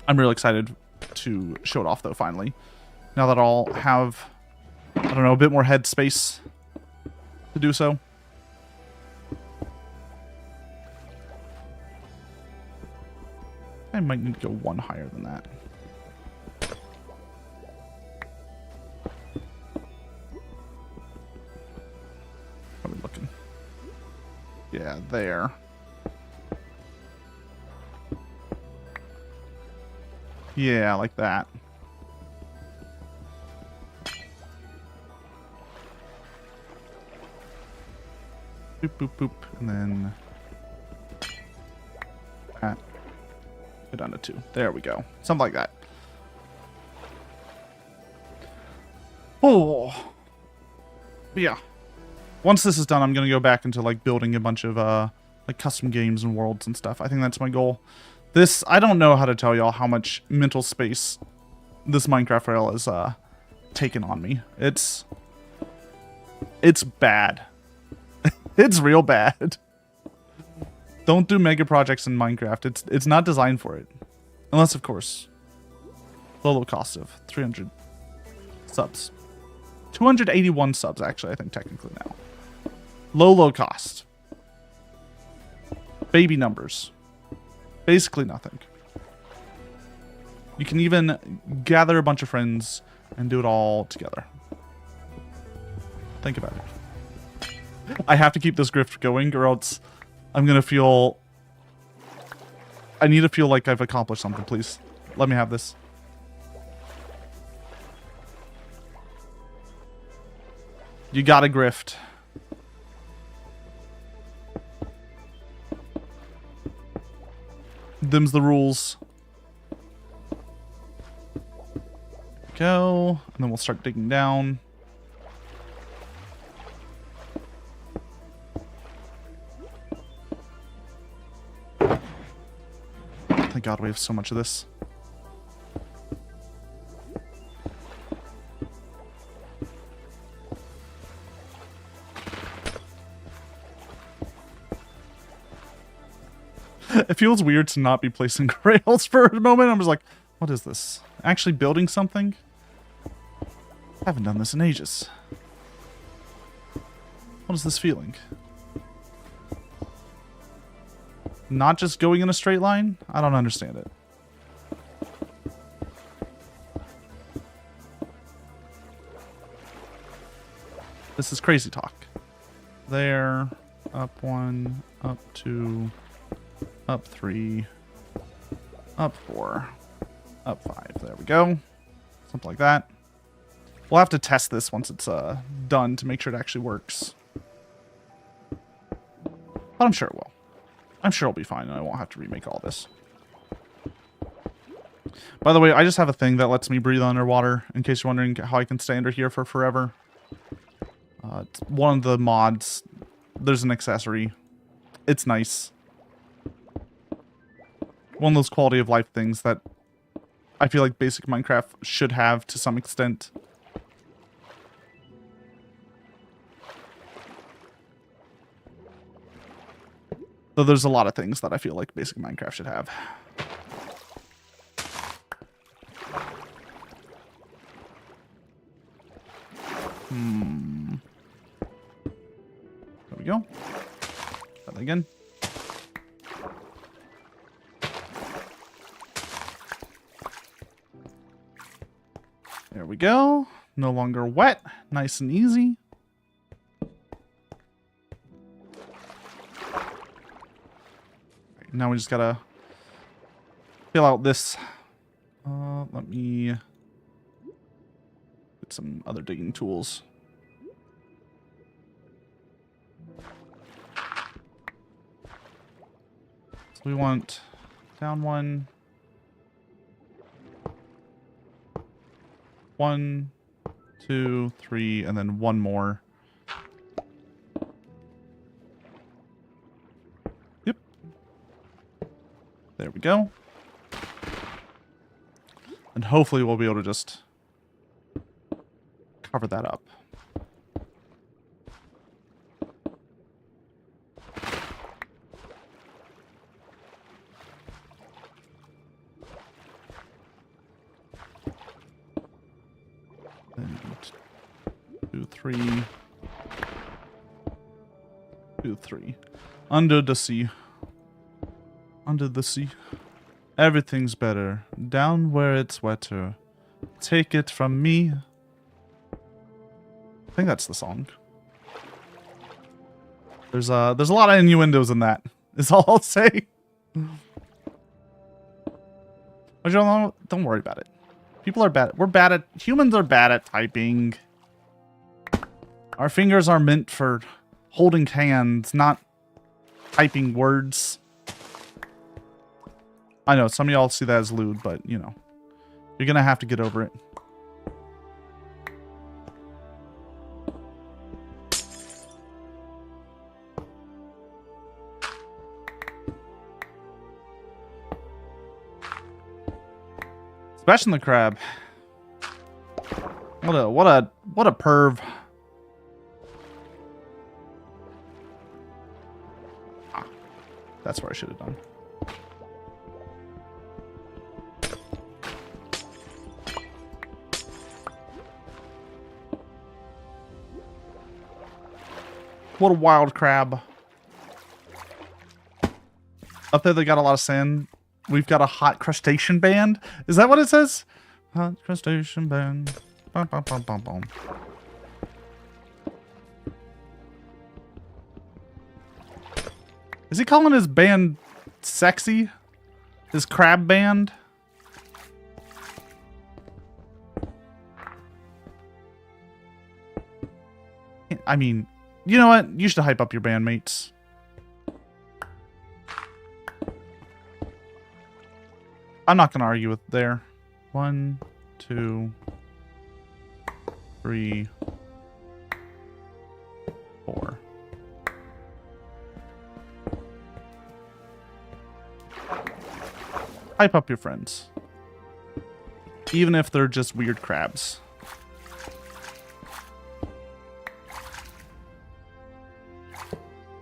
I'm really excited to show it off, though, finally. Now that I'll have, I don't know, a bit more head space to do so. I might need to go one higher than that. How are we looking? Yeah, there. Yeah, like that. Boop, boop, boop. And then that. Go down to 2. There we go. Something like that. Oh. But yeah. Once this is done, I'm going to go back into like building a bunch of like custom games and worlds and stuff. I think that's my goal. This, I don't know how to tell y'all how much mental space this Minecraft rail has taken on me. It's bad. It's real bad. Don't do mega projects in Minecraft. It's not designed for it. Unless, of course, low cost of 300 subs. 281 subs, actually, I think, technically now. Low cost. Baby numbers. Basically nothing. You can even gather a bunch of friends and do it all together. Think about it. I have to keep this grift going, or else I'm gonna feel... I need to feel like I've accomplished something, please. Let me have this. You gotta grift. Them's the rules. Go. And then we'll start digging down. Thank God we have so much of this. It feels weird to not be placing rails for a moment. I'm just like, what is this? Actually building something? I haven't done this in ages. What is this feeling? Not just going in a straight line? I don't understand it. This is crazy talk. There. Up 1. Up 2. Up 3. Up 4. Up 5. There we go. Something like that. We'll have to test this once it's done to make sure it actually works. But I'm sure it will. I'm sure it'll be fine and I won't have to remake all this. By the way, I just have a thing that lets me breathe underwater, in case you're wondering how I can stay under here for forever. It's one of the mods. There's an accessory. It's nice. One of those quality of life things that I feel like basic Minecraft should have to some extent. Though there's a lot of things that I feel like basic Minecraft should have. There we go. Try that again. There we go. No longer wet. Nice and easy. Now we just gotta fill out this. Let me get some other digging tools. So we want down 1. 1, 2, 3, and then 1 more. Yep. There we go. And hopefully we'll be able to just cover that up. And 2, 3. 2, 3. Under the sea. Under the sea. Everything's better. Down where it's wetter. Take it from me. I think that's the song. There's a lot of innuendos in that. Is all I'll say. But don't worry about it. People are bad. Humans are bad at typing. Our fingers are meant for holding hands, not typing words. I know, some of y'all see that as lewd, but, you know. You're gonna have to get over it. Sebastian the Crab. What a perv. Ah, that's what I should have done. What a wild crab. Up there they got a lot of sand. We've got a hot crustacean band. Is that what it says? Hot crustacean band. Bum, bum, bum, bum, bum. Is he calling his band sexy? His crab band? I mean, you know what? You should hype up your bandmates. I'm not going to argue with there. 1, 2, 3, 4. Hype up your friends. Even if they're just weird crabs.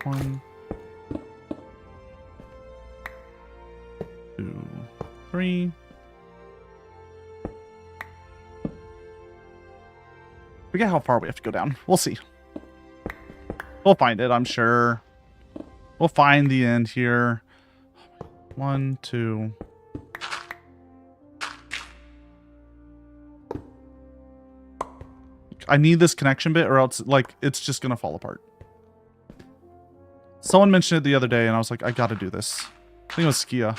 One, 2, 3. Forget how far we have to go down. We'll see. We'll find it, I'm sure. We'll find the end here. 1, 2. I need this connection bit or else, like, it's just gonna fall apart. Someone mentioned it the other day and I was like, I gotta do this. I think it was Skia.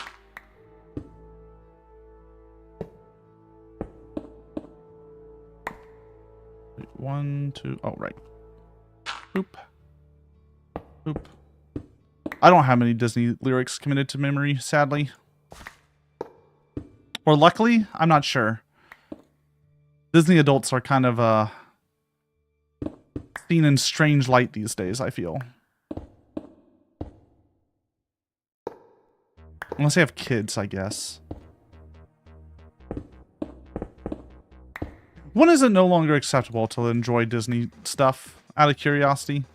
Wait, 1, 2, oh, right. Boop. Boop. I don't have many Disney lyrics committed to memory, sadly. Or luckily, I'm not sure. Disney adults are kind of, seen in strange light these days, I feel. Unless they have kids, I guess. When is it no longer acceptable to enjoy Disney stuff? Out of curiosity.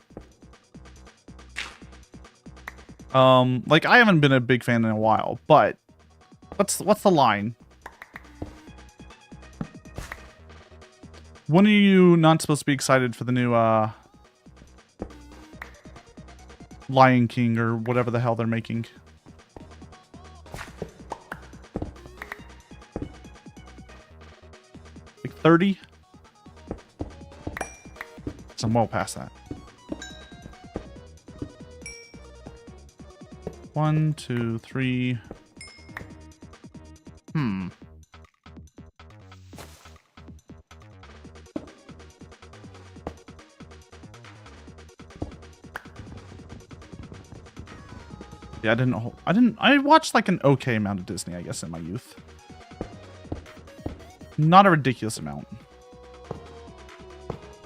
Like, I haven't been a big fan in a while, but what's the line? When are you not supposed to be excited for the new, Lion King or whatever the hell they're making? Like 30? So I'm well past that. 1, 2, 3. Yeah, I watched like an okay amount of Disney, I guess, in my youth. Not a ridiculous amount.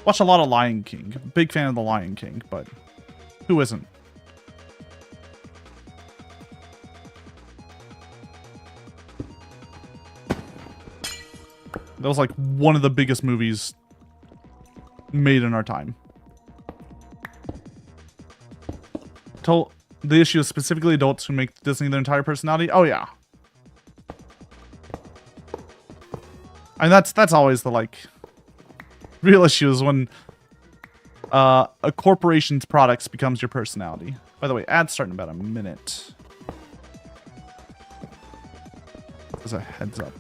Watched a lot of Lion King. Big fan of the Lion King, but who isn't? That was like one of the biggest movies made in our time. The issue is specifically adults who make Disney their entire personality. Oh yeah. And that's always the like real issue is when a corporation's products becomes your personality. By the way, ad's starting in about a minute. As a heads up.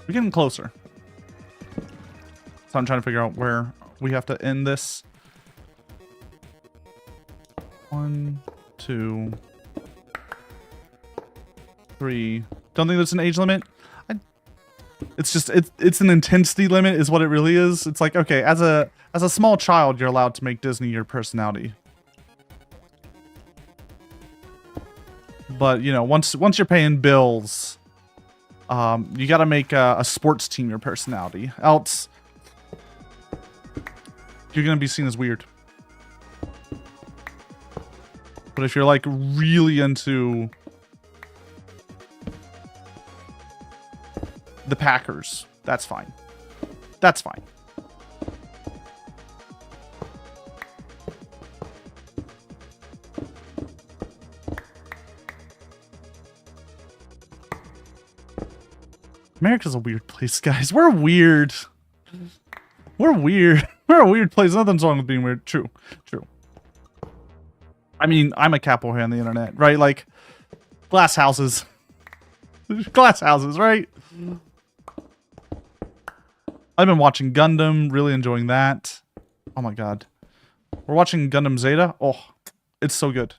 We're getting closer. So I'm trying to figure out where we have to end this. 1, 2, 3. Don't think there's an age limit. It's just it's an intensity limit is what it really is. It's like, okay, as a small child, you're allowed to make Disney your personality. But, you know, once you're paying bills, you got to make a sports team your personality. Else, you're going to be seen as weird. But if you're like really into the Packers, that's fine. That's fine. America's a weird place, guys. We're weird. We're weird. We're a weird place. Nothing's wrong with being weird. True. True. I mean, I'm a capo here on the internet, right? Like, glass houses. Glass houses, right? I've been watching Gundam, really enjoying that. Oh my god. We're watching Gundam Zeta. Oh, it's so good.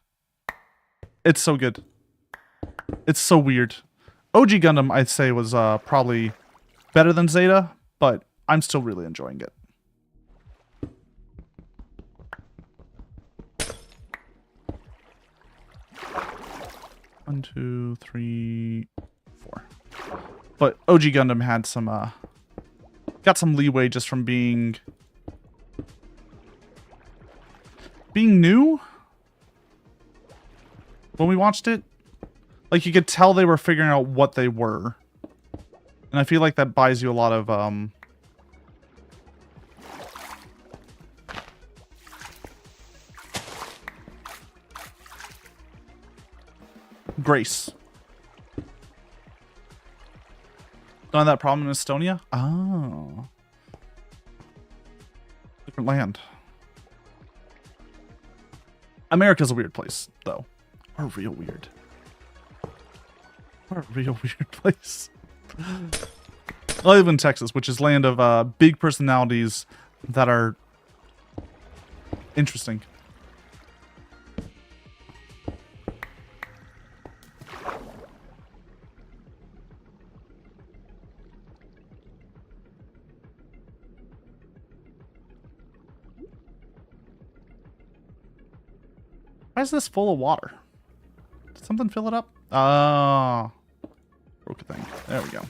It's so good. It's so weird. OG Gundam, I'd say, was probably better than Zeta, but I'm still really enjoying it. One, 2, 3, 4. But OG Gundam had some, got some leeway just from being new when we watched it. Like, you could tell they were figuring out what they were. And I feel like that buys you a lot of, grace. Don't have that problem in Estonia? Oh. Different land. America's a weird place, though. We're real weird. We're a real weird place. I live in Texas, which is land of big personalities that are interesting. Why is this full of water? Did something fill it up? Oh. Broke a thing. There we go.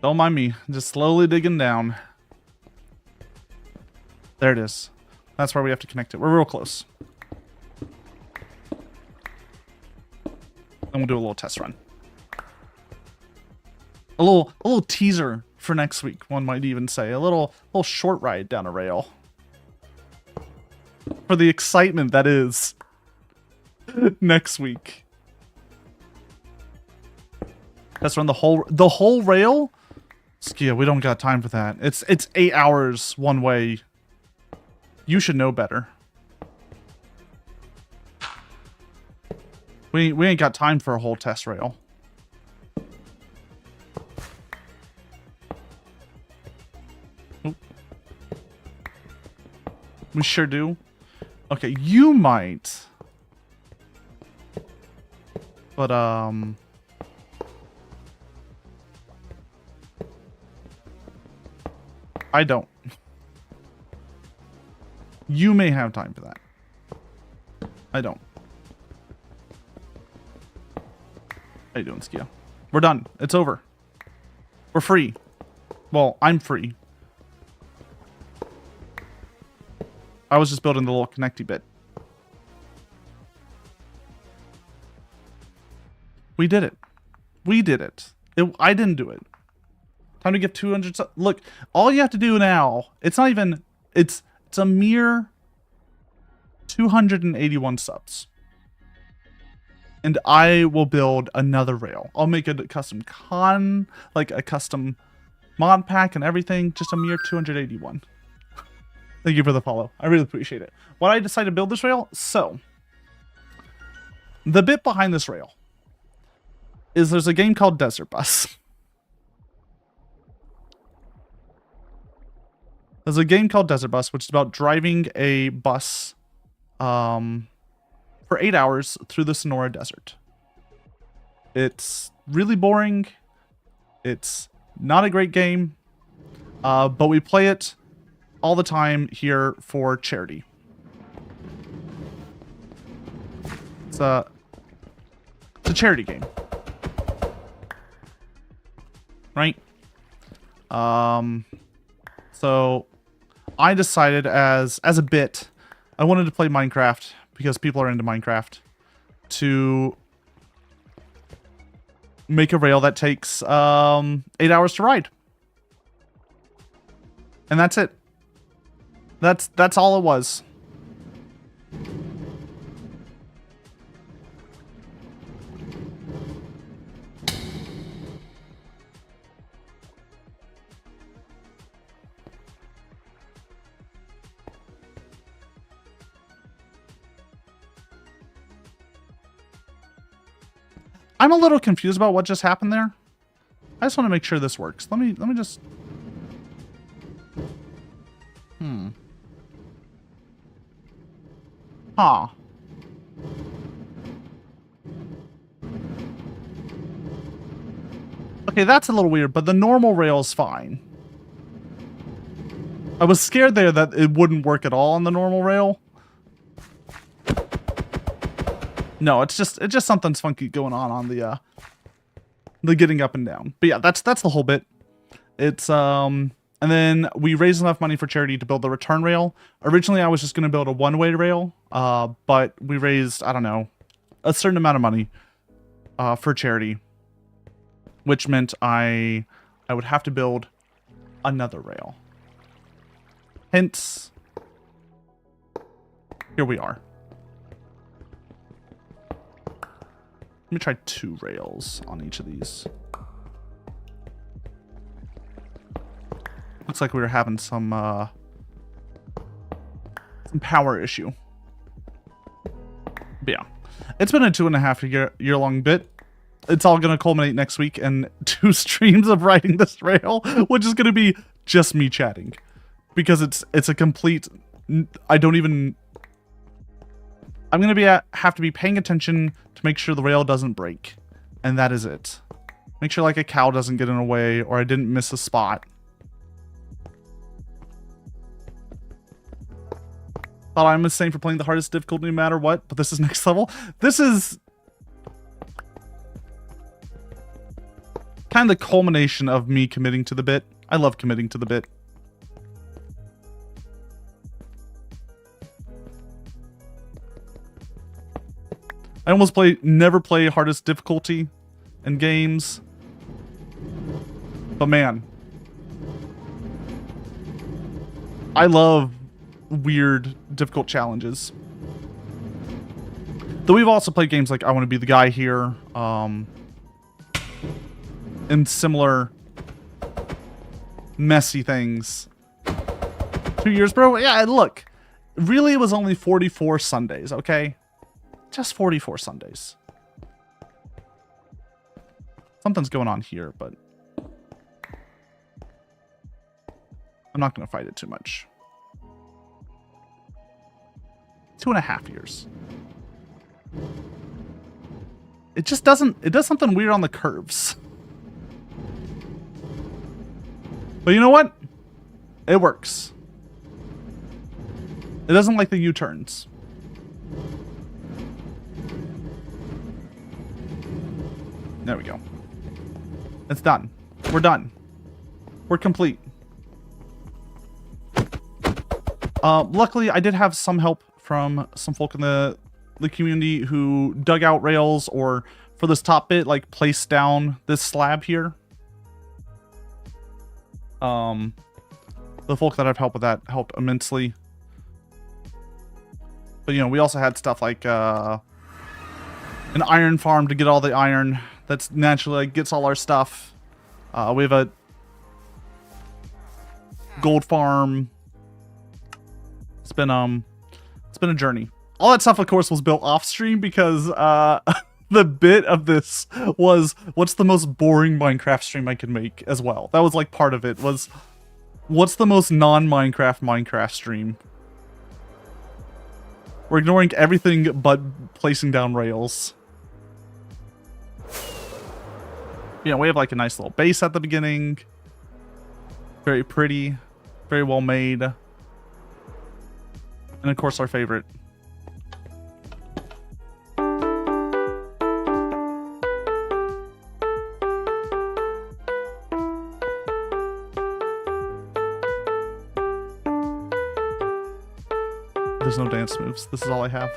Don't mind me. Just slowly digging down. There it is. That's where we have to connect it. We're real close. Then we'll do a little test run. A little teaser for next week, one might even say. A little short ride down a rail. For the excitement that is next week. Test run the whole rail? Skia, we don't got time for that. It's 8 hours one way. You should know better. We ain't got time for a whole test rail. Oop. We sure do. Okay, you might. But I don't. You may have time for that. I don't. How you doing, Skia? We're done. It's over. We're free. Well, I'm free. I was just building the little connecty bit. We did it. We did it. I didn't do it. Time to give 200. Look, all you have to do now, it's not even, it's a mere 281 subs. And I will build another rail. I'll make a custom like a custom mod pack and everything. Just a mere 281. Thank you for the follow. I really appreciate it. Why did I decide to build this rail? So, the bit behind this rail is there's a game called Desert Bus. There's a game called Desert Bus, which is about driving a bus for 8 hours through the Sonora Desert. It's really boring. It's not a great game, but we play it all the time here for charity. It's a charity game, right? So I decided as a bit, I wanted to play Minecraft because people are into Minecraft, to make a rail that takes 8 hours to ride. And that's it. That's all it was. I'm a little confused about what just happened there. I just want to make sure this works. Let me just... Huh. Okay, that's a little weird, but the normal rail is fine. I was scared there that it wouldn't work at all on the normal rail. No, it's just something's funky going on the getting up and down. But yeah, that's the whole bit. It's and then we raised enough money for charity to build the return rail. Originally, I was just going to build a one-way rail, but we raised, I don't know, a certain amount of money for charity, which meant I would have to build another rail. Hence, here we are. Let me try 2 rails on each of these. Looks like we were having some power issue. But yeah, it's been a 2.5 year long bit. It's all going to culminate next week in 2 streams of riding this rail, which is going to be just me chatting, because it's a complete. I'm going to have to be paying attention to make sure the rail doesn't break, and that is it. Make sure like a cow doesn't get in the way, or I didn't miss a spot. Thought I'm insane for playing the hardest difficulty no matter what, but this is next level. This is kind of the culmination of me committing to the bit. I love committing to the bit. I almost never play hardest difficulty in games. But man, I love weird, difficult challenges. Though we've also played games like I Want to Be the Guy here, and similar messy things. 2 years, bro? Yeah, look. Really, it was only 44 Sundays, okay? Just 44 Sundays. Something's going on here, but I'm not going to fight it too much. 2.5 years. It just doesn't... It does something weird on the curves. But you know what? It works. It doesn't like the U-turns. There we go. It's done. We're done. We're complete. Luckily, I did have some help from some folk in the community who dug out rails, or for this top bit, like placed down this slab here. The folk that I've helped with that helped immensely. But, you know, we also had stuff like an iron farm to get all the iron that's naturally like, gets all our stuff. We have a gold farm. It's been a journey. All that stuff, of course, was built off stream because the bit of this was what's the most boring Minecraft stream I could make as well. That was like part of it was what's the most non-Minecraft stream. We're ignoring everything but placing down rails. Yeah, we have like a nice little base at the beginning. Very pretty, very well made. And of course our favorite. There's no dance moves. This is all I have.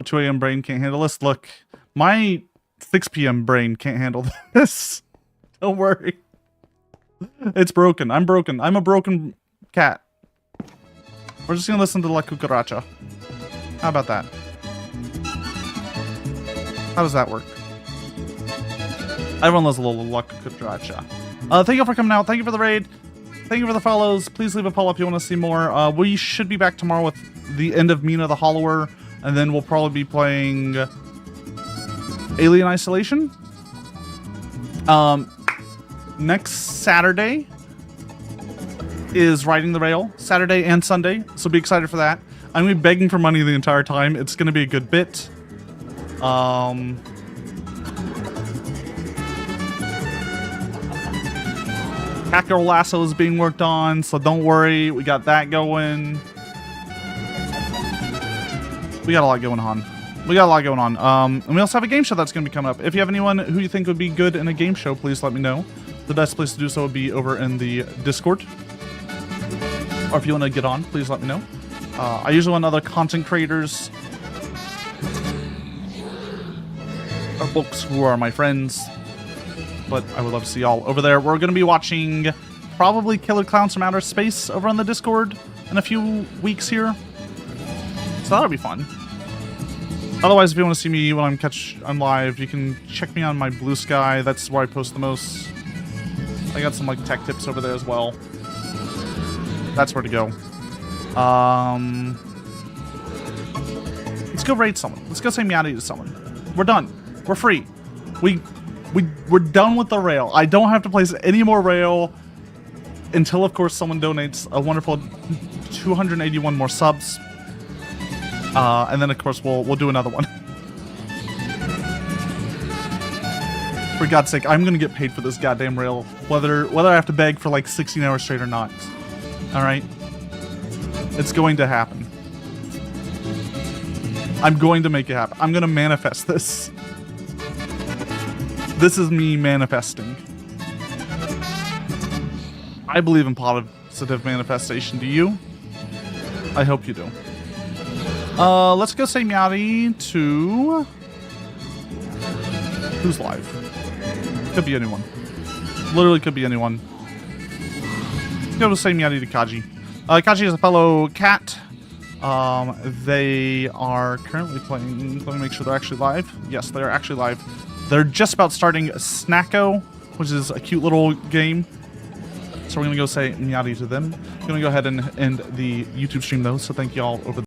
A 2 a.m. brain can't handle this. Look, my 6 p.m. brain can't handle this. Don't worry. It's broken. I'm broken. I'm a broken cat. We're just gonna listen to La Cucaracha. How about that? How does that work? Everyone loves a little La Cucaracha. Thank you for coming out. Thank you for the raid. Thank you for the follows. Please leave a follow if you want to see more. We should be back tomorrow with the end of Mina the Hollower, and then we'll probably be playing Alien Isolation. Next Saturday is Riding the Rail. Saturday and Sunday, so be excited for that. I'm going to be begging for money the entire time. It's going to be a good bit. Vtuber Lasso is being worked on, so don't worry. We got that going. We got a lot going on. And we also have a game show that's going to be coming up. If you have anyone who you think would be good in a game show, please let me know. The best place to do so would be over in the Discord. Or if you want to get on, please let me know. I usually want other content creators or folks who are my friends. But I would love to see y'all over there. We're going to be watching probably Killer Clowns from Outer Space over on the Discord in a few weeks here. So that'll be fun. Otherwise, if you want to see me when I'm live, you can check me on my Blue Sky. That's where I post the most. I got some like tech tips over there as well. That's where to go. Let's go raid someone. Let's go say Meowdy to someone. We're done. We're free. We're done with the rail. I don't have to place any more rail until, of course, someone donates a wonderful 281 more subs. And then, of course, we'll do another one. For God's sake, I'm gonna get paid for this goddamn rail, whether I have to beg for like 16 hours straight or not. All right, it's going to happen. I'm going to make it happen. I'm gonna manifest this. This is me manifesting. I believe in positive manifestation. Do you? I hope you do. Let's go say Meowdy to... Who's live? Could be anyone. Literally could be anyone. Let's go to say Meowdy to Kaji. Kaji is a fellow cat. They are currently playing... Let me make sure they're actually live. Yes, they're actually live. They're just about starting Snacko, which is a cute little game. So we're going to go say Meowdy to them. I'm going to go ahead and end the YouTube stream, though, so thank you all over